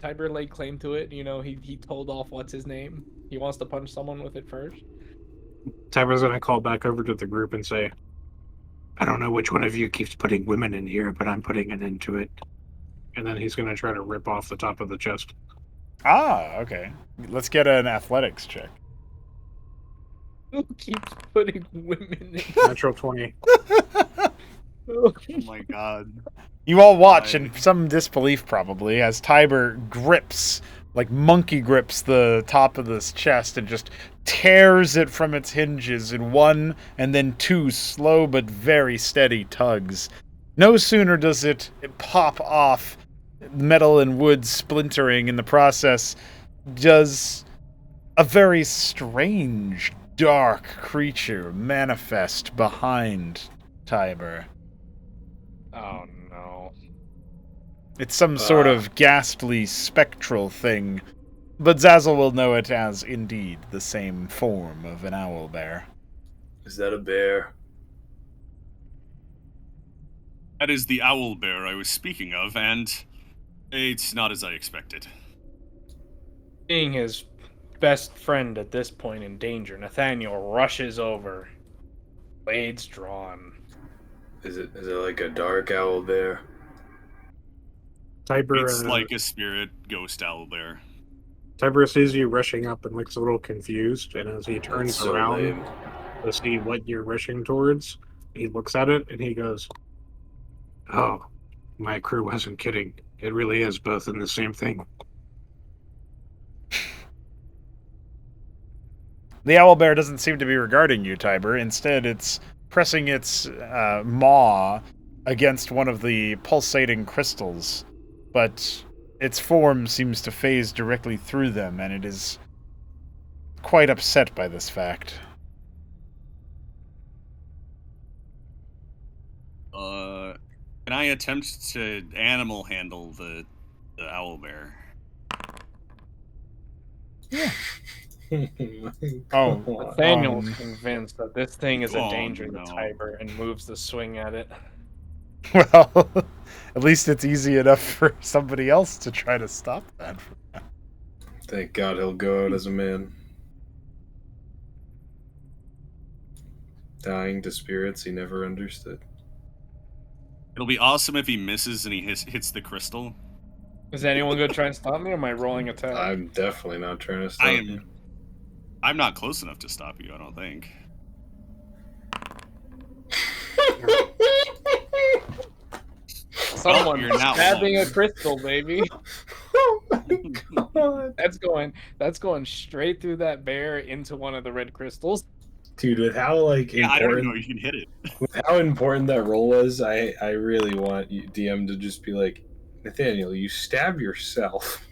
Tiber laid claim to it. You know, he told off what's his name. He wants to punch someone with it first. Tiber's gonna call back over to the group and say, I don't know which one of you keeps putting women in here, but I'm putting an end to it. And then he's gonna try to rip off the top of the chest. Ah, okay. Let's get an athletics check. Who keeps putting women in? Natural 20. Oh my god. You all watch Right. in some disbelief, probably, as Tiber grips, like monkey grips, the top of this chest and just tears it from its hinges in one and then two slow but very steady tugs. No sooner does it pop off, metal and wood splintering in the process, does a very strange, dark creature manifest behind Tiber. Oh no. It's some sort of ghastly, spectral thing, but Zazzle will know it as, indeed, the same form of an owlbear. Is that a bear? That is the owl bear I was speaking of, and it's not as I expected. Being his best friend at this point in danger, Nathaniel rushes over. Blades drawn. Is it like a dark owl bear? Tiber, It's like a spirit ghost owl bear. Tiber sees you rushing up and looks a little confused, and as he turns So around lame. to see what you're rushing towards, he looks at it and he goes, Oh, my crew wasn't kidding. It really is both in the same thing. The owlbear doesn't seem to be regarding you, Tiber. Instead, it's pressing its maw against one of the pulsating crystals, but its form seems to phase directly through them, and it is quite upset by this fact. Can I attempt to animal handle the owl bear? Oh, Nathaniel's convinced that this thing is a Oh, danger to no. Tiber and moves the swing at it. well, at least it's easy enough for somebody else to try to stop that. Thank God he'll go out as a man. Dying to spirits he never understood. It'll be awesome if he misses and he hits the crystal. Is anyone going to try and stop me, or am I rolling attack? I'm definitely not trying to stop you. I'm not close enough to stop you, I don't think. Someone you're not stabbing wrong. a crystal, baby. Oh my God. That's going straight through that bear into one of the red crystals. Dude, with how like Yeah, I don't important know you can hit it. with how important that roll was, I really want you, DM, to just be like, Nathaniel, you stab yourself.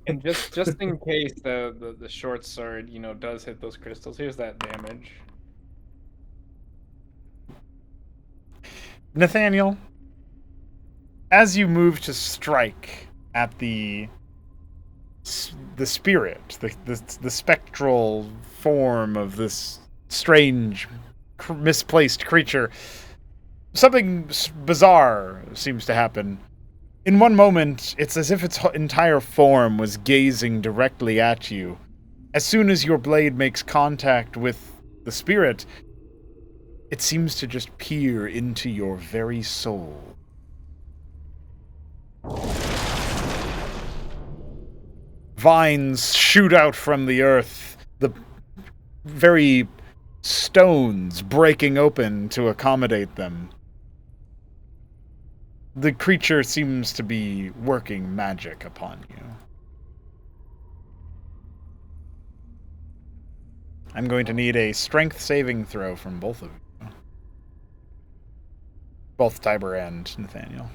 And just in case the short sword, does hit those crystals, here's that damage. Nathaniel, as you move to strike at the spirit, the spectral form of this strange, misplaced creature, something bizarre seems to happen. In one moment, it's as if its entire form was gazing directly at you. As soon as your blade makes contact with the spirit, it seems to just peer into your very soul. Vines shoot out from the earth, the very stones breaking open to accommodate them. The creature seems to be working magic upon you. I'm going to need a strength saving throw from both of you. Both Tiber and Nathaniel.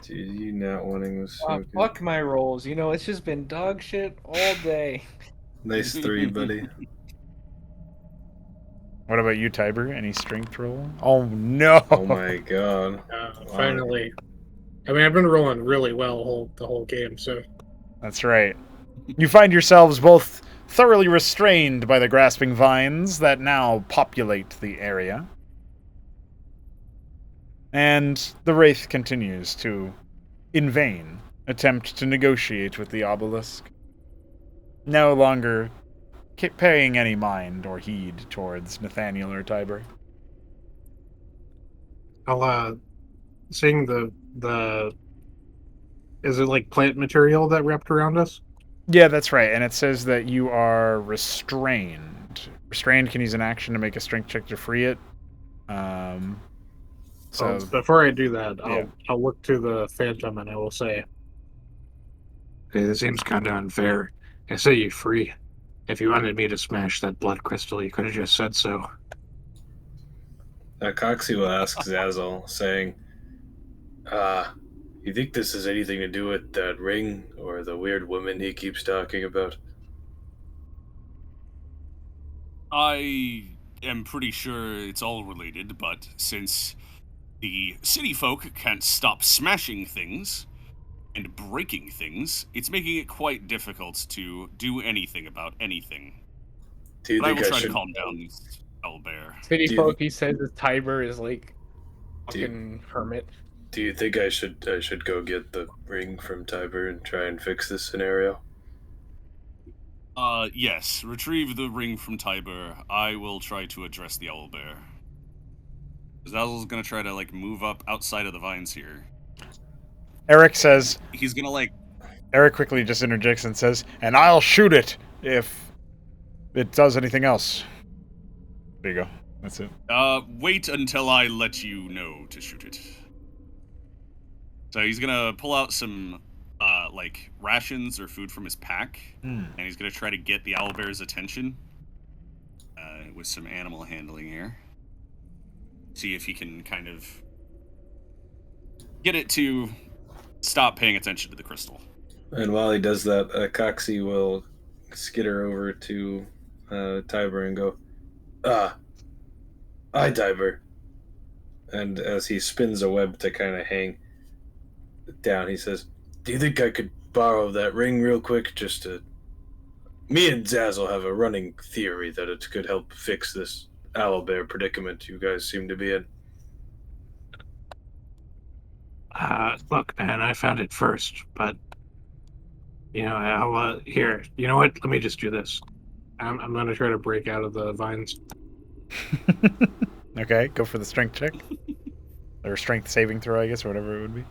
Dude, you not wanting was so good. Fuck my rolls. It's just been dog shit all day. Nice 3, buddy. What about you, Tiber? Any strength roll? Oh no! Oh my god. Finally. I mean, I've been rolling really well the whole game, so That's right. You find yourselves both thoroughly restrained by the grasping vines that now populate the area. And the Wraith continues to, in vain, attempt to negotiate with the obelisk. No longer paying any mind or heed towards Nathaniel or Tiber. I'll seeing the is it like plant material that wrapped around us? Yeah, that's right. And it says that you are restrained. Restrained can use an action to make a strength check to free it. So Before I do that, yeah. I'll look to the Phantom and I will say, "Hey, this seems kind of unfair. I say you free. If you wanted me to smash that blood crystal, you could have just said so." Coxie will ask Zazzle, saying, you think this has anything to do with that ring or the weird woman he keeps talking about? I am pretty sure it's all related, but since the city folk can't stop smashing things and breaking things, it's making it quite difficult to do anything about anything. Do you But I think will I try should? to calm down this owlbear. City Do you- folk, he says that Tiber is like Do you- fucking hermit. Do you think I should go get the ring from Tiber and try and fix this scenario? Yes. Retrieve the ring from Tiber. I will try to address the owlbear. Zazzle's gonna try to, move up outside of the vines here. Eric says, He's gonna, Eric quickly just interjects and says, and I'll shoot it if it does anything else. There you go. That's it. Wait until I let you know to shoot it. So he's gonna pull out some, rations or food from his pack, and he's gonna try to get the owlbear's attention with some animal handling here. See if he can kind of get it to stop paying attention to the crystal. And while he does that, Coxie will skitter over to Tiber and go, hi, Tiber. And as he spins a web to kind of hang down, he says, do you think I could borrow that ring real quick just to... Me and Zazzle have a running theory that it could help fix this owlbear predicament you guys seem to be in. Look, man, I found it first, but I'll here. You know what? Let me just do this. I'm gonna try to break out of the vines. Okay, go for the strength check. Or strength saving throw, I guess, or whatever it would be.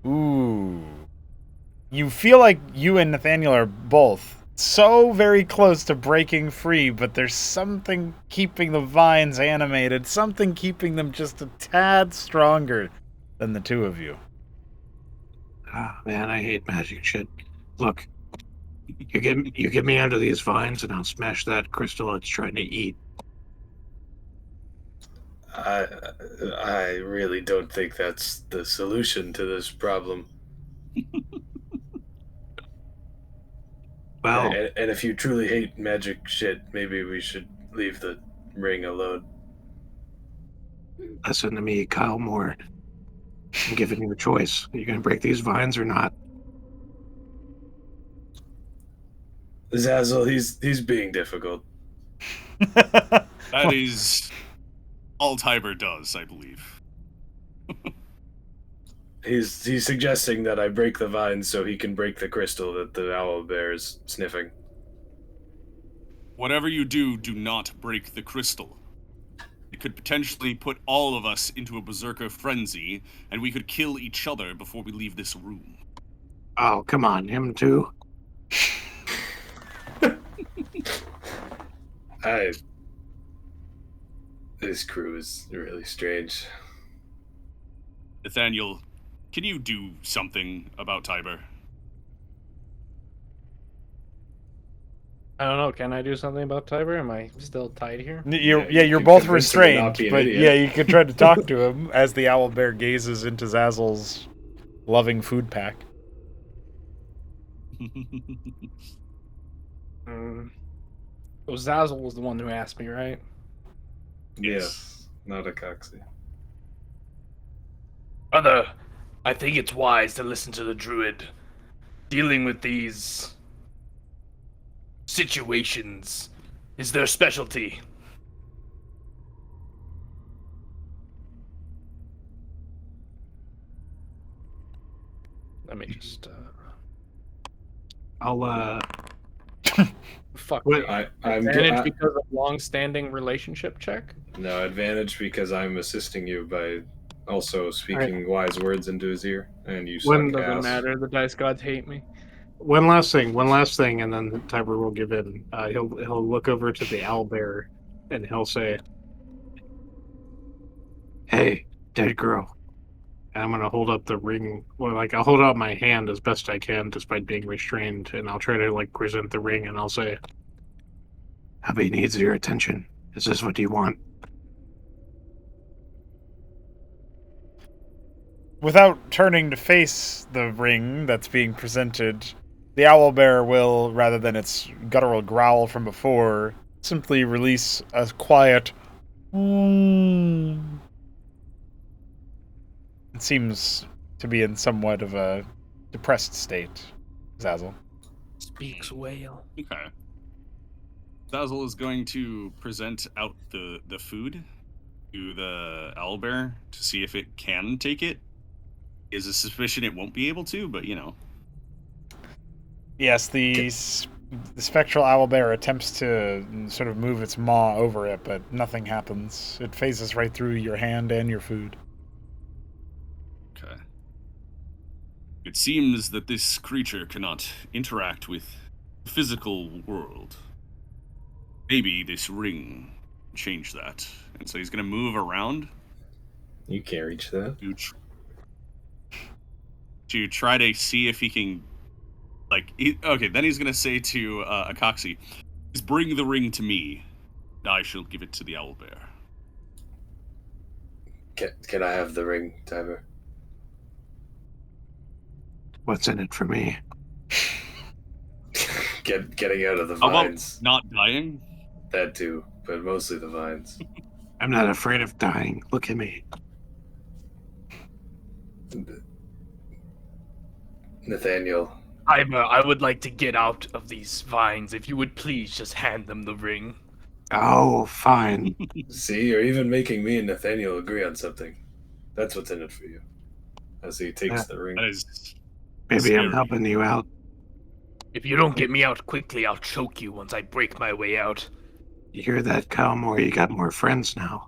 Ooh. You feel like you and Nathaniel are both so very close to breaking free, but there's something keeping the vines animated, something keeping them just a tad stronger than the two of you. Ah, man, I hate magic shit. Look, you get me under these vines, and I'll smash that crystal it's trying to eat. I really don't think that's the solution to this problem. Well, And if you truly hate magic shit, maybe we should leave the ring alone. listen to me, Kyle Moore. I'm giving you a choice. Are you gonna break these vines or not? Zazzle, he's being difficult. That is all Tiber does, I believe. He's suggesting that I break the vines so he can break the crystal that the owlbear is sniffing. Whatever you do, do not break the crystal. It could potentially put all of us into a berserker frenzy, and we could kill each other before we leave this room. Oh, come on, him too. This crew is really strange. Nathaniel, can you do something about Tiber? I don't know. Can I do something about Tiber? Am I still tied here? You're you both can convince him to not restrained, be an but idiot. yeah, you could try to talk to him as the owlbear gazes into Zazzle's loving food pack. So Zazzle was the one who asked me, right? Yes, not a coxie. Brother, I think it's wise to listen to the druid. Dealing with these situations is their specialty. Let me just I'll fuck Wait, me. I'm Advantage because of long-standing relationship check. no advantage because I'm assisting you by also speaking wise words into his ear, and you When suck Doesn't ass. matter. The dice gods hate me. one last thing, and then Tiber will give in. He'll look over to the owlbear, and he'll say, "Hey, dead girl." And I'm gonna hold up the ring. Well, like I'll hold out my hand as best I can, despite being restrained, and I'll try to like present the ring, and I'll say, "Hubby needs your attention. Is this what you want?" Without turning to face the ring that's being presented, the owlbear will, rather than its guttural growl from before, simply release a quiet "Mm." It seems to be in somewhat of a depressed state, Zazzle. Speaks whale. Okay. Zazzle is going to present out the food to the owlbear to see if it can take it. Is a suspicion it won't be able to, but you know. Yes, the spectral owlbear attempts to sort of move its maw over it, but nothing happens. It phases right through your hand and your food. Okay. It seems that this creature cannot interact with the physical world. Maybe this ring can change that. And so he's going to move around You can't reach that. to try to see if he can, okay, then he's going to say to Acoxy, "Just bring the ring to me. I shall give it to the owlbear." Can I have the ring, Tiber? What's in it for me? Getting out of the How about vines. not dying? That too, but mostly the vines. I'm not afraid of dying. Look at me. Nathaniel, I would like to get out of these vines. If you would please just hand them the ring. Oh, fine. see, you're even making me and Nathaniel agree on something. That's what's in it for you. As he takes the ring. That is Baby, I'm scary. helping you out. If you don't get me out quickly, I'll choke you once I break my way out. You hear that, Calmore? You got more friends now.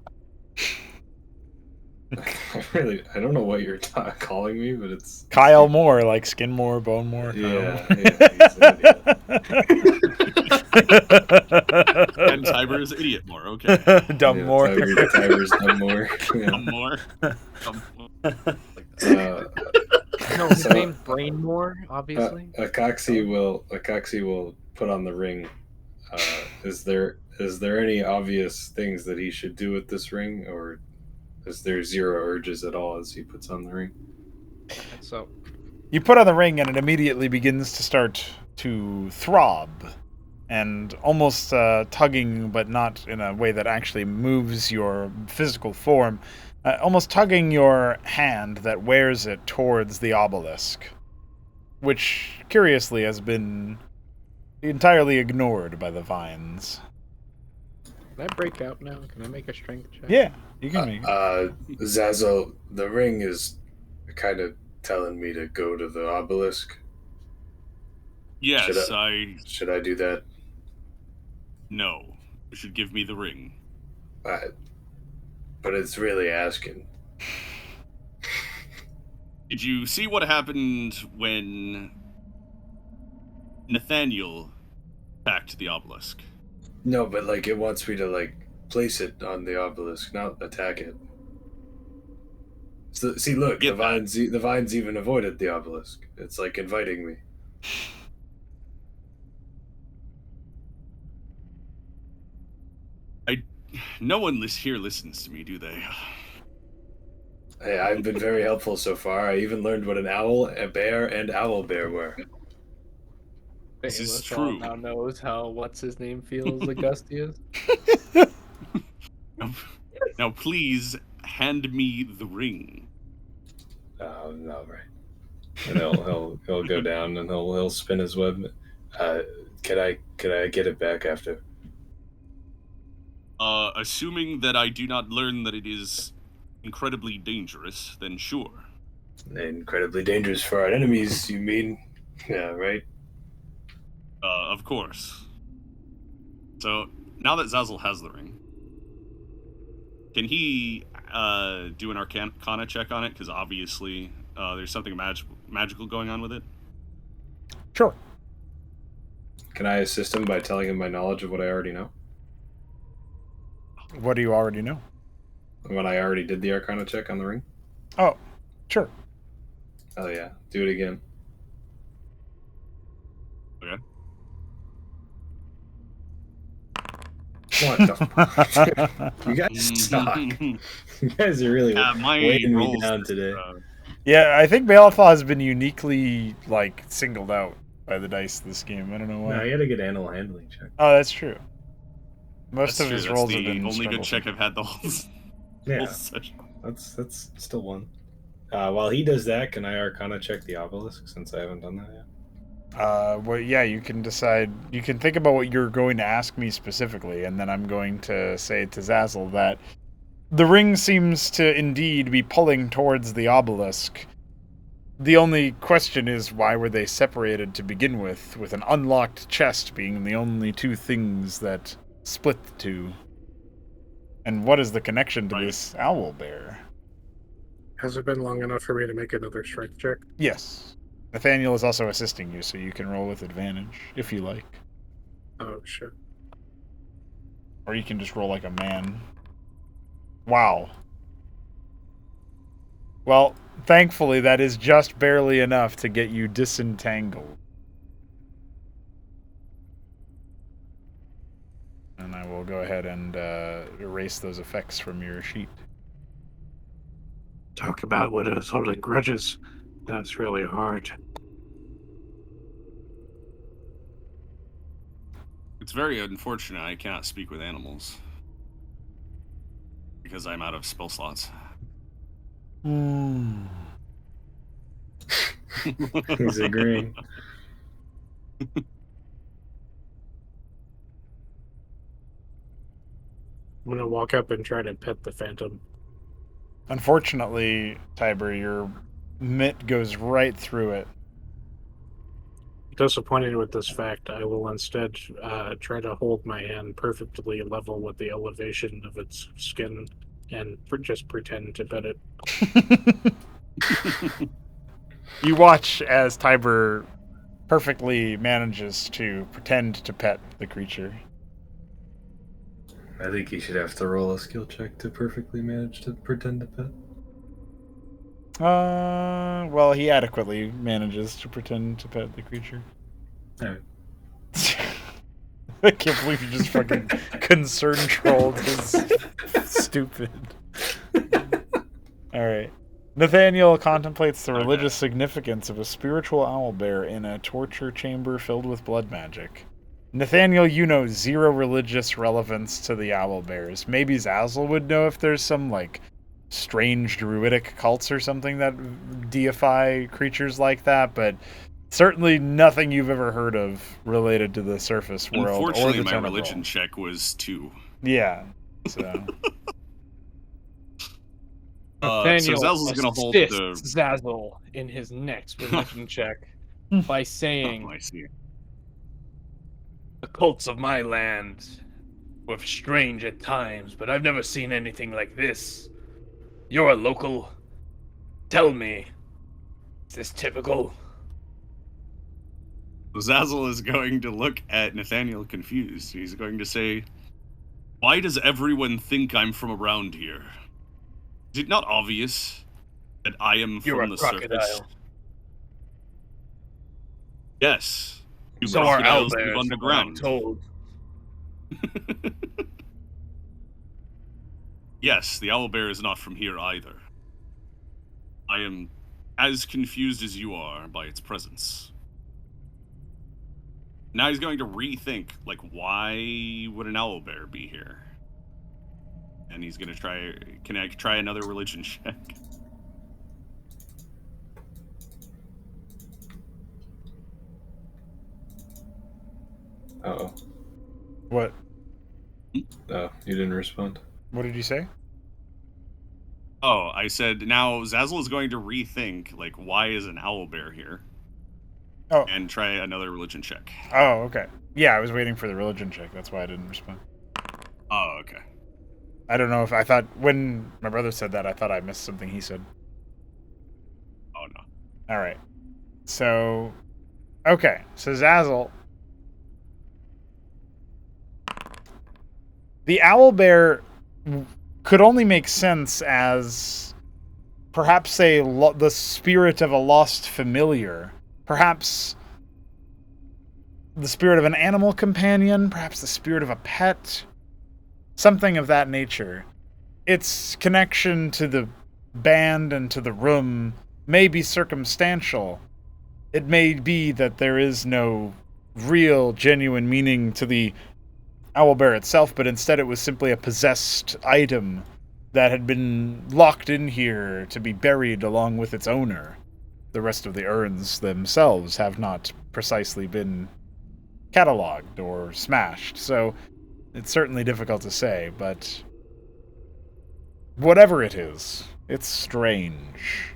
I don't know what you're calling me, but it's Kyle Moore, like Skin Moore, Bone Moore. Yeah, he's an idiot. And Tiber is idiot more. Okay. Dumb Yeah, Moore. Tiber's dumb more. Yeah. Dumb more. Dumb more. No, his So- name's Brainmore, obviously. Acoxy will put on the ring. Is there any obvious things that he should do with this ring, or is there zero urges at all as he puts on the ring? So You put on the ring and it immediately begins to start to throb and almost tugging, but not in a way that actually moves your physical form, almost tugging your hand that wears it towards the obelisk, which curiously has been entirely ignored by the vines. can I break out now? Can I make a strength check? Yeah, you can make it. Zazzle, the ring is kind of telling me to go to the obelisk. Yes, Should I do that? No. You should give me the ring. But it's really asking. Did you see what happened when Nathaniel attacked the obelisk? No, but like it wants me to like place it on the obelisk, not attack it. So, see, look, Get the vines even avoided the obelisk. It's like inviting me. No one here listens to me, do they? Hey, I've been very helpful so far. I even learned what an owl, a bear, and owlbear were. This is Bailiff true. now knows how what's his name feels Augustius. Now, please hand me the ring. Oh no, right. And he'll go down and he'll spin his web. Could I get it back after? Assuming that I do not learn that it is incredibly dangerous, then sure. Incredibly dangerous for our enemies, you mean? Yeah, right. Of course. So, now that Zazzle has the ring, can he do an Arcana check on it? Because obviously there's something magical going on with it. Sure. Can I assist him by telling him my knowledge of what I already know? What do you already know? When I already did the Arcana check on the ring? Oh, sure. Oh yeah, do it again. Okay. What the fuck? You guys suck. You guys are really my weighing me rolls, down today. Yeah, I think Balethal has been uniquely, like, singled out by the dice this game. I don't know why. No, you had a good animal handling check. Oh, that's true. Most That's of true. his That's rolls the have been only good check strugglesome. I've had the whole Yeah, session. that's still one. While he does that, can I Arcana check the obelisk since I haven't done that yet? Well, yeah, you can decide. You can think about what you're going to ask me specifically, and then I'm going to say to Zazzle that the ring seems to indeed be pulling towards the obelisk. The only question is, why were they separated to begin with an unlocked chest being the only two things that split the two? And what is the connection to this owl bear? Has it been long enough for me to make another strength check? Yes. Nathaniel is also assisting you, so you can roll with advantage, if you like. Oh, shit. Or you can just roll like a man. Wow. Well, thankfully, that is just barely enough to get you disentangled. And I will go ahead and erase those effects from your sheet. Talk about what is holding grudges. That's really hard. It's very unfortunate I cannot speak with animals. Because I'm out of spell slots. He's agreeing. I'm gonna walk up and try to pet the phantom. Unfortunately, Tiber, your mitt goes right through it. Disappointed with this fact, I will instead try to hold my hand perfectly level with the elevation of its skin and just pretend to pet it. You watch as Tiber perfectly manages to pretend to pet the creature. I think he should have to roll a skill check to perfectly manage to pretend to pet. Well, he adequately manages to pretend to pet the creature. Alright. I can't believe you just fucking concern trolled his stupid. Alright. Nathaniel contemplates the religious significance of a spiritual owlbear in a torture chamber filled with blood magic. Nathaniel, you know zero religious relevance to the owlbears. Maybe Zazzle would know if there's some, like, strange druidic cults or something that deify creatures like that, but certainly nothing you've ever heard of related to the surface world. Unfortunately, or the my temple. religion check was 2. Yeah, so... Nathaniel so Zazzle's gonna hold assists the... Zazzle in his next religion check by saying, Oh, I see. The cults of my land were strange at times, but I've never seen anything like this. You're a local. Tell me, is this typical? Zazzle is going to look at Nathaniel confused. He's going to say, why does everyone think I'm from around here? Is it not obvious that I am You're from a the crocodile. surface? Yes. You So are crocodiles live owlbears, from what I'm underground. told. Yes, the owlbear is not from here either. I am as confused as you are by its presence. now he's going to rethink, like, why would an owlbear be here? And he's going to try... Can I try another religion check? Uh-oh. What? Oh, you didn't respond. What did you say? Oh, I said, now Zazzle is going to rethink, like, why is an owlbear here? Oh. And try another religion check. Oh, okay. Yeah, I was waiting for the religion check. That's why I didn't respond. Oh, okay. I don't know if I thought when my brother said that, I thought I missed something he said. Oh, no. All right. So, okay. So Zazzle. The owlbear could only make sense as perhaps the spirit of a lost familiar. Perhaps the spirit of an animal companion. Perhaps the spirit of a pet. Something of that nature. Its connection to the band and to the room may be circumstantial. It may be that there is no real, genuine meaning to the owlbear itself, but instead it was simply a possessed item that had been locked in here to be buried along with its owner. The rest of the urns themselves have not precisely been cataloged or smashed, so it's certainly difficult to say, but whatever it is, it's strange.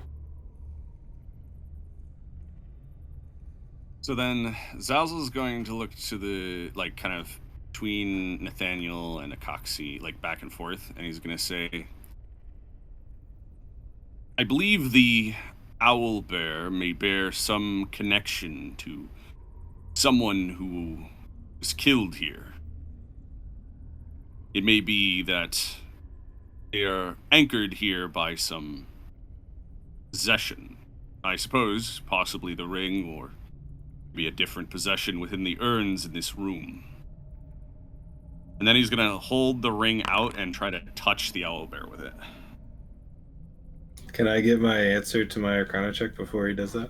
So then Zazzle's going to look to the, like, kind of between Nathaniel and Acoxy, like, back and forth, and he's going to say, I believe the owlbear may bear some connection to someone who was killed here. It may be that they are anchored here by some possession. I suppose, possibly the ring, or be a different possession within the urns in this room. And then he's gonna hold the ring out and try to touch the owlbear with it. Can I get my answer to my Arcana check before he does that?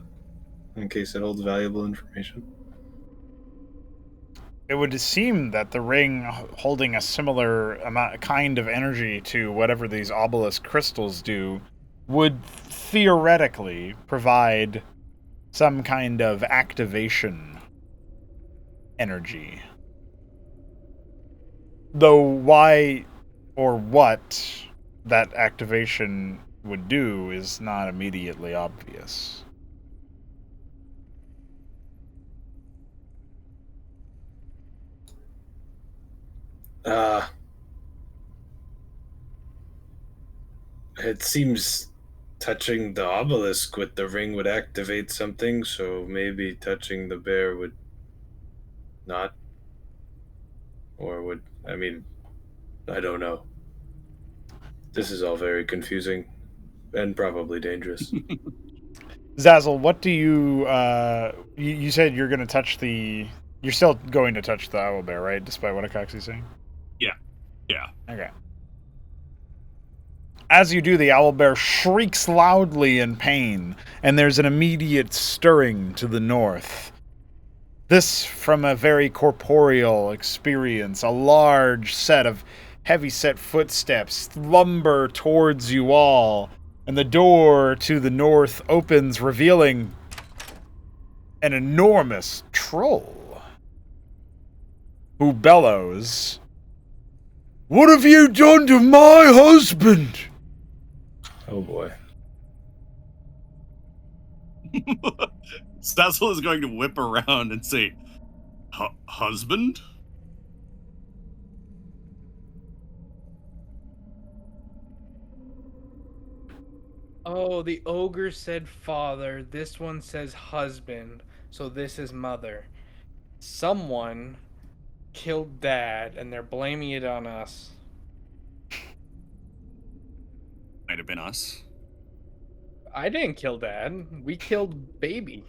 In case it holds valuable information. It would seem that the ring holding a similar kind of energy to whatever these obelisk crystals do would theoretically provide some kind of activation energy. Though why or what that activation would do is not immediately obvious. It seems touching the obelisk with the ring would activate something, so maybe touching the bear would not. Or would, I mean, I don't know. This is all very confusing and probably dangerous. Zazzle, what do you, you said you're going to touch you're still going to touch the owlbear, right? Despite what Acoxy's saying? Yeah. Okay. As you do, the owlbear shrieks loudly in pain, and there's an immediate stirring to the north. This from a very corporeal experience. A large set of heavy-set footsteps lumber towards you all, and the door to the north opens, revealing an enormous troll who bellows, "What have you done to my husband?" Oh boy. Stazzle is going to whip around and say, husband? Oh, the ogre said father. This one says husband. So this is mother. Someone killed dad, and they're blaming it on us. Might have been us. I didn't kill dad. We killed baby.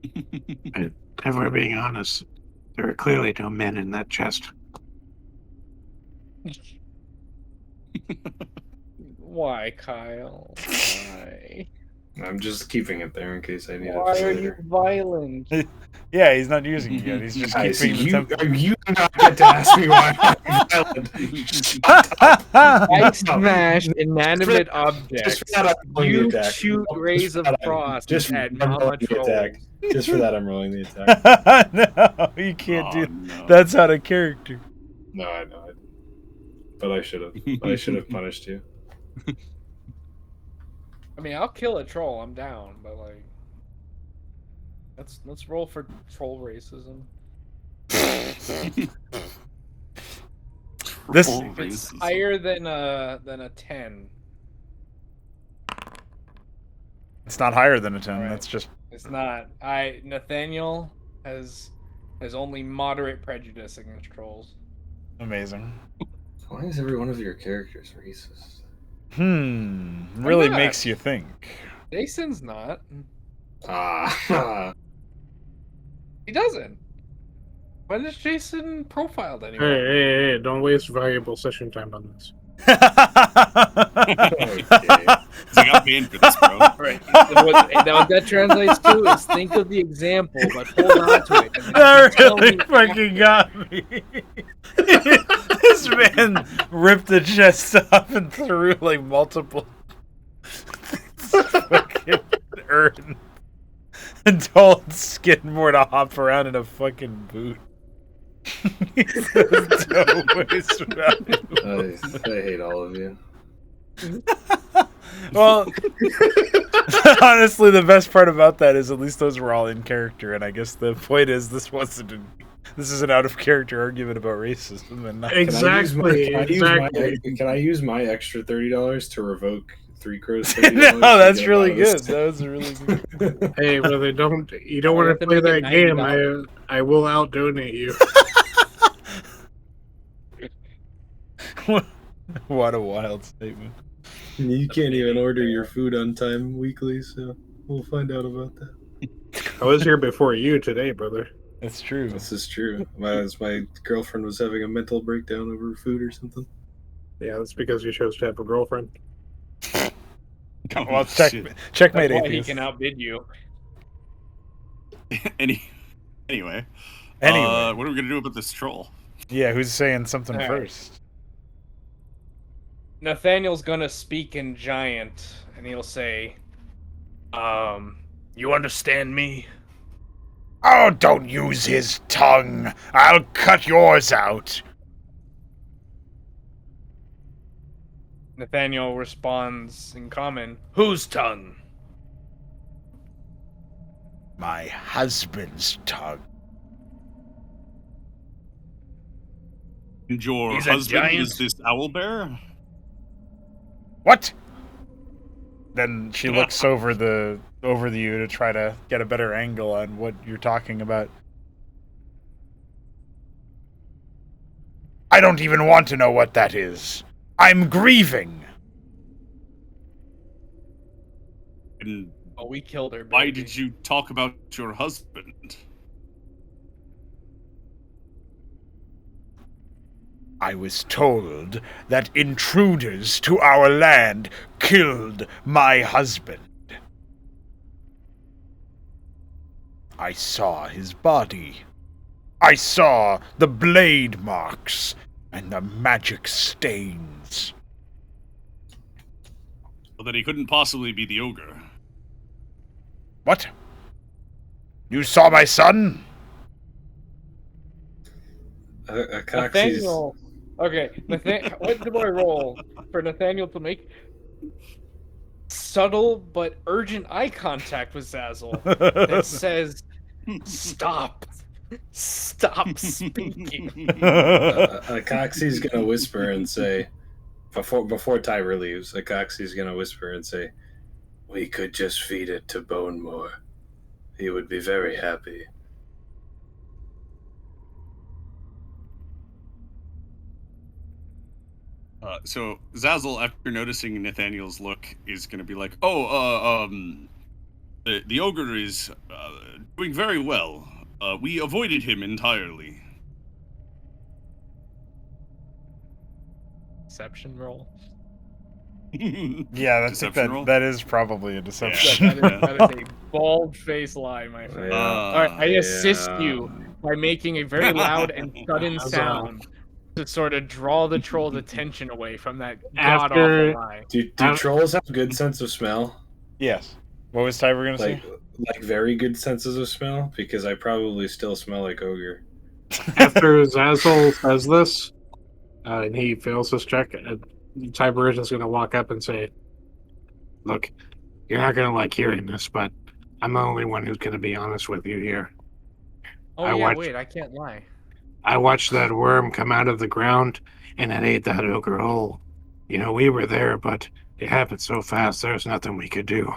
If we're being honest, there are clearly no men in that chest. Why, Kyle? Why? I'm just keeping it there in case I need it Why for are you later. violent? Yeah, he's not using it yet. He's just Guys, keeping the you temple. do not get to ask me why I'm violent. I smash inanimate Just objects. for that, I'm rolling the You attack. shoot Just rays for of that, frost just at I'm mama rolling the trolls. attack. Just for that, I'm rolling the attack. No, you can't Oh, do. no. That's out of character. No, I know. But I should have. I should have punished you. I mean, I'll kill a troll. I'm down, but like, let's roll for troll racism. This- Troll If it's racism. higher than a 10, It's not higher than a 10. Right. That's just it's not. Nathaniel has only moderate prejudice against trolls. amazing. Why is every one of your characters racist? Really not. makes you think. Jason's not. Ah. He doesn't. When is Jason profiled Hey, anyway? hey, hey, don't waste valuable session time on this. So I got banned for this, bro. Right. What that translates to is think of the example, but hold on to it. And then That tell really me fucking got me. This man ripped the chest off and threw like multiple fucking urn and told Skidmore to hop around in a fucking boot. He's so waste value. I hate all of you. Well, honestly, the best part about that is at least those were all in character, and I guess the point is this is an out of character argument about racism, and not Exactly. Can I use my extra $30 to revoke Three Crows? No, that's really good. That was really good. Hey, brother, you don't I want have to to play make it that game. $90. I will out donate you. What a wild statement. You can't even order your food on time weekly, so we'll find out about that. I was here before you today, brother. That's true. This is true. My girlfriend was having a mental breakdown over food or something. Yeah, that's because you chose to have a girlfriend. Oh, Well, shit. checkmate That's why he atheist. can outbid you. Anyway. Anyway. What are we gonna do about this troll? Yeah, who's saying something All right. first? Nathaniel's gonna speak in giant, and he'll say, you understand me? Oh, don't use his tongue. I'll cut yours out. Nathaniel responds in common, whose tongue? My husband's tongue. And your He's a husband giant. is this owlbear? What? Then she looks over you to try to get a better angle on what you're talking about. I don't even want to know what that is. I'm grieving. And Oh, we killed her. why baby. did you talk about your husband? I was told that intruders to our land killed my husband. I saw his body. I saw the blade marks and the magic stains. Well, then he couldn't possibly be the ogre. What? You saw my son? Nathaniel. Okay, what do I roll for Nathaniel to make subtle but urgent eye contact with Zazzle that says, "Stop, stop speaking." Coxie's gonna whisper and say, before Tyra leaves, Coxie's gonna whisper and say, "We could just feed it to Bonemore. He would be very happy." So Zazzle, after noticing Nathaniel's look, is going to be like, the ogre is doing very well. We avoided him entirely. Perception roll. Yeah, I think Deception roll? that is probably a Yeah, deception. that is a bald-faced lie, my friend. Yeah. All right, I assist Yeah. you by making a very loud and sudden That's sound to sort of draw the troll's attention away from that After- god-awful lie. Do trolls have good sense of smell? Yes. What was Tiber gonna Like say? like very good senses of smell? Because I probably still smell like ogre. After Zazzle says this, and he fails his check, Tiber is just going to walk up and say, "Look, you're not going to like hearing this, but I'm the only one who's going to be honest with you here. Oh I yeah, watched- wait, I can't lie. I watched that worm come out of the ground, and it ate that ogre whole. You know, we were there, but it happened so fast, there's nothing we could do."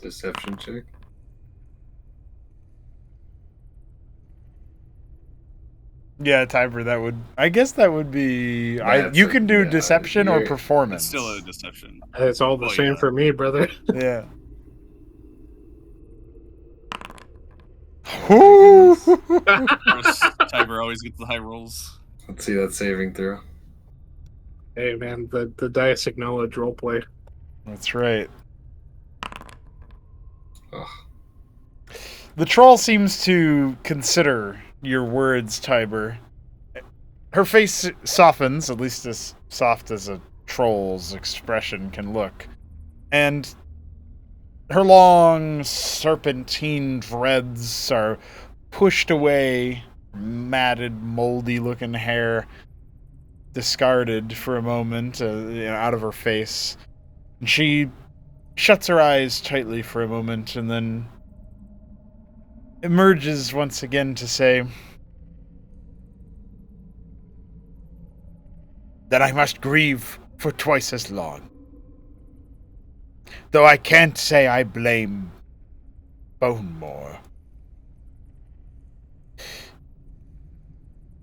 Deception check. Yeah, Tiber, I guess that would be. That's You can do yeah, deception or you're- performance. It's still a deception. It's all the Oh, same yeah. for me, brother. Yeah. Woo! Of course, Tiber always gets the high rolls. Let's see that saving throw. Hey, man, the dice acknowledge roleplay. That's right. Ugh. The troll seems to consider your words, Tiber. Her face softens, at least as soft as a troll's expression can look. And her long, serpentine dreads are pushed away, matted, moldy-looking hair discarded for a moment out of her face. And she shuts her eyes tightly for a moment and then emerges once again to say, "Then I must grieve for twice as long. Though I can't say I blame Bonemore.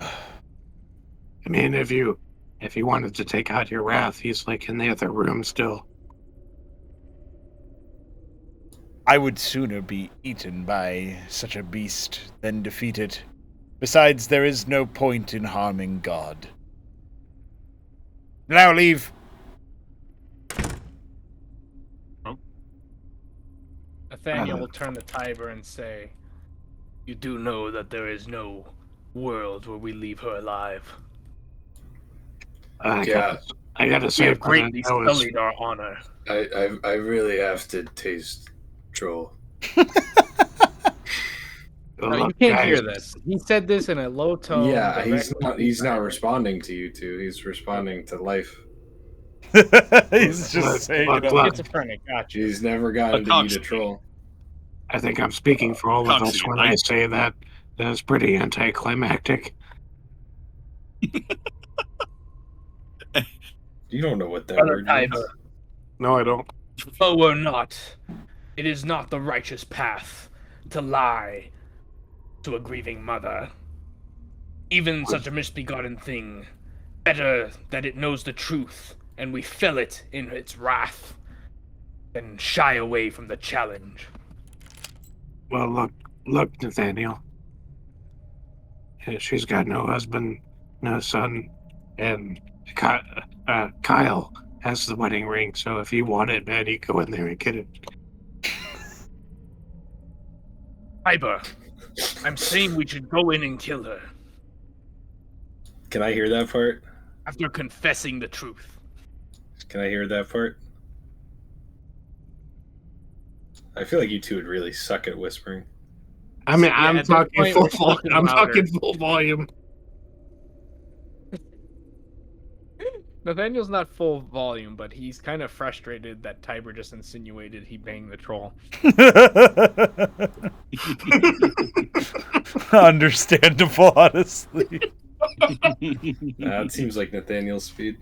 I mean, if you wanted to take out your wrath, he's like in the other room still. I would sooner be eaten by such a beast than defeated. Besides, there is no point in harming God. Now leave." Nathaniel will turn to Tiber and say, You do know that there is no world where we leave her alive. I Yeah. gotta We say, have brother, greatly that was- sullied our honor. I really have to taste troll. no, Look, you can't guys, hear this. He said this in a low tone. Yeah, he's directly not to responding to you two. He's responding to life. He's just Look, saying look, it look. out. Schizophrenic, gotcha. He's never gotten to Cox- eat a troll. I think I'm speaking for all of us Coxswain, when I say that is pretty anticlimactic. You don't know what that Brother word means. Tiber, No, I don't. foe or not, it is not the righteous path to lie to a grieving mother. Even such a misbegotten thing, better that it knows the truth and we fell it in its wrath than shy away from the challenge. Well, look, Nathaniel. She's got no husband, no son, and Kyle has the wedding ring. So if you want it, man, you go in there and get it. Tiber, I'm saying we should go in and kill her Can I hear that part? after confessing the truth. Can I hear that part? I feel like you two would really suck at whispering. I mean, Yeah, I'm at this talking point, full we're volume. talking I'm louder. talking full volume. Nathaniel's not full volume, but he's kind of frustrated that Tiber just insinuated he banged the troll. Understandable, honestly. It seems like Nathaniel's speed.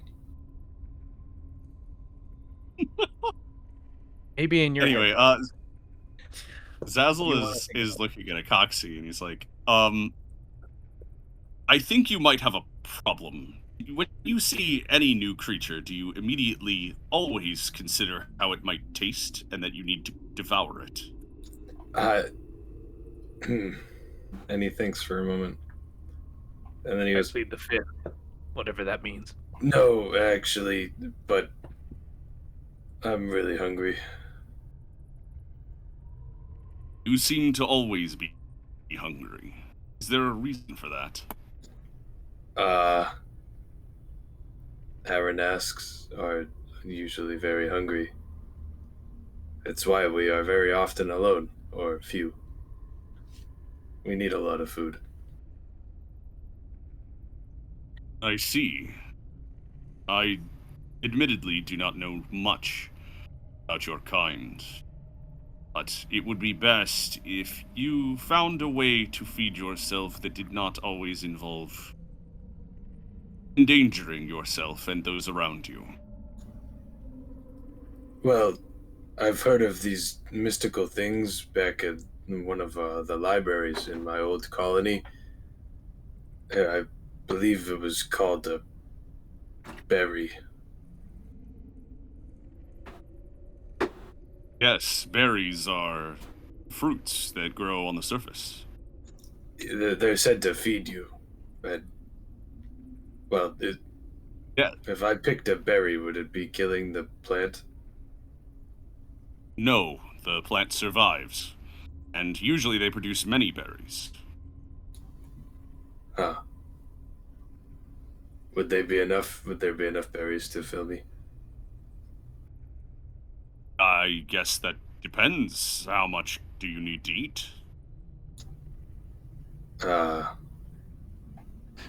Maybe in your Anyway, head. Zazzle is looking at a Coxie and he's like, I think you might have a problem. When you see any new creature, do you immediately always consider how it might taste and that you need to devour it? And he thinks for a moment. And then he I goes, plead the fifth, whatever that means. No, actually, but I'm really hungry. You seem to always be hungry. Is there a reason for that? Haranasks are usually very hungry. It's why we are very often alone, or few. We need a lot of food. I see. I admittedly do not know much about your kind, but it would be best if you found a way to feed yourself that did not always involve endangering yourself and those around you. Well, I've heard of these mystical things back at one of the libraries in my old colony. I believe it was called a berry. Yes, berries are fruits that grow on the surface. They're said to feed you. And, well, Yeah. if I picked a berry, would it be killing the plant? No, the plant survives, and usually they produce many berries. Huh. Would they be enough? Would there be enough berries to fill me? I guess that depends. How much do you need to eat?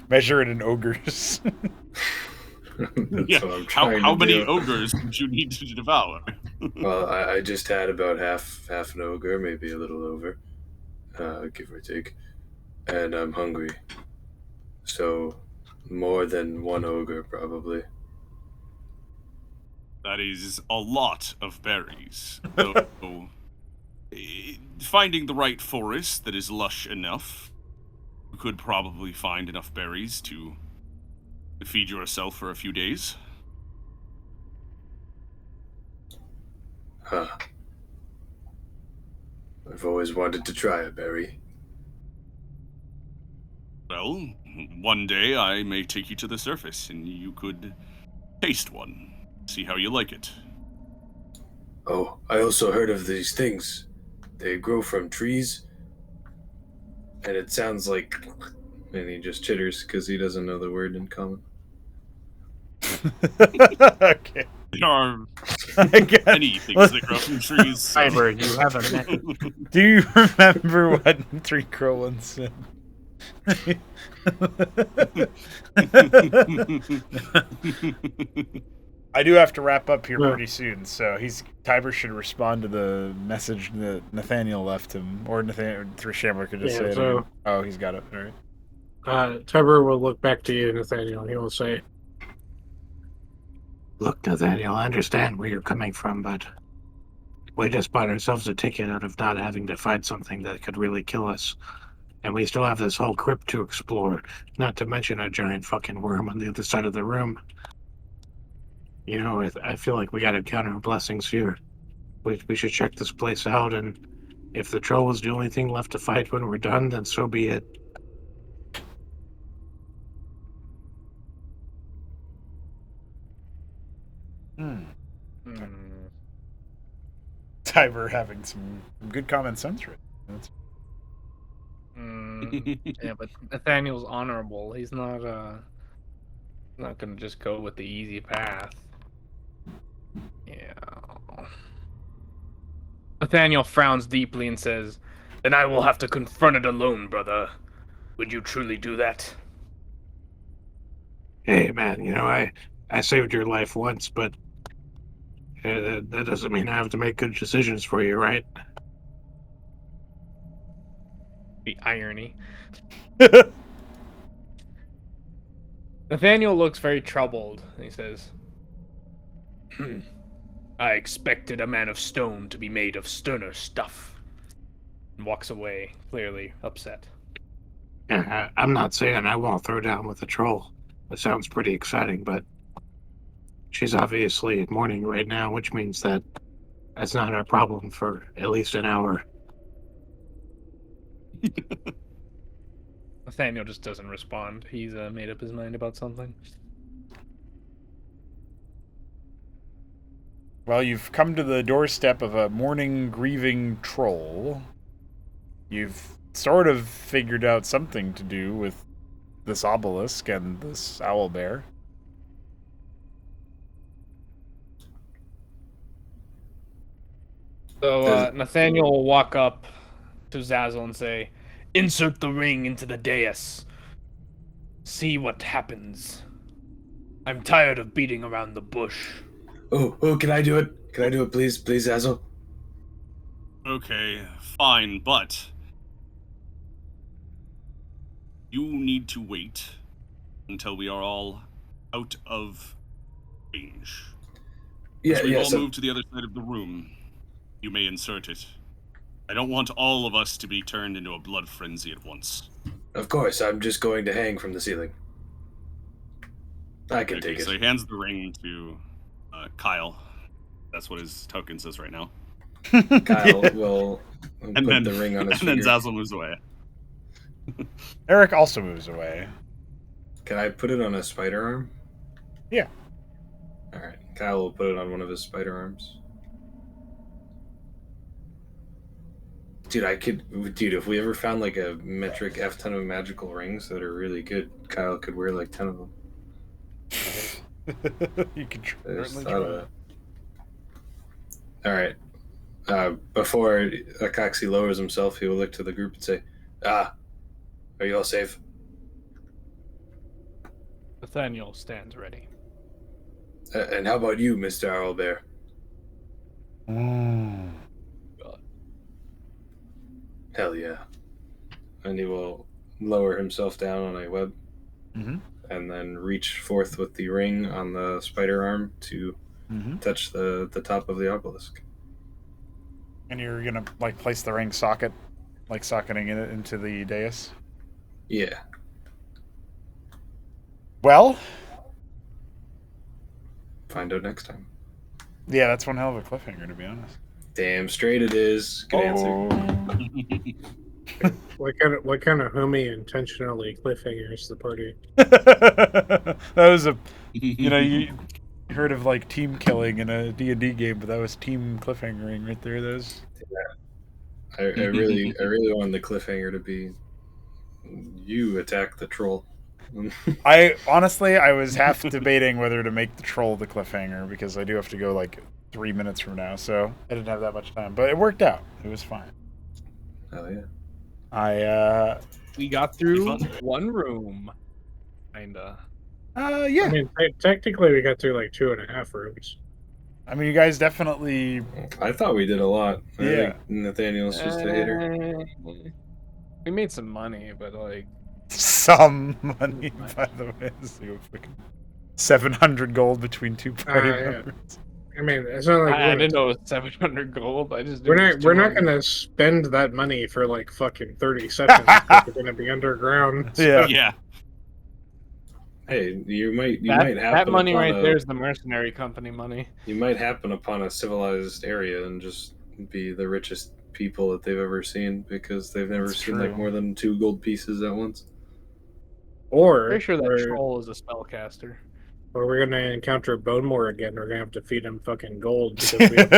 Measure it in ogres. That's Yeah, what I'm trying how to many do. ogres would you need to devour? Well, I just had about half an ogre, maybe a little over, give or take, and I'm hungry. So, more than one ogre, probably. That is a lot of berries. So, finding the right forest that is lush enough, you could probably find enough berries to feed yourself for a few days. Huh. I've always wanted to try a berry. Well, one day I may take you to the surface and you could taste one. See how you like it. Oh, I also heard of these things. They grow from trees, and it sounds like. And he just chitters because he doesn't know the word in common. Okay. There are I guess. many things that grow from trees. So. Tiber, you have a minute. Do you remember what Three Crow once said? I do have to wrap up here pretty soon, so Tiber should respond to the message that Nathaniel left him, or Shamler could just say it. so- Again. Oh, he's got it. All right. Tiber will look back to you, Nathaniel. He will say, Look, Nathaniel, I understand where you're coming from, but we just bought ourselves a ticket out of not having to fight something that could really kill us. And we still have this whole crypt to explore, not to mention a giant fucking worm on the other side of the room. You know, I feel like we gotta count our blessings here. We should check this place out, and if the troll is the only thing left to fight when we're done, then so be it. Tiber having some good common sense, right? Yeah, but Nathaniel's honorable. He's not gonna just go with the easy path. Yeah. Nathaniel frowns deeply and says, Then I will have to confront it alone, brother. Would you truly do that? Hey, man, you know, I saved your life once, but that doesn't mean I have to make good decisions for you, right? the irony. Nathaniel looks very troubled. He says, I expected a man of stone to be made of sterner stuff. and walks away, clearly upset. Yeah, I'm not saying I won't throw down with the troll. It sounds pretty exciting, but she's obviously mourning right now, which means that that's not our problem for at least an hour. Nathaniel just doesn't respond. He's made up his mind about something. Well, you've come to the doorstep of a mourning, grieving troll. You've sort of figured out something to do with this obelisk and this owl bear. So Nathaniel will walk up to Zazzle and say, "Insert the ring into the dais. See what happens. I'm tired of beating around the bush." Oh, can I do it? Can I do it, please? Please, Azel? Okay, fine, but you need to wait until we are all out of range. Yeah, As we yeah, all so, move to the other side of the room, you may insert it. I don't want all of us to be turned into a blood frenzy at once. of course, I'm just going to hang from the ceiling. I can take So it. he hands the ring to Kyle. That's what his token says right now. Kyle will And put then the ring on his and then finger. Zazzle moves away. Eric also moves away. Can I put it on a spider arm? Yeah. Alright, Kyle will put it on one of his spider arms. Dude, if we ever found like a metric F ton of magical rings that are really good, Kyle could wear like 10 of them. You can I just certainly thought of try. that. Alright. Before Akaxi lowers himself, he will look to the group and say, are you all safe? Nathaniel stands ready. And how about you, Mr. Owlbear? Hell yeah. And he will lower himself down on a web Mm-hmm. and then reach forth with the ring on the spider arm to touch the top of the obelisk. And you're gonna like place the ring socket, like socketing it into the dais. Yeah. Well, Find out next time. yeah, that's one hell of a cliffhanger, to be honest. Damn straight it is. Good answer. What kind of homie intentionally cliffhangers the party? That was a, you heard of like team killing in a D&D game, but that was team cliffhangering right there. That was... I really wanted the cliffhanger to be you attack the troll. I was half debating whether to make the troll the cliffhanger because I do have to go like 3 minutes from now, so I didn't have that much time. But it worked out. It was fine. Oh yeah. We got through one room. Kinda. Yeah. I mean, technically, we got through like 2.5 rooms. I mean, you guys definitely... I thought we did a lot. I Yeah. think Nathaniel's just a hater. We made some money, but like Some money, by the way. This is like a freaking 700 gold between two party Yeah. members. I mean, it's not like I didn't know it was 700 gold. I just knew we're it was not 200. gonna spend that money for like fucking 30 seconds. Because we're gonna be underground. Yeah. Yeah. Hey, you might That happen money upon right a, there is the mercenary company money. You might happen upon a civilized area and just be the richest people that they've ever seen because they've never That's seen true. like more than 2 gold pieces at once. Or Pretty sure that we're, troll is a spellcaster. or we're gonna encounter Bonemore again. We're gonna have to feed him fucking gold. Because we have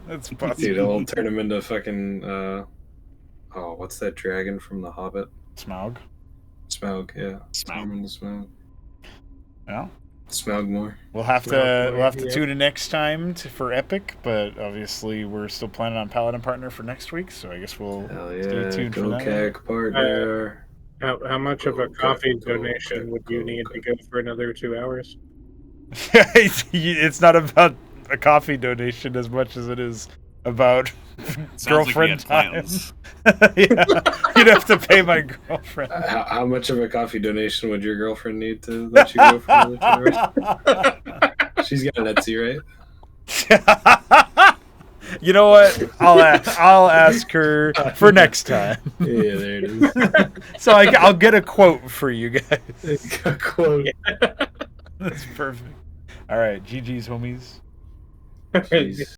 That's Dude, possible. it'll turn him into fucking what's that dragon from The Hobbit? Smaug. Smaug, yeah. Smaug. Turn him into Smaug. Well, Smaugmore. we'll have to Yeah. tune in next time for Epic, but obviously we're still planning on Paladin Partner for next week, so I guess we'll Hell stay yeah, tuned for go that. CAG partner. How much of a coffee Go, donation would you need to go for another 2 hours? It's not about a coffee donation as much as it is about Sounds girlfriend like we had time. plans. Yeah, you'd have to pay my girlfriend. How much of a coffee donation would your girlfriend need to let you go for another 2 hours? She's got an Etsy, right? You know what? I'll ask her for next time. Yeah, there it is. So I'll get a quote for you guys. Quote. That's perfect. All right, GG's, homies. Jeez.